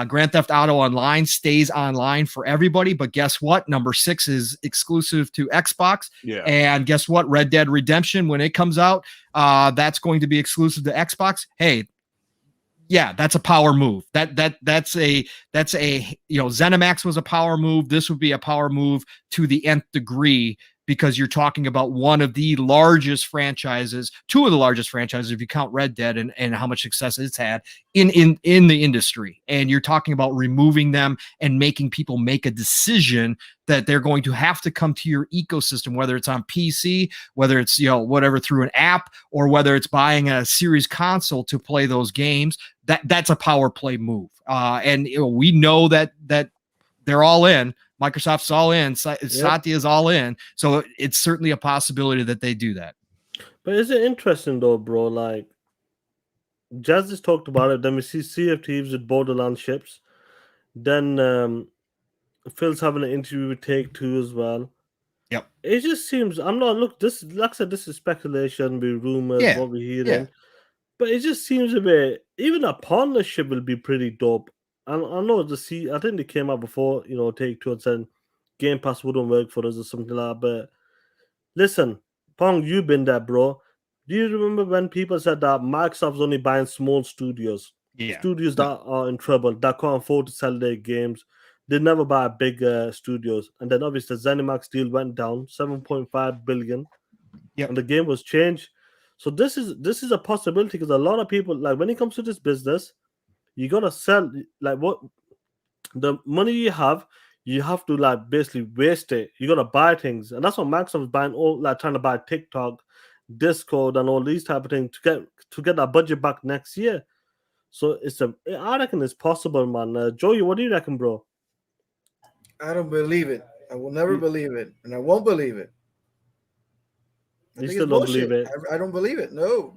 Grand Theft Auto Online stays online for everybody, but guess what? Number 6 is exclusive to Xbox. Yeah. And guess what? Red Dead Redemption, when it comes out, that's going to be exclusive to Xbox. Hey, yeah, that's a power move. That's a ZeniMax was a power move. This would be a power move to the nth degree, because you're talking about one of the largest franchises, two of the largest franchises, if you count Red Dead, and how much success it's had in the industry. And you're talking about removing them and making people make a decision that they're going to have to come to your ecosystem, whether it's on PC, whether it's, whatever, through an app, or whether it's buying a series console to play those games. That's a power play move. And we know that they're all in. Microsoft's all in. Satya is all in. So it's certainly a possibility that they do that. But is it interesting though, bro? Like, Jazz just talked about it. Then we see Sea of Thieves with Borderlands ships. Then Phil's having an interview with Take-Two as well. Yep. It just seems, this, like I said, this is speculation, be rumors, what we're hearing. Yeah. But it just seems a bit, even a partnership will be pretty dope. And I know I think they came out before, Take-Two and said Game Pass wouldn't work for us or something like that. But listen, Pong, you've been there, bro. Do you remember when people said that Microsoft's only buying small studios? Yeah. Studios that are in trouble, that can't afford to sell their games. They never buy big studios. And then obviously the ZeniMax deal went down, 7.5 billion. Yep. And the game was changed. So this is a possibility, because a lot of people, like, when it comes to this business, you gotta sell, like, what the money you have to, like, basically waste it. You gotta buy things, and that's what Microsoft is buying, all, like, trying to buy TikTok, Discord, and all these type of things to get that budget back next year. So I reckon it's possible, man. Joey, what do you reckon, bro? I don't believe it. I will never believe it, and I won't believe it. You still don't believe it? I don't believe it. No.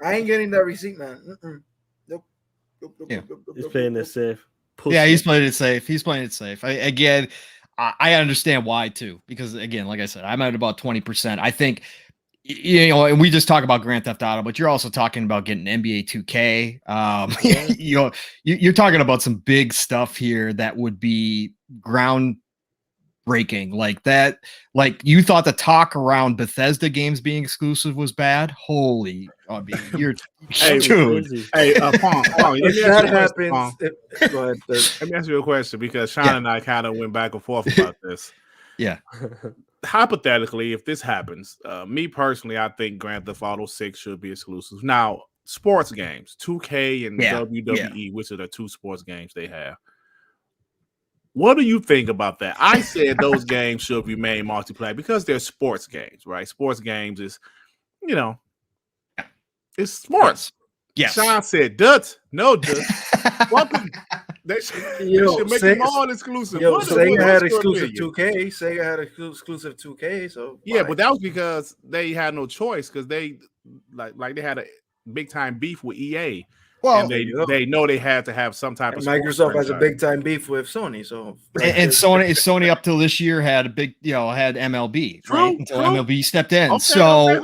I ain't getting that receipt, man. Nope. He's playing it safe. Yeah, he's playing it safe. I understand why too, because again, like I said, I'm at about 20%. I think, and we just talk about Grand Theft Auto, but you're also talking about getting NBA 2K. You're talking about some big stuff here that would be ground breaking like that. Like you thought the talk around Bethesda games being exclusive was bad. Holy, I mean, you're Hey, dude. Hey, Pong, let me If ask that you a question, happens, Pong. go ahead. Let me ask you a question because Sean Yeah. and I kind of went back and forth about this. Yeah. Hypothetically, if this happens, me personally, I think Grand Theft Auto 6 should be exclusive. Now, sports games, 2K and WWE, which are the two sports games they have. What do you think about that? I said those games should be made multiplayer because they're sports games, right? Sports games is, you know, it's sports. Yes. Sean said, "Duts, no duts." They should make them all exclusive. Sega had exclusive 2K. Sega had exclusive 2K. So yeah, but that was because they had no choice because they like they had a big time beef with EA. Well, and they know they had to have some type of Microsoft has a big time beef with Sony. So and Sony up till this year had a big, had MLB, right? Until MLB stepped in. Okay, so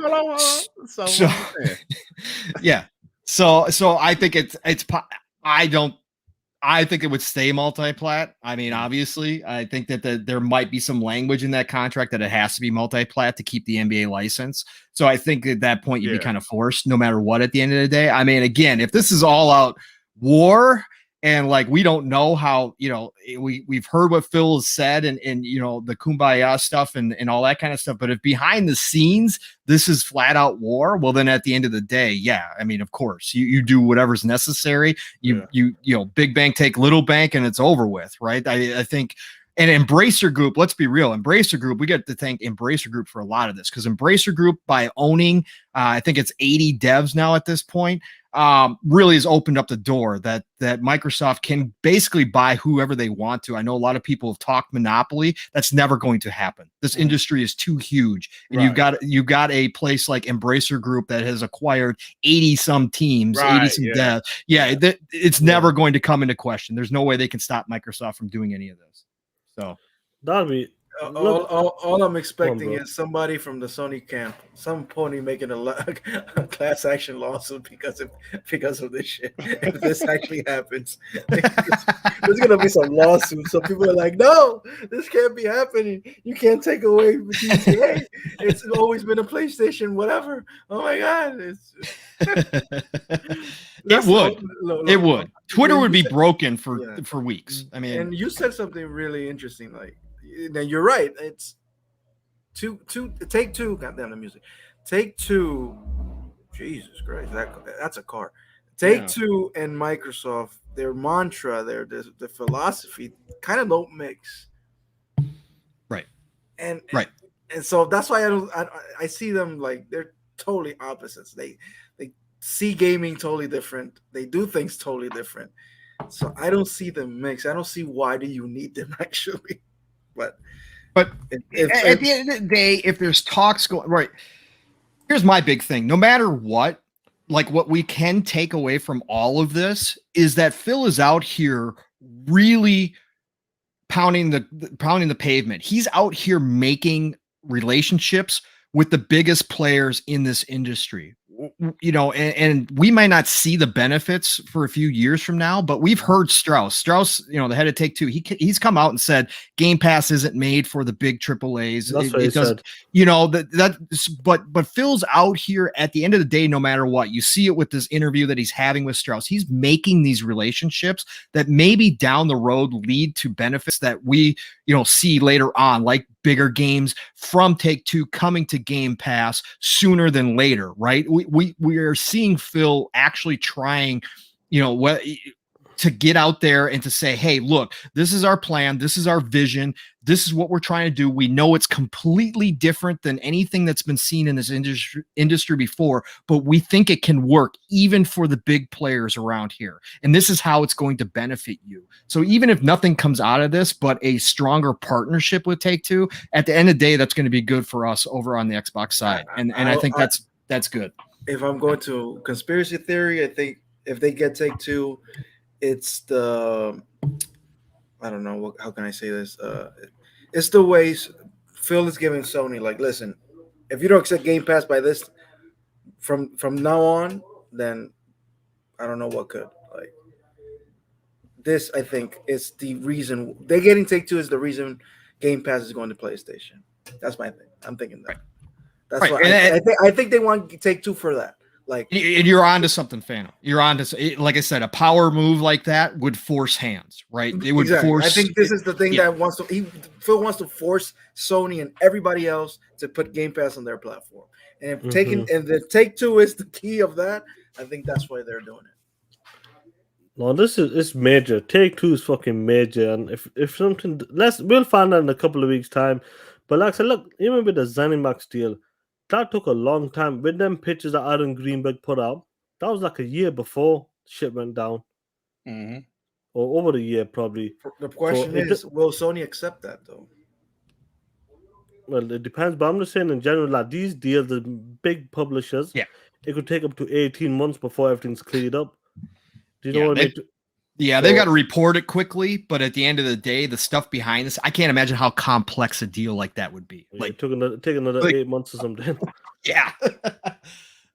yeah. So I think I think it would stay multi-plat. I mean, obviously, I think that there might be some language in that contract that it has to be multi-plat to keep the NBA license. So I think at that point you'd be kind of forced no matter what at the end of the day. I mean, again, if this is all out war and like we don't know how, we've heard what Phil has said and the kumbaya stuff and all that kind of stuff. But if behind the scenes this is flat out war, well, then at the end of the day, I mean, of course, you do whatever's necessary. You big bank take little bank and it's over with, right? I think. And Embracer Group, let's be real. Embracer Group, we got to thank Embracer Group for a lot of this because Embracer Group, by owning, I think it's 80 devs now at this point, really has opened up the door that Microsoft can basically buy whoever they want to. I know a lot of people have talked monopoly. That's never going to happen. This industry is too huge. And you've got a place like Embracer Group that has acquired 80 some teams, 80 some devs. It's never going to come into question. There's no way they can stop Microsoft from doing any of this. So that'll be all I'm expecting is somebody from the Sony camp, some pony making a class action lawsuit because of this shit. If this actually happens, there's gonna be some lawsuits. So people are like, "No, this can't be happening. You can't take away GTA. It's always been a PlayStation, whatever." Oh my god, it would. Twitter would be broken for weeks. I mean, and you said something really interesting. Like, then you're right. It's Take Two. Goddamn the music. Take Two. Jesus Christ, that's a car. Take Two and Microsoft. Their mantra, their philosophy, kind of don't mix. Right. And so that's why I see them like they're totally opposites. They see gaming totally different. They do things totally different. So I don't see them mix. I don't see why do you need them actually. But at the end of the day, if there's talks going right, here's my big thing. No matter what, like what we can take away from all of this is that Phil is out here really pounding the pavement. He's out here making relationships with the biggest players in this industry. And we might not see the benefits for a few years from now, but we've heard Strauss, the head of Take Two, he's come out and said Game Pass isn't made for the big AAAs. That's what he said. But Phil's out here at the end of the day, no matter what. You see it with this interview that he's having with Strauss. He's making these relationships that maybe down the road lead to benefits that we, see later on, like bigger games from Take Two coming to Game Pass sooner than later, right? We are seeing Phil actually trying, to get out there and to say, hey, look, this is our plan. This is our vision. This is what we're trying to do. We know it's completely different than anything that's been seen in this industry before, but we think it can work even for the big players around here. And this is how it's going to benefit you. So even if nothing comes out of this, but a stronger partnership with Take Two, at the end of the day, that's going to be good for us over on the Xbox side. And I think that's good. If I'm going to conspiracy theory, I think if they get Take Two, it's I don't know how can I say this? It's the ways Phil is giving Sony, like, listen, if you don't accept Game Pass by this from now on, then I don't know what could. Like, this, I think, is the reason they're getting Take Two is the reason Game Pass is going to PlayStation. That's my thing. I'm thinking that. Right. That's Right. what I think they want to take two for that. Like, and you're onto something, Phantom. You're onto, like I said, a power move like that would force hands, right? It would force. I think this is the thing that Phil wants to force Sony and everybody else to put Game Pass on their platform. And if the Take-Two is the key of that, I think that's why they're doing it. No, it's major. Take-Two is fucking major, and if something, we'll find out in a couple of weeks' time. But like I said, look, even with the ZeniMax deal, that took a long time. With them pictures that Aaron Greenberg put out, that was like a year before shit went down, or over a year probably. The question is, will Sony accept that though? Well, it depends, but I'm just saying in general, like these deals, the big publishers, it could take up to 18 months before everything's cleared up. Do you know what I mean? They got to report it quickly, but at the end of the day, the stuff behind this, I can't imagine how complex a deal like that would be. Like, take another 8 months or something. Yeah.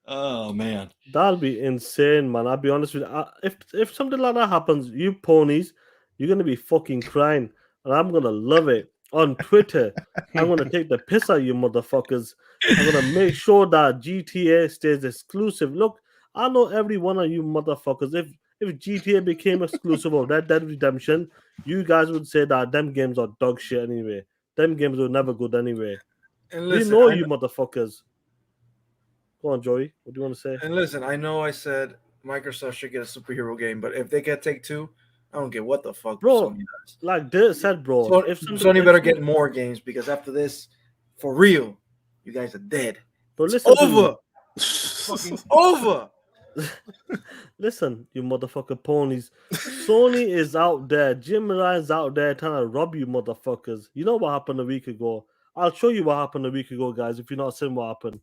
Oh man, that'll be insane, man. I'll be honest with you. If something like that happens, you ponies, you're gonna be fucking crying, and I'm gonna love it on Twitter. I'm gonna take the piss out of you motherfuckers. I'm gonna make sure that GTA stays exclusive. Look, I know every one of you motherfuckers. If GTA became exclusive of Red Dead Redemption, you guys would say that them games are dog shit anyway. Them games were never good anyway. And listen, we know you motherfuckers. Go on, Joey. What do you want to say? And listen, I know I said Microsoft should get a superhero game, but if they get Take-Two, I don't get what the fuck bro, Sony does. Like Dirt said, bro. Sony better get more games, because after this, for real, you guys are dead. But it's over. Fucking over. Listen, you motherfucker ponies. Sony is out there. Jim Ryan's out there trying to rob you motherfuckers. You know what happened a week ago? I'll show you what happened a week ago, guys, if you're not seeing what happened.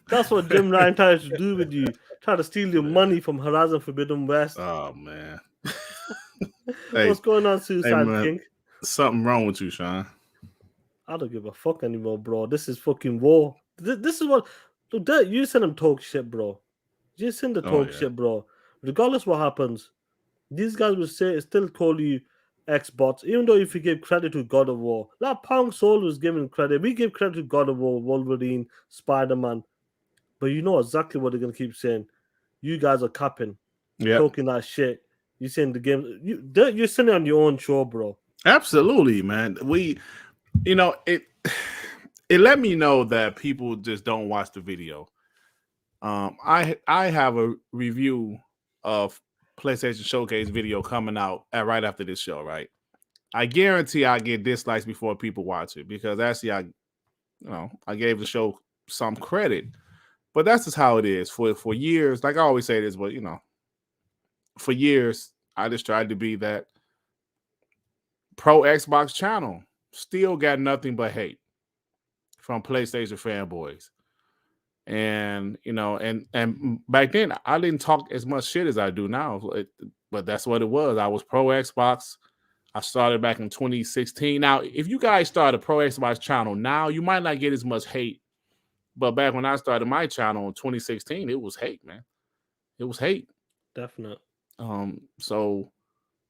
That's what Jim Ryan tries to do with you. Try to steal your money from Horizon Forbidden West. Oh, man. What's going on, Suicide King? Something wrong with you, Sean. I don't give a fuck anymore, bro. This is fucking war. This is what... You send them talk shit, bro. You send the talk shit, bro. Regardless what happens, these guys will still call you Xbox, even though if you give credit to God of War. Like Punk Soul was giving credit. We give credit to God of War, Wolverine, Spider-Man. But you know exactly what they're going to keep saying. You guys are capping. Talking that shit. You saying the game. You're sitting on your own show, bro. Absolutely, man. It let me know that people just don't watch the video. I have a review of PlayStation Showcase video coming out right after this show, right? I guarantee I get dislikes before people watch it, because actually I gave the show some credit, but that's just how it is. For years, like I always say this, but for years I just tried to be that pro Xbox channel. Still got nothing but hate from PlayStation fanboys. And and back then I didn't talk as much shit as I do now, but that's what it was. I was pro Xbox. I started back in 2016. Now, if you guys start a pro Xbox channel now, you might not get as much hate. But back when I started my channel in 2016, it was hate, man. It was hate. Definitely. So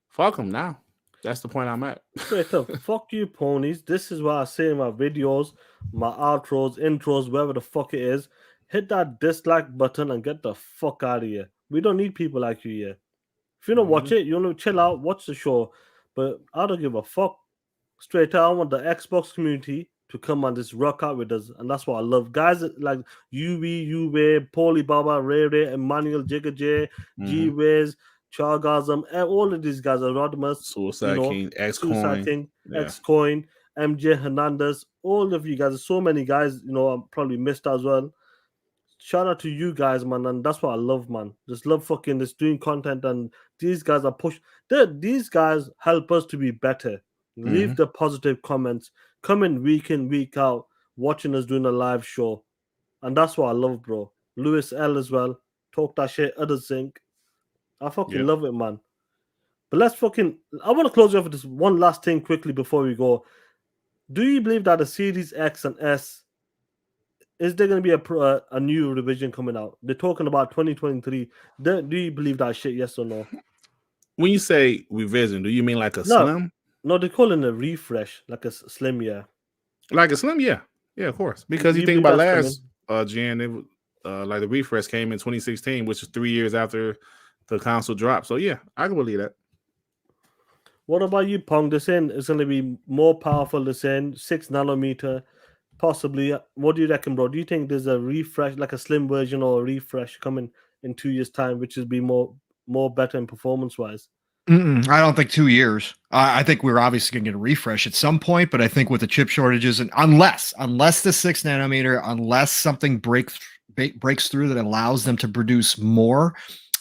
fuck them now. That's the point I'm at. Straight up, fuck you, ponies. This is what I say in my videos, my outros, intros, wherever the fuck it is. Hit that dislike button and get the fuck out of here. We don't need people like you here. If you don't watch it, you want to chill out, watch the show. But I don't give a fuck. Straight up, I want the Xbox community to come on this rock out with us. And that's what I love. Guys like Uwe, Paulie Baba, Ray Ray, Emmanuel, Jigga J, G-Wiz, Chargasm, and all of these guys are Rodimus, Suicide King, X-Coin, MJ Hernandez, all of you guys. There's so many guys, I probably missed as well. Shout out to you guys, man, and that's what I love, man. Just love fucking this doing content, and these guys are these guys help us to be better. Leave the positive comments, come in, week out, watching us doing a live show. And that's what I love, bro. Lewis L as well. talk that shit, others think. I fucking Yeah. love it, man. But I want to close off with this one last thing quickly before we go. Do you believe that the Series X and S, is there going to be a new revision coming out? They're talking about 2023. Do you believe that shit, yes or no? When you say revision, do you mean like a No. slim? No, they're calling it a refresh, like a slim, yeah. Like a slim, yeah. Yeah, of course. Because you think believe about that's last gen, it was, like the refresh came in 2016, which is 3 years after the console dropped. So yeah, I can believe that. What about you, Pong? They're saying it's going to be more powerful. They're saying 6 nanometer, possibly. What do you reckon, bro? Do you think there's a refresh, like a slim version or a refresh coming in 2 years' time, which will be more better in performance wise? I don't think 2 years. I think we're obviously going to get a refresh at some point, but I think with the chip shortages and unless the 6 nanometer, unless something breaks through that allows them to produce more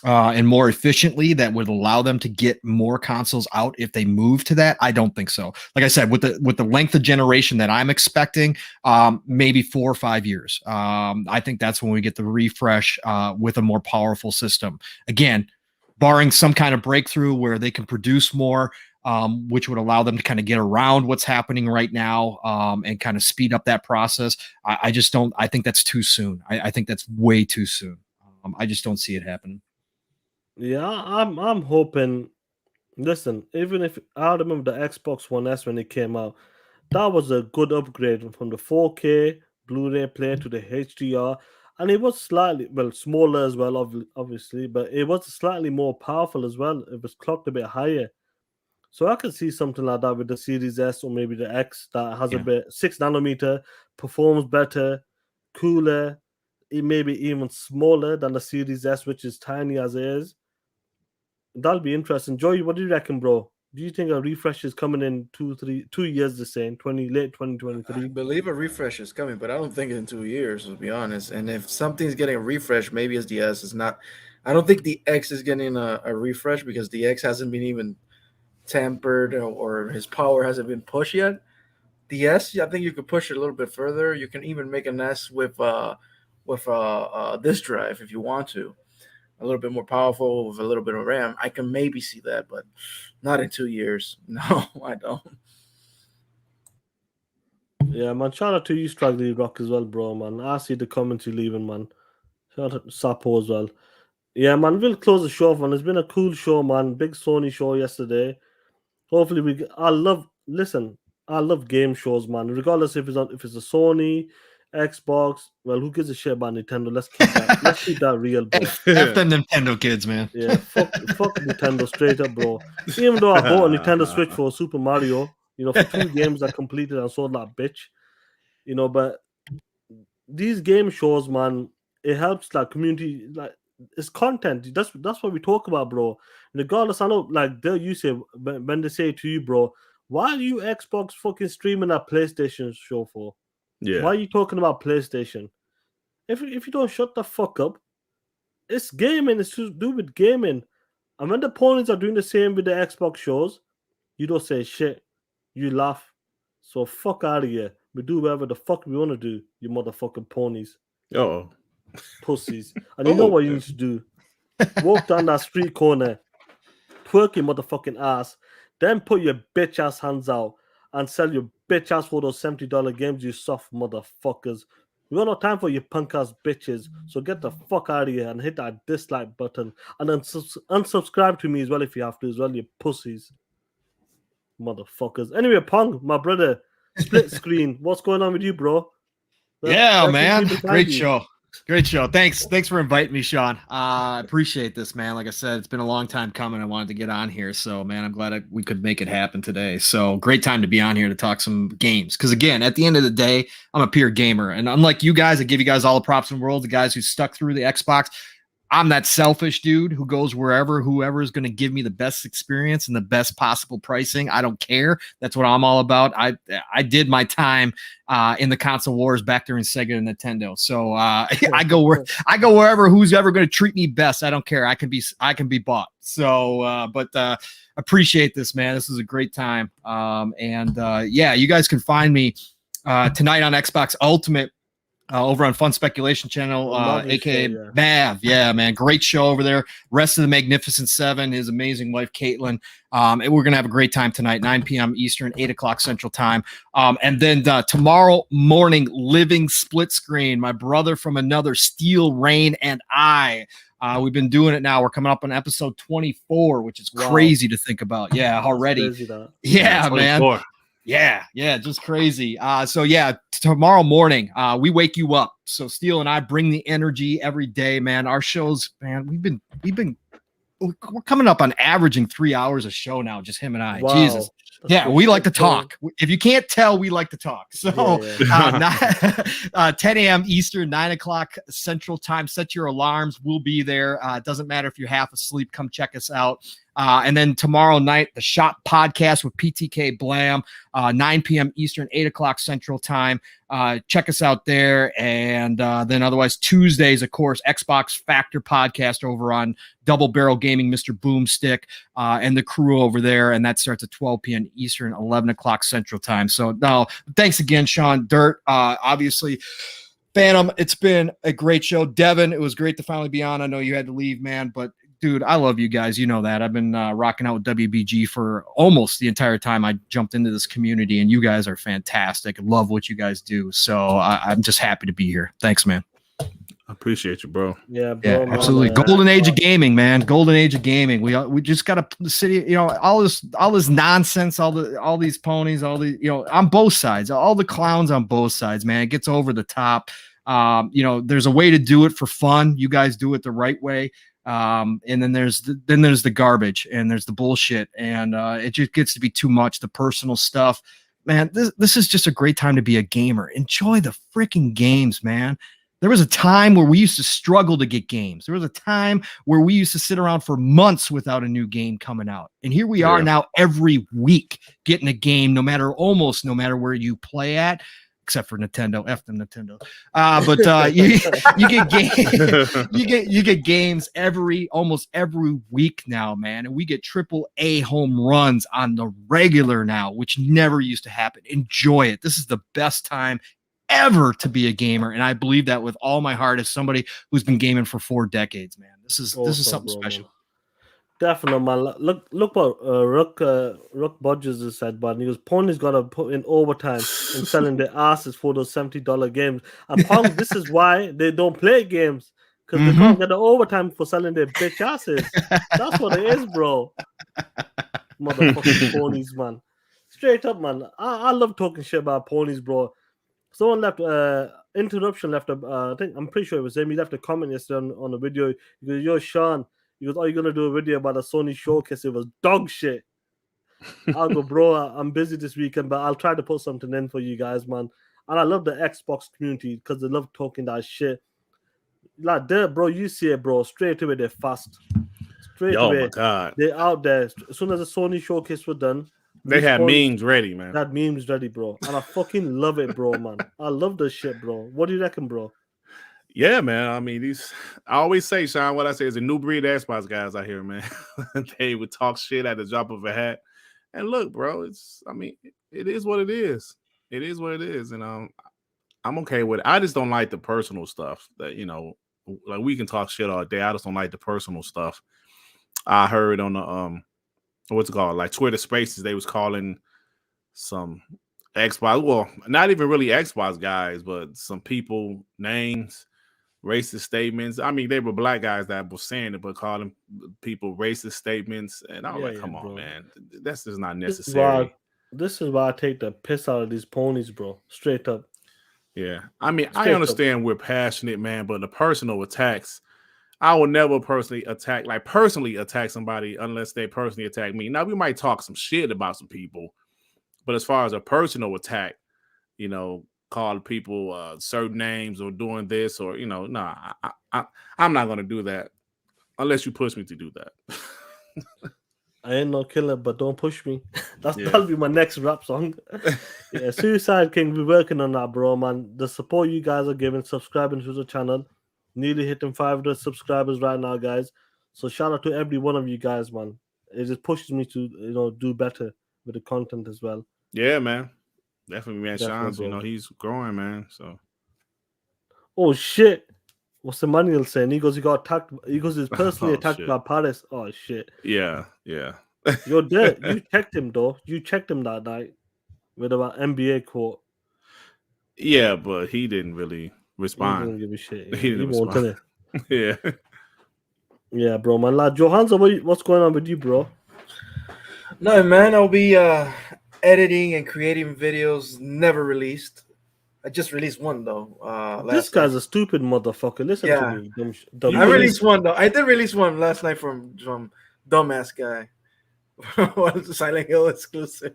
and more efficiently, that would allow them to get more consoles out if they move to that, I don't think so. Like I said, with the length of generation that I'm expecting, maybe 4 or 5 years. I think that's when we get the refresh with a more powerful system. Again, barring some kind of breakthrough where they can produce more, which would allow them to kind of get around what's happening right now and kind of speed up that process. I just don't. I think that's too soon. I think that's way too soon. I just don't see it happening. Yeah, I'm hoping. Listen, even if I remember the Xbox One S when it came out, that was a good upgrade from the 4K Blu-ray player to the HDR, and it was slightly smaller as well, obviously, but it was slightly more powerful as well. It was clocked a bit higher, so I can see something like that with the Series S or maybe the X that has a bit 6 nanometer, performs better, cooler, it may be even smaller than the Series S, which is tiny as it is. That'll be interesting. Joey, what do you reckon, bro? Do you think a refresh is coming in 2 years? The same, late 2023. I believe a refresh is coming, but I don't think in 2 years, to be honest. And if something's getting a refresh, maybe it's the S. It's not. I don't think the X is getting a refresh because the X hasn't been even tempered or his power hasn't been pushed yet. The S, I think you could push it a little bit further. You can even make an S with this drive if you want to. A little bit more powerful with a little bit of RAM. I can maybe see that, but not in 2 years. No, I don't. Yeah, man. Shout out to you, Straggly Rock, as well, bro, man. I see the comments you leaving, man. Shout out to Sapo as well. Yeah, man. We'll close the show off, man. It's been a cool show, man. Big Sony show yesterday. Hopefully, I love game shows, man. Regardless if it's a Sony, Xbox. Well, who gives a shit about Nintendo? Let's keep that real, bro. F them Nintendo kids, man. Yeah, fuck Nintendo straight up, bro. Even though I bought a Nintendo Switch for Super Mario, for 2 games I completed and sold that bitch, but these game shows, man, it helps like community, like it's content. That's what we talk about, bro. Regardless, I know like you say when they say to you, bro, why are you Xbox fucking streaming that PlayStation show for? Yeah. Why are you talking about PlayStation? If you don't shut the fuck up, it's gaming. It's to do with gaming. And when the ponies are doing the same with the Xbox shows, you don't say shit. You laugh. So fuck out of here. We do whatever the fuck we want to do, you motherfucking ponies. Oh. Pussies. And you know what you need to do? Walk down that street corner, twerk your motherfucking ass, then put your bitch ass hands out and sell your bitch ass for those $70 games, you soft motherfuckers. We got no time for you punk ass bitches. So get the fuck out of here and hit that dislike button. And then unsubscribe to me as well if you have to as well, you pussies. Motherfuckers. Anyway, Pong, my brother, split screen. What's going on with you, bro? Yeah, man. Great show. Great show. Thanks for inviting me, Sean. I appreciate this, man. Like I said, it's been a long time coming. I wanted to get on here. So, man, I'm glad we could make it happen today. So great time to be on here to talk some games. Because, again, at the end of the day, I'm a pure gamer. And unlike you guys, I give you guys all the props in the world, the guys who stuck through the Xbox. I'm that selfish dude who goes whoever is going to give me the best experience and the best possible pricing. I don't care. That's what I'm all about. I did my time in the console wars back during Sega and Nintendo. So I go wherever who's ever going to treat me best. I don't care. I can be bought. So, but appreciate this, man. This is a great time. Yeah, you guys can find me tonight on Xbox Ultimate. over on Fun Speculation Channel, Love his aka show, yeah. Bav. Yeah, man, great show over there. Rest of the Magnificent Seven, his amazing wife Caitlin. And we're gonna have a great time tonight, 9 p.m. Eastern, 8 o'clock Central Time. And then tomorrow morning, Living Split Screen. My brother from another, Steel Rain, and I. We've been doing it now. We're coming up on episode 24, which is crazy to think about. Yeah, already. Crazy, that. Yeah, man. Yeah, just crazy. So yeah, tomorrow morning, we wake you up. So Steele and I bring the energy every day, man. Our shows, man, we're coming up on averaging 3 hours a show now, just him and I. Wow. Jesus. That's We like to talk. If you can't tell, we like to talk. So 10 a.m. Eastern, 9 o'clock Central Time. Set your alarms. We'll be there. It doesn't matter if you're half asleep. Come check us out. And then tomorrow night, the Shot Podcast with PTK Blam, 9 p.m. Eastern, 8 o'clock Central Time. Check us out there. And then otherwise, Tuesdays, of course, Xbox Factor Podcast over on Double Barrel Gaming, Mr. Boomstick, and the crew over there. And that starts at 12 p.m. Eastern, 11 o'clock Central Time. So no, thanks again, Sean Dirt. Obviously, Phantom, it's been a great show. Devin, it was great to finally be on. I know you had to leave, man, but dude, I love you guys. You know that. I've been rocking out with WBG for almost the entire time I jumped into this community, and you guys are fantastic. Love what you guys do. So I'm just happy to be here. Thanks, man. I appreciate you, bro. Yeah, bro. Yeah, man, absolutely. Golden age of gaming, man. Golden age of gaming. We just got to city, all this nonsense, all these ponies, on both sides, all the clowns on both sides, man. It gets over the top. There's a way to do it for fun. You guys do it the right way. And then there's the garbage, and there's the bullshit, and it just gets to be too much. The personal stuff, man. This is just a great time to be a gamer. Enjoy the freaking games, man. There was a time where we used to struggle to get games. There was a time where we used to sit around for months without a new game coming out. And here we are now every week getting a game, no matter where you play at, except for Nintendo. F them Nintendo. But you get games, you get games almost every week now, man. And we get AAA home runs on the regular now, which never used to happen. Enjoy it. This is the best time ever to be a gamer, and I believe that with all my heart as somebody who's been gaming for 4 decades, man. This is something special. Man. Definitely, man. Look what Rook Bodgers has said, but he goes, Pony's got to put in overtime in selling their asses for those $70 games. And Pong, this is why they don't play games, because they can't get the overtime for selling their bitch asses. That's what it is, bro. Motherfucking ponies, man. Straight up, man. I love talking shit about ponies, bro. Someone left interruption left I think I'm pretty sure it was him. He left a comment yesterday on the video. He goes, "Yo, Sean," he goes, "Are you gonna do a video about a Sony showcase? It was dog shit." I'll go, bro. I'm busy this weekend, but I'll try to put something in for you guys, man. And I love the Xbox community because they love talking that shit. Like, bro, you see it, bro. Straight away, they're fast. Straight away, my God, they're out there. As soon as the Sony showcase was done, they had memes ready, man. That memes ready, bro. And I fucking love it, bro, man. I love this shit, bro. What do you reckon, bro? Yeah, man. I mean, I always say, Sean, what I say is a new breed of Xbox guys out here, man. They would talk shit at the drop of a hat. And look, bro, it is what it is. It is what it is. And I'm okay with it. I just don't like the personal stuff that, like we can talk shit all day. I just don't like the personal stuff. I heard on the what's it called? Like Twitter Spaces, they was calling some Xbox, well, not even really Xbox guys, but some people names, racist statements. I mean, they were black guys that were saying it, but calling people racist statements. And I was like, come on, man. That's just not necessary. This is why I take the piss out of these ponies, bro. Straight up. Yeah. I mean, I understand we're passionate, man, but the personal attacks, I will never personally attack somebody unless they personally attack me. Now, we might talk some shit about some people, but as far as a personal attack, call people certain names or doing this or, I'm not going to do that unless you push me to do that. I ain't no killer, but don't push me. That'll be my next rap song. Yeah, Suicide King, we're working on that, bro, man. The support you guys are giving, subscribing to the channel. Nearly hitting 500 subscribers right now, guys. So shout out to every one of you guys, man. It just pushes me to, do better with the content as well. Yeah, man. Definitely, man. Sean's, he's growing, man. So Oh shit! What's Emmanuel saying? He goes, he got attacked. He goes, he's personally attacked shit. by Paris. Oh shit! Yeah. You're dead. You checked him though. You checked him that night with about NBA quote. Yeah, but he didn't really He respond. didn't give a shit. Yeah. He didn't won't, respond. Yeah. Yeah, bro, man. Lad, Johansa, what's going on with you, bro? No, man. I'll be editing and creating videos never released. I just released one though. This guy's a stupid motherfucker. Listen to me. Dumb I released one though. I did release one last night from dumbass guy. Silent Hill exclusive.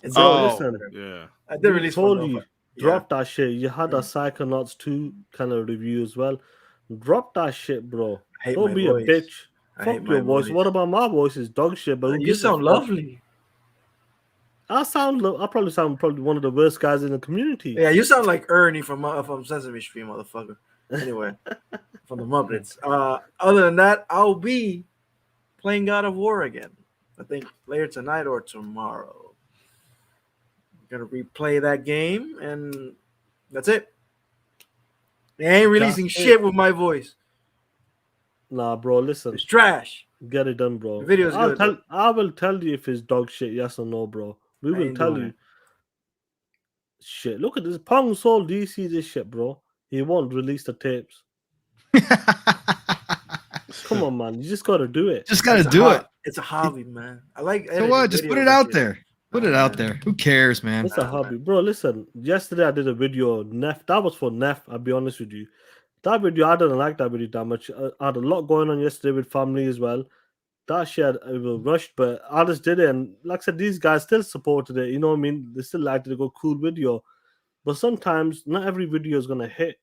Listen. Yeah. I did release one. Told you, drop that shit. You had a Psychonauts 2 kind of review as well. Drop that shit, bro. Don't be voice. a bitch. I Fuck hate your my voice. voice. What about my voice? Is dog shit, but You sound lovely. I probably sound one of the worst guys in the community. Yeah, you sound like Ernie from Sesame Street, motherfucker. Anyway, from the Muppets. Other than that, I'll be playing God of War again. I think later tonight or tomorrow. I'm gonna replay that game, and that's it. They ain't releasing shit with my voice. Nah, bro, listen. It's trash. Get it done, bro. The video's good. I will tell you if it's dog shit, yes or no, bro. We will tell you. Shit, look at this. Pong sold DC this shit, bro. He won't release the tapes. Come on, man. You just got to do it. Just got to do it. It's a hobby, man. I like So what? Just put it out there. Put it out there. Who cares, man? It's a hobby. Bro, listen. Yesterday I did a video. Neff. That was for Neff. I'll be honest with you. That video, I didn't like that video that much. I had a lot going on yesterday with family as well. That shit, I was rushed, but I just did it. And like I said, these guys still supported it. You know what I mean? They still liked it. Go cool video. But sometimes not every video is going to hit.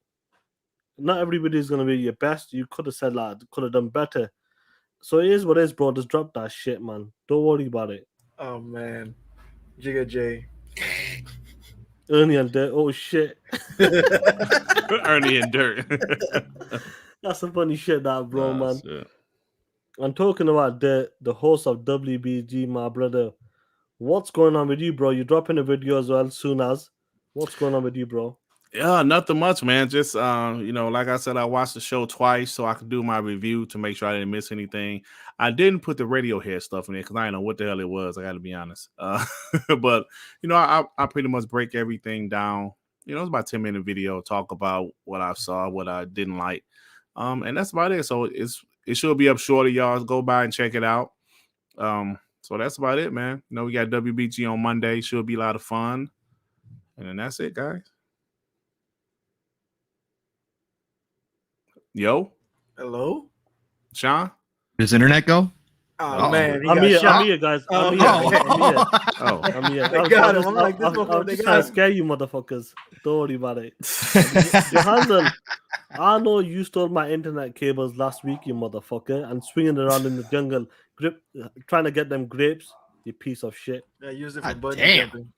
Not every video is going to be your best. You could have said, like, could have done better. So it is what it is, bro. Just drop that shit, man. Don't worry about it. Oh, man. Jigga J. Ernie and Dirt. Oh, shit. Ernie and Dirt. That's some funny shit, that, bro, man. Shit. I'm talking about the host of WBG, my brother. What's going on with you, bro? You're dropping a video as well soon as. What's going on with you, bro? Yeah, nothing much, man. Just like I said, I watched the show twice so I could do my review to make sure I didn't miss anything. I didn't put the Radiohead stuff in there because I didn't know what the hell it was. I got to be honest. But I pretty much break everything down. It's about a 10-minute video, talk about what I saw, what I didn't like, and that's about it. So it should be up shortly, y'all. Go by and check it out. So that's about it, man. We got WBG on Monday. Should be a lot of fun, and then that's it, guys. Yo. Hello? Sean? Does internet go? Oh, man. I'm here, guys. I'm here. Oh. I'm here. They got him. I'm like, this I'm motherfucker, they just got trying him. to scare you, motherfuckers. Don't worry about it. Johansson, I know you stole my internet cables last week, you motherfucker, and swinging around in the jungle, trying to get them grapes, you piece of shit. I used it for bungee damn. jumping.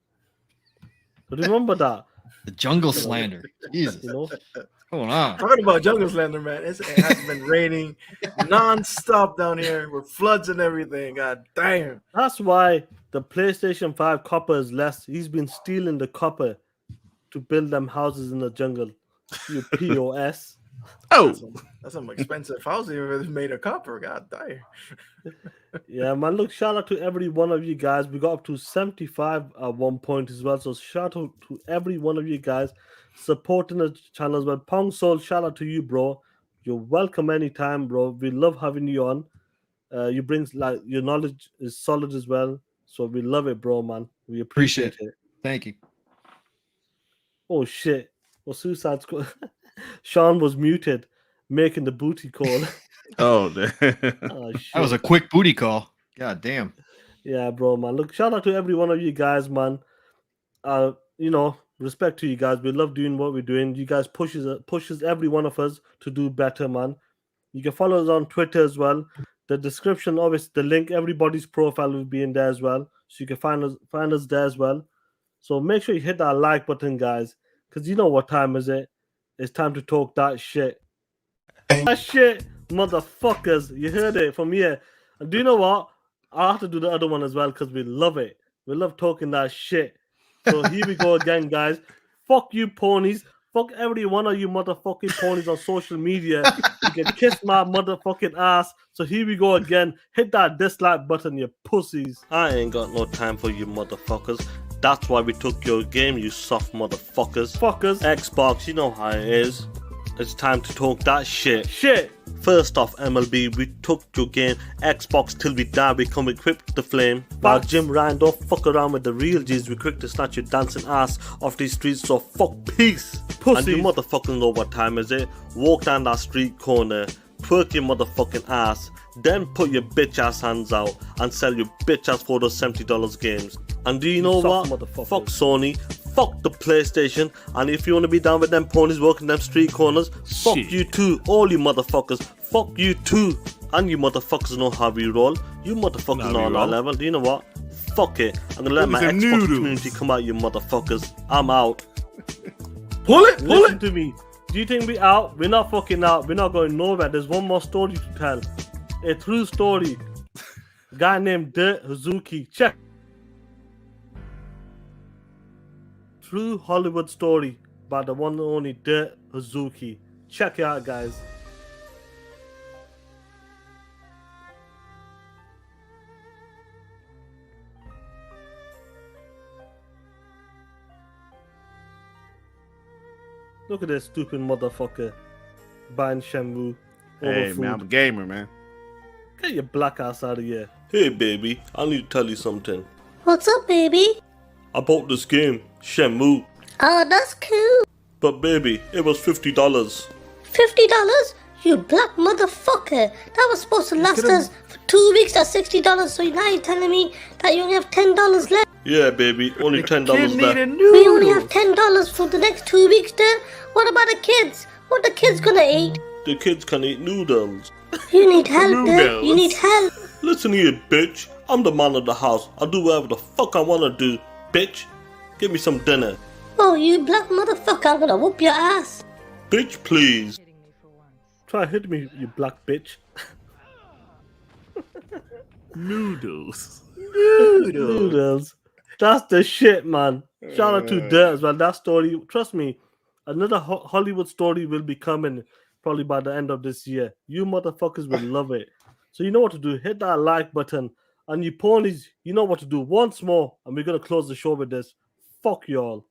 Remember that. The jungle slander. Jesus. What's going on? Talking about jungle slander, man. It has been raining non-stop down here with floods and everything. God damn. That's why the PlayStation 5 copper is less. He's been stealing the copper to build them houses in the jungle. You POS. Oh, that's some expensive housing if it's made of copper. God damn. Yeah, man. Look, shout out to every one of you guys. We got up to 75 at one point as well. So shout out to every one of you guys supporting the channel as well. Pong Soul, shout out to you, bro. You're welcome anytime, bro. We love having you on. You bring your knowledge is solid as well. So we love it, bro, man. We appreciate it. Thank you. Oh shit. Well, Suicide Squad. Sean was muted, making the booty call. Oh, shit. That was a quick booty call. God damn. Yeah, bro, man. Look, shout out to every one of you guys, man. Respect to you guys. We love doing what we're doing. You guys pushes every one of us to do better, man. You can follow us on Twitter as well. The description, obviously, the link, everybody's profile will be in there as well. So you can find us there as well. So make sure you hit that like button, guys. Because you know what time is it? It's time to talk that shit. That shit, motherfuckers. You heard it from here. And do you know what? I have to do the other one as well because we love it. We love talking that shit. So here we go again, guys. Fuck you, ponies. Fuck every one of you motherfucking ponies on social media. You can kiss my motherfucking ass. So here we go again. Hit that dislike button, you pussies. I ain't got no time for you motherfuckers. That's why we took your game, you soft motherfuckers. Fuckers. Xbox, you know how it is. It's time to talk that shit. Shit! First off, MLB, we took your game. Xbox till we die, we come equipped with the flame. But Jim Ryan, don't fuck around with the real G's. We quick to snatch your dancing ass off these streets, so fuck peace. Pussies. And you motherfuckers know what time is it. Walk down that street corner, twerk your motherfucking ass, then put your bitch ass hands out and sell your bitch ass for those $70 games. And do you know what? Fuck Sony. Fuck the PlayStation, and if you want to be down with them ponies walking them street corners, fuck you too, all you motherfuckers, fuck you too. And you motherfuckers know how we roll, you motherfuckers know on our level. Do you know what? Fuck it, I'm gonna let my Xbox community come out, you motherfuckers. I'm out. Pull it. Listen to me. Do you think we out? We're not fucking out, we're not going nowhere. There's one more story to tell. A true story. A guy named Dirt Hazuki. Check. True Hollywood story by the one and only Dirt Hazuki. Check it out, guys. Look at this stupid motherfucker buying Shenmue. Hey, man, I'm a gamer, man. Get your black ass out of here. Hey, baby, I need to tell you something. What's up, baby? I bought this game, Shenmue. Oh, that's cool. But baby, it was $50. $50? You black motherfucker. That was supposed to last us for 2 weeks at $60, so now you're telling me that you only have $10 left? Yeah, baby, only $10 left. We only have $10 for the next 2 weeks, then? What about the kids? What the kids gonna eat? The kids can eat noodles. You need help, then. You need help. Listen here, bitch. I'm the man of the house. I'll do whatever the fuck I wanna do. Bitch, give me some dinner. Oh, you black motherfucker, I'm gonna whoop your ass. Bitch, please. Try hit me, you black bitch. Noodles. Noodles. That's the shit, man. Shout out to Dirt as well. That story, trust me, another Hollywood story will be coming probably by the end of this year. You motherfuckers will love it. So you know what to do. Hit that like button. And you ponies, you know what to do. Once more, and we're going to close the show with this. Fuck y'all.